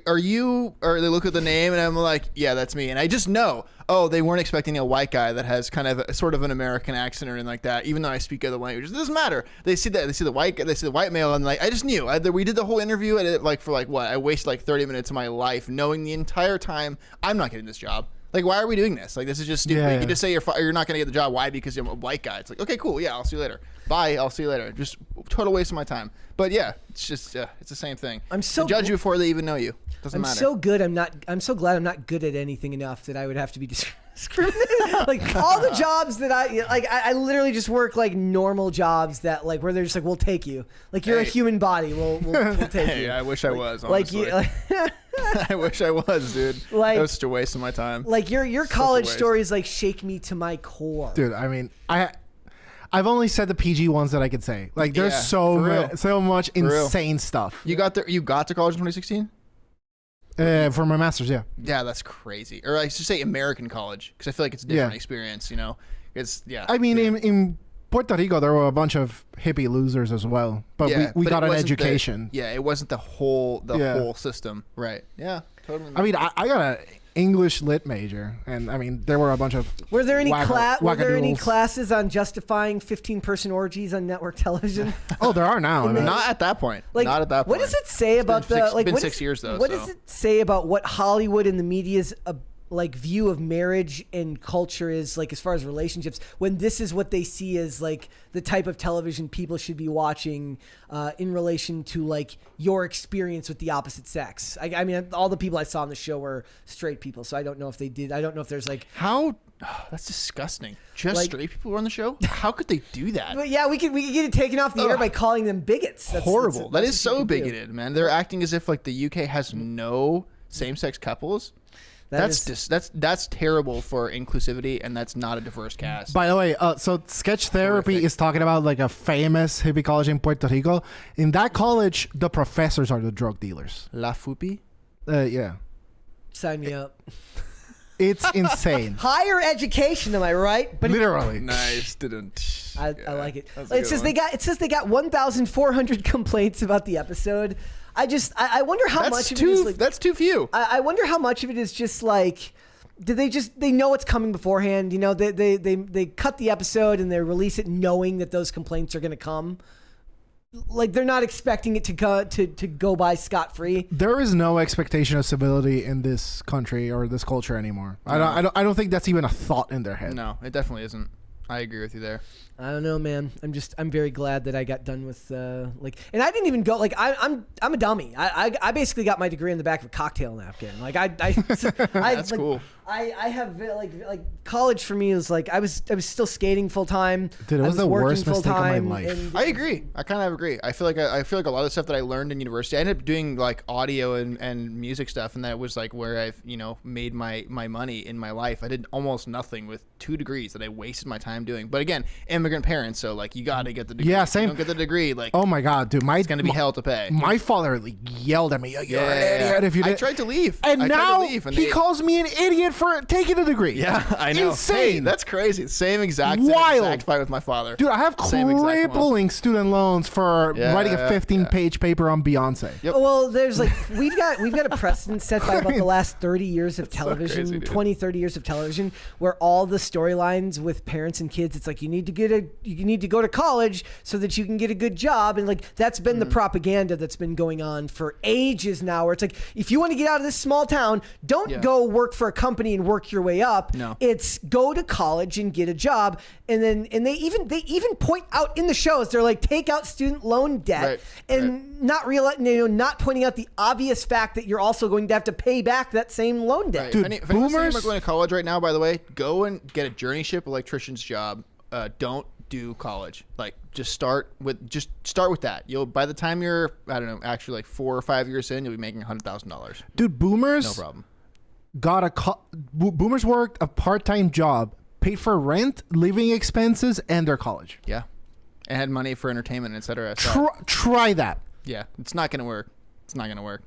are you? Or they look at the name and I'm like, yeah, that's me. And I just know, oh, they weren't expecting a white guy that has kind of sort of an American accent or anything like that. Even though I speak other languages, it doesn't matter. They see that. They see the white guy. They see the white male, and like I just knew. We did the whole interview, and I wasted like 30 minutes of my life knowing the entire time I'm not getting this job. Like, why are we doing this? Like, this is just stupid. Yeah, You yeah. can just say you're not going to get the job. Why? Because you're a white guy. It's like, okay, cool. Yeah, I'll see you later. Bye. I'll see you later. Just total waste of my time. But yeah, it's just it's the same thing. I'm so They judge you before they even know you. Doesn't I'm matter. so good. I'm so glad I'm not good at anything enough that I would have to be discriminated. Like all the jobs that I literally just work like normal jobs that like where they're just like, we'll take you. Like you're a Hey. human body. We'll take Hey, you. I wish I was. Like Honestly. you. I wish I was, dude. Like- that was such a waste of my time. Like your a college waste. stories like shake me to my core. Dude, I mean, I've only said the PG ones that I could say. Like, there's Yeah, so for real. so much real. insane stuff. You got to college in 2016? For my master's, yeah. Yeah, that's crazy. Or I should say American college, because I feel like it's a different Yeah. experience. You know, I mean, yeah. in Puerto Rico, there were a bunch of hippie losers as well, but Yeah, we but got it an wasn't education. it wasn't the whole Yeah. whole system, right? Yeah, totally. I mean, I got English lit major, and I mean there were a bunch of Were there any wackadoodles. classes on justifying 15-person orgies on network television? Oh, there are now. I mean, Not at that point. Like, Not at that point. what does it say about been the six- like? been what 6 is- years, though, What so. does it say about what Hollywood and the media's like view of marriage and culture is, like, as far as relationships, when this is what they see as like the type of television people should be watching in relation to like your experience with the opposite sex? I mean, all the people I saw on the show were straight people, so I don't know if they did. I don't know if there's like. How? Oh, that's disgusting. Just Like- straight people were on the show? How could they do that? But yeah, we could get it taken off the air by calling them bigots. That's Horrible. That is what you so could do. bigoted, man. They're acting as if like the UK has no same-sex couples. That's terrible for inclusivity, and that's not a diverse cast. by the way, so sketch therapy Horrific. is talking about like a famous hippie college in Puerto Rico. In that college, the professors are the drug dealers. La Fupi? Yeah, Sign me up. it's insane. Higher education, am I right? But Literally. Nice. Didn't. I like it. That's a It good says one. they got 1,400 complaints about the episode. I wonder how much of it is like. That's too few. I wonder how much of it is just like. Did they know what's coming beforehand? You know, they cut the episode and they release it knowing that those complaints are going to come. Like, they're not expecting it to go by scot free. There is no expectation of civility in this country or this culture anymore. I don't think that's even a thought in their head. No, it definitely isn't. I agree with you there. I don't know, man. I'm very glad that I got done with like, and I didn't even go like I'm a dummy. I basically got my degree in the back of a cocktail napkin. Like That's like, cool. I have like college for me is like I was still skating full time. Dude, it was the worst mistake of my life. I agree. I kind of agree. I feel like a lot of the stuff that I learned in university, I ended up doing like audio and music stuff, and that was like where I've made my money in my life. I did almost nothing with 2 degrees that I wasted my time doing. But again, immigrant parents, so like you got to get the degree. Yeah, If same. you don't get the degree, like Oh my god, dude, it's gonna be hell to pay. My father like, yelled at me. You're an Yeah. idiot if you I did. tried to leave. And I tried now to leave, and he they- calls me an idiot for taking a degree. Yeah, I know. Insane. Hey, that's crazy. Same exact fight with my father. Dude, I have Same exact one. crippling student loans for Yeah, writing a 15-page paper on Beyonce. Yep. Well, there's like we've got a precedent set by about the last 30 years of television, crazy, dude. 30 years of television, where all the storylines with parents and kids, it's like you need to go to college so that you can get a good job, and like that's been the propaganda that's been going on for ages now. Where it's like if you want to get out of this small town, don't go work for a company and work your way up. No. It's go to college and get a job, and they even point out in the shows, they're like take out student loan debt Right, and not pointing out the obvious fact that you're also going to have to pay back that same loan debt. Right. Dude, if anyone's thinking boomers- about going to college right now, by the way, go and get a journeyship electrician's job. Don't do college. Like just start with that. You'll by the time you're actually like 4 or 5 years in, you'll be making $100,000. Dude, boomers No problem. boomers worked a part-time job, paid for rent, living expenses, and their college. Yeah, and had money for entertainment, etc. Try that. Yeah, it's not gonna work. It's not gonna work.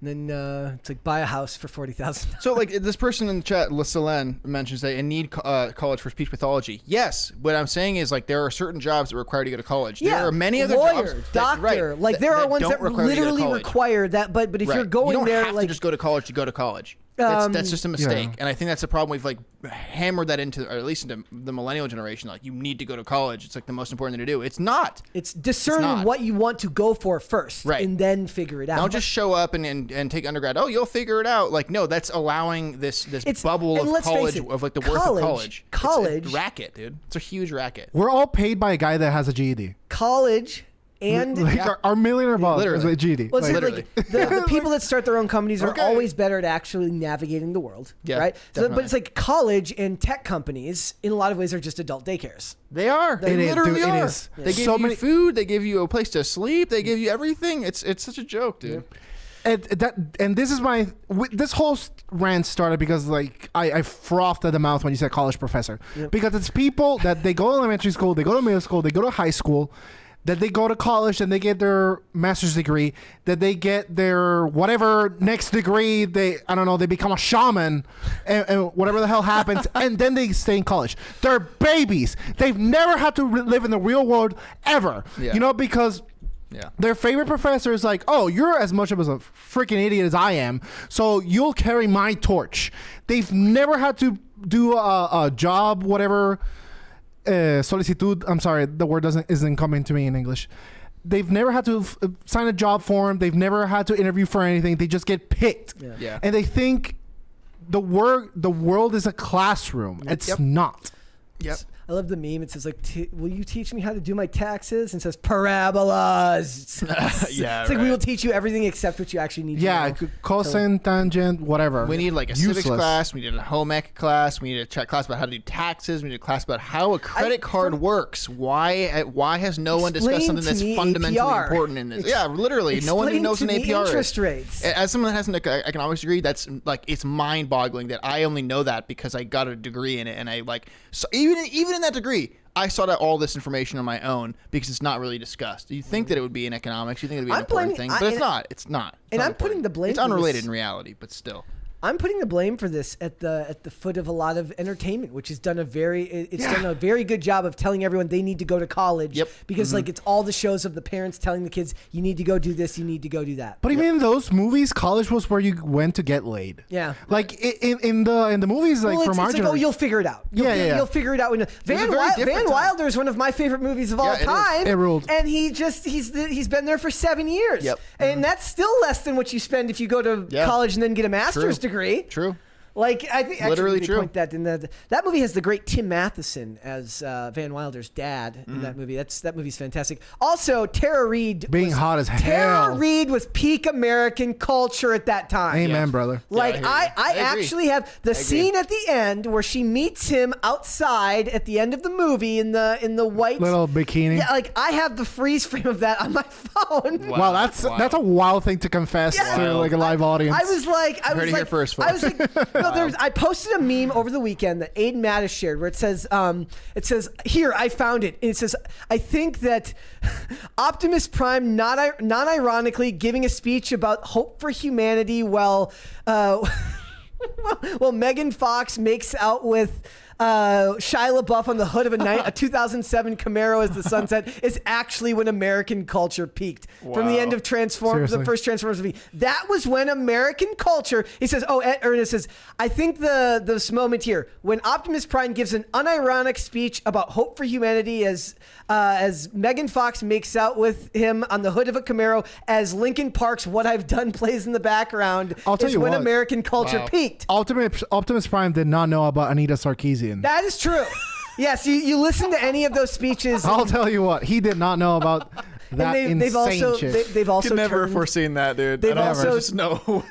And then it's like buy a house for $40,000. So, like, this person in the chat, LaSalene, mentions they need college for speech pathology. Yes, what I'm saying is, like, there are certain jobs that require you to go to college. There are many other lawyer, jobs. doctor. Like there are ones don't that require you to go to literally college. require that. But if Right. you're going you don't there, have like to just go to college to go to college. That's just a mistake, and I think that's the problem. We've like hammered that into, or at least into the millennial generation. Like, you need to go to college. It's like the most important thing to do. It's not. it's discern not. what you want to go for first, Right. and then figure it out. Don't just show up and take undergrad. Oh, you'll figure it out. Like, no, that's allowing this bubble and of let's face college, it, of like the worth of college. College, It's a racket, dude. It's a huge racket. We're all paid by a guy that has a GED. college, and Like Yeah. our millionaire boss is Literally. a GED. well, it's Like, like the people that start their own companies are Okay. always better at actually navigating the world, Yeah, right? So, but definitely. it's like college and tech companies, in a lot of ways, are just adult daycares. They are. They It is, literally dude, it are. is. They give So you many- food. They give you a place to sleep. They give you everything. It's such a joke, dude. and this is this whole rant started because like I frothed at the mouth when you said college professor, because it's people that they go to elementary school, they go to middle school, they go to high school, that they go to college and they get their master's degree, that they get their whatever next degree, they become a shaman and whatever the hell happens, and then they stay in college. They're babies. They've never had to live in the real world ever, Yeah. because Yeah. Their favorite professor is like, oh, you're as much of a freaking idiot as I am, so you'll carry my torch. They've never had to do a job, whatever, solicitud. I'm sorry, the word isn't coming to me in English. They've never had to sign a job form. They've never had to interview for anything. They just get picked. Yeah. And they think the world is a classroom. It's not. Yep. I love the meme. It says like, "Will you teach me how to do my taxes?" And it says parabolas. Yeah, it's like we will teach you everything except what you actually need. Yeah, to know. cosine, tangent, whatever. We need like a civics class. We need a home ec class. We need a class about how to do taxes. We need a class about how a credit card works. Why has no one discussed something that's fundamentally important in this? Yeah, literally, no one even knows an APR interest is. Rates. As someone that has an economics degree, that's like it's mind-boggling that I only know that because I got a degree in it, and I like so even in that degree, I sought out all this information on my own because it's not really discussed. You think that it would be in economics, you think it would be an important thing, but it's not. It's not. And I'm putting the blame. It's unrelated in reality, but still. I'm putting the blame for this at the foot of a lot of entertainment, which has done a very good job of telling everyone they need to go to college. Yep. Because like it's all the shows of the parents telling the kids you need to go do this, you need to go do that. But even in those movies, college was where you went to get laid. Yeah. Like in the movies, like Well, from our it's like, generation. you'll figure it out. You'll figure it out. When Van Wilder is one of my favorite movies of all time. It ruled. And he's been there for 7 years. Yep. And that's still less than what you spend if you go to college and then get a master's degree. True. Like I think Literally actually, true. Point that in that movie has the great Tim Matheson as Van Wilder's dad in that movie. That movie's fantastic. Also, Tara Reid being hot as hell. Tara Reid was peak American culture at that time. Amen, brother. Like Yeah, I agree. actually have the scene at the end where she meets him outside at the end of the movie in the white Little bikini. Yeah, like I have the freeze frame of that on my phone. Wow, that's a wild thing to confess to like a live audience. I was like, Heard it here first, I was folks. like, no, I posted a meme over the weekend that Aiden Mattis shared where it says, here, I found it. And it says, I think that Optimus Prime, non-ironically, giving a speech about hope for humanity while Megan Fox makes out with Shia LaBeouf on the hood of a 2007 Camaro as the sunset is actually when American culture peaked. From the end of Transformers, the first Transformers movie. That was when American culture, he says, Ernest says, I think this moment here, when Optimus Prime gives an unironic speech about hope for humanity as Megan Fox makes out with him on the hood of a Camaro as Linkin Park's What I've Done plays in the background, I'll tell is you when what. American culture peaked. Optimus Prime did not know about Anita Sarkeesian. That is true. Yes, you listen to any of those speeches. I'll tell you what, he did not know about that insane shit. They've also Could never have turned, foreseen that, dude. They've I also- just no.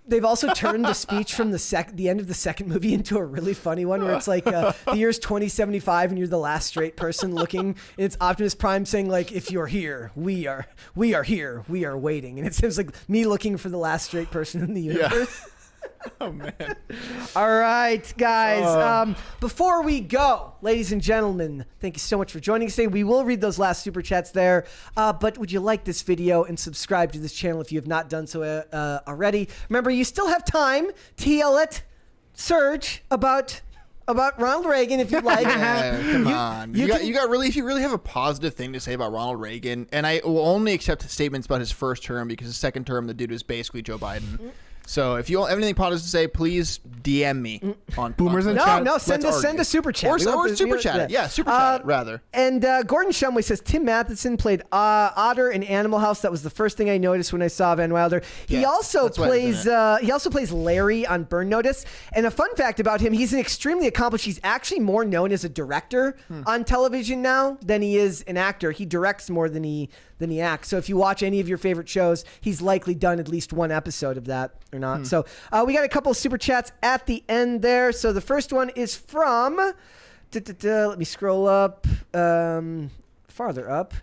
They've also turned the speech from the end of the second movie into a really funny one where it's like the year's 2075 and you're the last straight person looking. And it's Optimus Prime saying like, if you're here, we are here, we are waiting. And it seems like me looking for the last straight person in the universe. Oh man. All right, guys. Before we go, ladies and gentlemen, thank you so much for joining us today. We will read those last super chats there. But would you like this video and subscribe to this channel if you have not done so already? Remember, you still have time to yell at Serge about Ronald Reagan if you'd like. Come on. you If you really have a positive thing to say about Ronald Reagan, and I will only accept statements about his first term because his second term, the dude was basically Joe Biden. So if you have anything positive to say, please DM me on Boomers on in Twitter. chat. No, send a super chat. Or super chat. Yeah, super chat rather. And Gordon Shumway says Tim Matheson played Otter in Animal House. That was the first thing I noticed when I saw Van Wilder. He Yeah, also that's why it's in plays Larry on Burn Notice. And a fun fact about him, he's an extremely accomplished. He's actually more known as a director on television now than he is an actor. He directs more than he acts. So if you watch any of your favorite shows, he's likely done at least one episode of that or not. So we got a couple of super chats at the end there. So the first one is from, let me scroll up, farther up.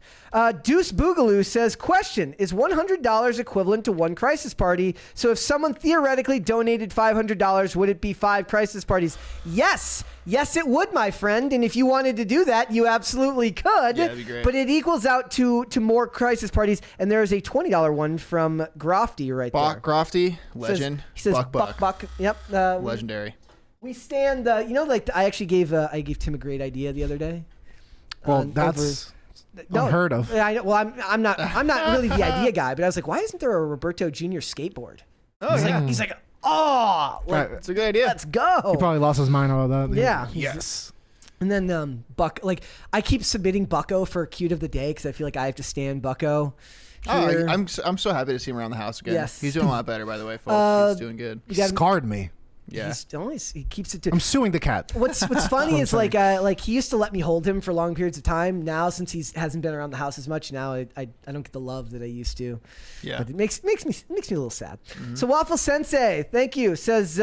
Deuce Boogaloo says, question, is $100 equivalent to one crisis party? So if someone theoretically donated $500, would it be 5 crisis parties? Yes, it would, my friend. And if you wanted to do that, you absolutely could. Yeah, that'd be great. But it equals out to more crisis parties. And there is a $20 one from Grofty right Bach there. Grofty, legend. He says Buck. Yep. Legendary. We stand. I actually gave Tim a great idea the other day. Well, that's unheard of. I'm not really the idea guy, but I was like, why isn't there a Roberto Jr. skateboard? Oh, He's like, oh, like, It's a good idea. let's go. He probably lost his mind about that. Yeah. Yes. And then Buck, like I keep submitting Bucko for cute of the day because I feel like I have to stand Bucko. Here. I'm so happy to see him around the house again. Yes. He's doing a lot better, by the way, folks. He's doing good. You got- Scarred me. Yeah. he keeps it to. I'm suing the cat. What's funny is like he used to let me hold him for long periods of time. Now since he hasn't been around the house as much, now I don't get the love that I used to. Yeah. But it makes me a little sad. So Waffle Sensei, thank you, says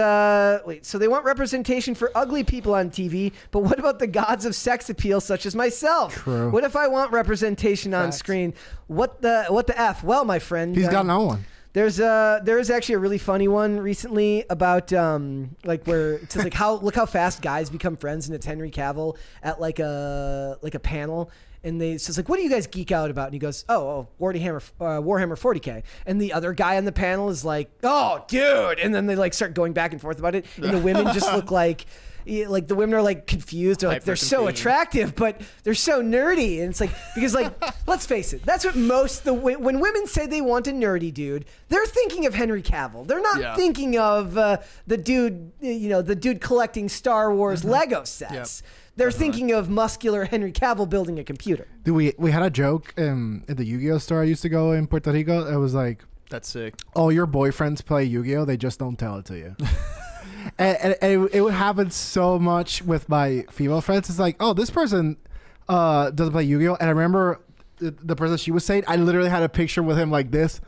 wait, so they want representation for ugly people on TV, but what about the gods of sex appeal such as myself? True. What if I want representation on screen? What the F? Well, my friend, He's got no one. there is actually a really funny one recently about like where it says like look how fast guys become friends, and it's Henry Cavill at like a panel, and it says like, what do you guys geek out about? And he goes, Warhammer 40K, and the other guy on the panel is like, oh dude, and then they like start going back and forth about it, and the women just look like the women are like confused. They're like, they're so attractive, but they're so nerdy. And it's like, because like, let's face it, that's what when women say they want a nerdy dude, they're thinking of Henry Cavill. They're not thinking of the dude collecting Star Wars Lego sets. They're thinking of muscular Henry Cavill building a computer. Dude, we had a joke in the Yu-Gi-Oh store I used to go in Puerto Rico. It was like, That's sick. all your boyfriends play Yu-Gi-Oh, they just don't tell it to you. and it would happen so much with my female friends. It's like, oh, this person doesn't play Yu-Gi-Oh, and I remember the person she was saying, I literally had a picture with him like this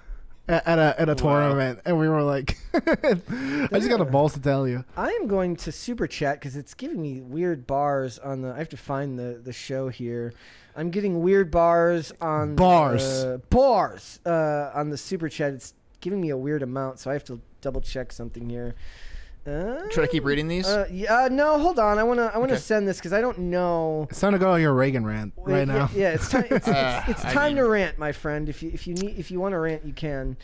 at a tournament, and we were like, I just got the balls to tell you. I am going to super chat because it's giving me weird bars on the. I have to find the show here. I'm getting weird bars on bars on the super chat. It's giving me a weird amount, so I have to double check something here. Should I keep reading these? No, hold on. I wanna send this because I don't know. It's time to go on your Reagan rant right now. Yeah, it's time. It's time to rant, my friend. If you want to rant, you can.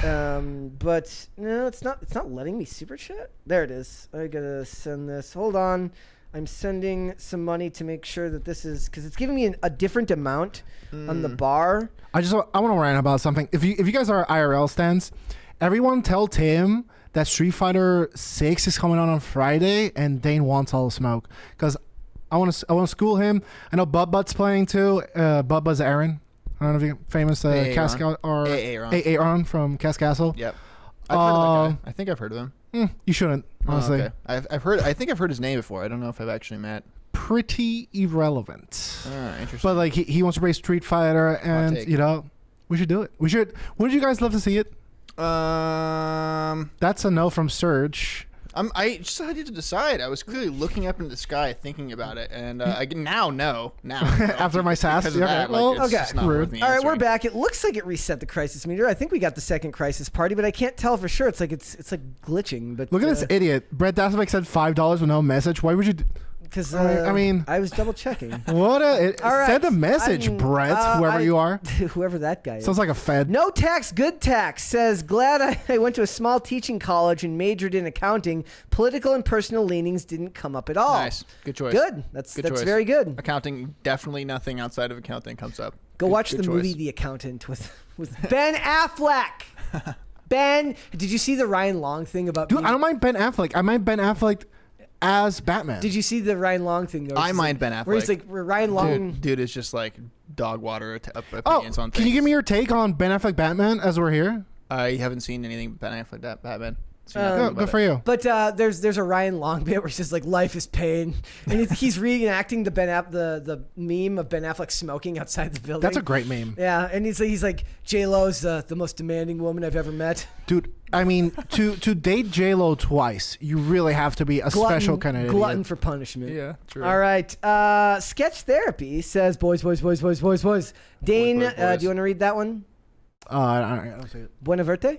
But no, it's not. It's not letting me super chat. There it is. I gotta send this. Hold on. I'm sending some money to make sure that this is because it's giving me a different amount on the bar. I want to rant about something. If you guys are IRL stands, everyone tell Tim that Street Fighter 6 is coming on Friday, and Dane wants all the smoke because I want to school him. I know Butt's playing too. Bubba's Aaron. I don't know if you're famous Castle or Aaron from Cass Castle. Yep. I've heard of that guy. I think I've heard of him. You shouldn't, honestly. Okay. I've heard. I think I've heard his name before. I don't know if I've actually met. Pretty irrelevant. Interesting. But like he wants to play Street Fighter, and we should do it. We should. Wouldn't you guys love to see it? That's a no from Surge. I just had to decide. I was clearly looking up into the sky, thinking about it, and now. After my sass. Because of that, it's just not worth me All right, answering. we're back. It looks like it reset the crisis meter. I think we got the second crisis party, but I can't tell for sure. It's like glitching. But look at this idiot. Brett Dasovich said $5 with no message. Why would you? Because I mean, I was double checking. What All right, send a message, Brett. Whoever you are. Whoever that guy is. Sounds like a Fed. No tax, good tax says, glad I went to a small teaching college and majored in accounting. Political and personal leanings didn't come up at all. Nice. Good choice. Good. That's choice. very good. Accounting, definitely nothing outside of accounting comes up. Go watch the movie The Accountant with Ben Affleck. Ben, did you see the Ryan Long thing about Dude, I don't mind Ben Affleck. I mind Ben Affleck as Batman. Did you see the Ryan Long thing though? I mind Ben Affleck. Where he's like, Ryan Long. Dude is just like dog water opinions on things. Can you give me your take on Ben Affleck Batman as we're here? I haven't seen anything Ben Affleck Batman. Good for you. But there's a Ryan Long bit where it's just like life is pain, and he's reenacting the meme of Ben Affleck smoking outside the building. That's a great meme. Yeah, and he's like J-Lo's the most demanding woman I've ever met. Dude, I mean, to date J-Lo twice, you really have to be a special kind of glutton idiot. for punishment. Yeah, true. All right. Sketch Therapy says, boys. Dane, Boys. do you want to read that one? I don't see it. Buena verte?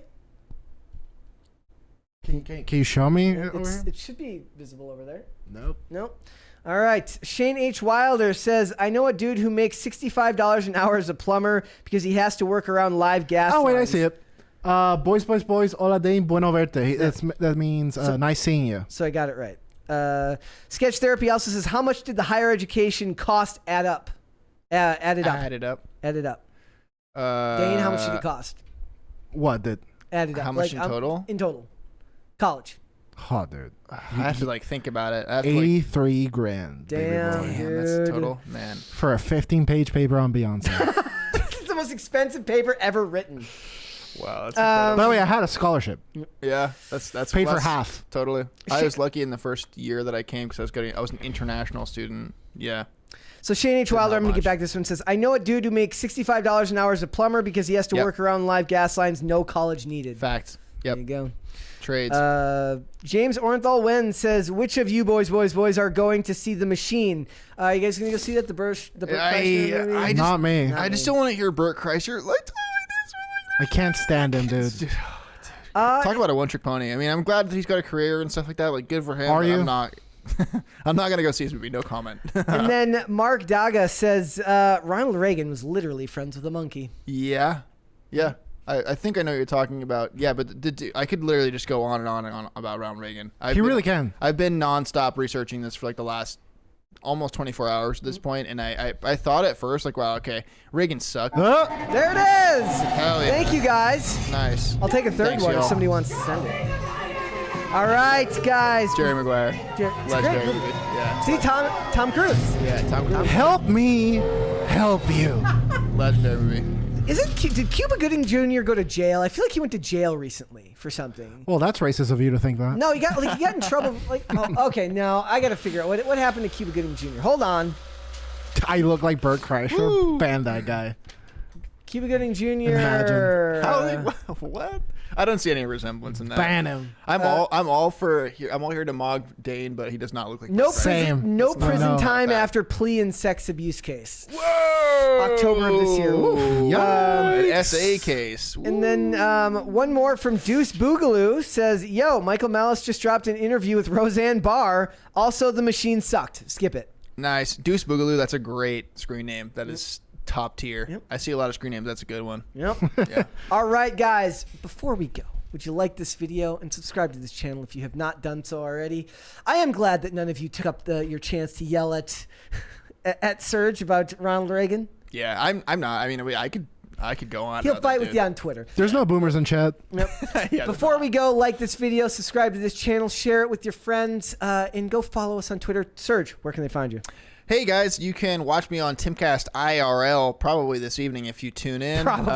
Can you show me? It should be visible over there. Nope. All right. Shane H. Wilder says, I know a dude who makes $65 an hour as a plumber because he has to work around live gas Oh, wait, lines. I see it. Boys. Hola, Dane. Bueno verte. That means nice seeing you. So I got it right. Sketch Therapy also says, how much did the higher education cost add up? Add it up. Add it up. Add it up. Dane, how much did it cost? What did? Add it up. How much in total? In total. College. Oh, dude. I have to like think about it. I have to, 83 grand. Damn, baby boy. damn, that's total, man. For a 15-page paper on Beyonce. This is the most expensive paper ever written. Wow, that's By incredible. the way, I had a scholarship. Yeah, that's Paid for that's- half. Totally. I was lucky in the first year that I came because I was an international student. Yeah. So Shane H. Wilder, not I'm going to get much. back to this one, says, I know a dude who makes $65 an hour as a plumber because he has to Yep. work around live gas lines, no college needed. Fact. There Yep. you go. Trades. James Orenthal Wen says, which of you boys are going to see The Machine? You guys going to go see that? The Burt Kreischer movie? I just- Not me. I just don't want to hear Burt Kreischer like this. I can't stand him, dude. Talk about a one-trick pony. I mean, I'm glad that he's got a career and stuff like that. Like, good for him. Are but you? I'm not. I'm not gonna go see his movie. No comment. And then Mark Daga says, Ronald Reagan was literally friends with a monkey. Yeah. I think I know what you're talking about. Yeah, but I could literally just go on and on about Ronald Reagan. You really can. I've been nonstop researching this for like the last almost 24 hours at this point, and I thought at first like, wow, okay, Reagan sucked. Oh, There it is. Hell yeah. Thank you, guys. Nice. I'll take a third Thanks, one if y'all. somebody wants to send it. All right, guys. Jerry Maguire. It's a great Legendary movie. movie. Yeah. See, Tom Cruise. Yeah, Tom Cruise. help me help you. Legendary movie. Did Cuba Gooding Jr. go to jail? I feel like he went to jail recently for something. Well, that's racist of you to think that. No, he got in trouble. Okay, no, I got to figure out what happened to Cuba Gooding Jr. Hold on. I look like Burt Kreischer. Ban that guy. Cuba Gooding Jr. Imagine. What? I don't see any resemblance in that. Ban him. I'm all here to mog Dane, but he does not look like No Burt Kreischer. Same. No prison No. time Fact. after plea and sex abuse case. Whoa! October of this year. Woo. An SA case. And then one more from Deuce Boogaloo says, yo, Michael Malice just dropped an interview with Roseanne Barr. Also, The Machine sucked. Skip it. Nice. Deuce Boogaloo, that's a great screen name. That is top tier. Yep. I see a lot of screen names. That's a good one. Yep. Yeah. All right, guys, before we go, would you like this video and subscribe to this channel if you have not done so already? I am glad that none of you took up your chance to yell at Serge about Ronald Reagan. Yeah, I'm not. I mean, I could go on. He'll about that fight with dude. you on Twitter. There's no boomers in chat. Yep. Yeah, Before we go, like this video, subscribe to this channel, share it with your friends, and go follow us on Twitter. Serge, where can they find you? Hey guys, you can watch me on Timcast IRL probably this evening if you tune in. Probably.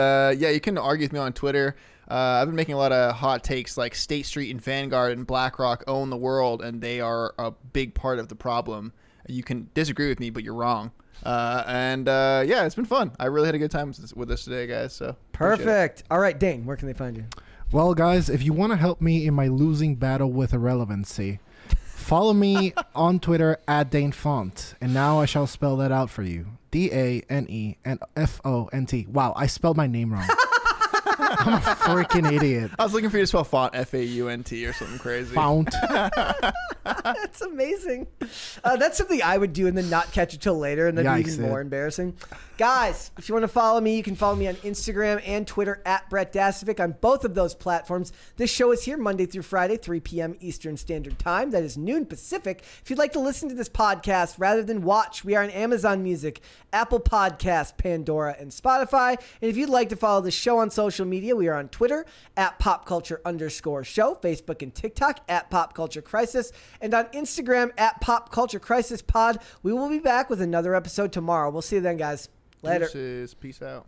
Yeah, you can argue with me on Twitter. I've been making a lot of hot takes like State Street and Vanguard and BlackRock own the world, and they are a big part of the problem. You can disagree with me, but you're wrong. Yeah, it's been fun. I really had a good time with this today, guys. So appreciate it. Perfect. All right, Dane, where can they find you? Well, guys, if you want to help me in my losing battle with irrelevancy, follow me on Twitter at Dane Font. And now I shall spell that out for you. DANEFONT. Wow, I spelled my name wrong. I'm a freaking idiot. I was looking for you to spell font FAUNT or something crazy. Font. That's amazing. That's something I would do and then not catch it till later, and then be Yikes, even dude. more embarrassing. Guys, if you want to follow me, you can follow me on Instagram and Twitter at Brett Dasovic on both of those platforms. This show is here Monday through Friday, 3 p.m. Eastern Standard Time. That is noon Pacific. If you'd like to listen to this podcast rather than watch, we are on Amazon Music, Apple Podcasts, Pandora, and Spotify. And if you'd like to follow the show on social media, we are on Twitter at popculture_show, Facebook and TikTok at Pop Culture Crisis, and on Instagram at Pop Culture Crisis Pod. We will be back with another episode tomorrow. We'll see you then, guys. Later. Deuces. Peace out.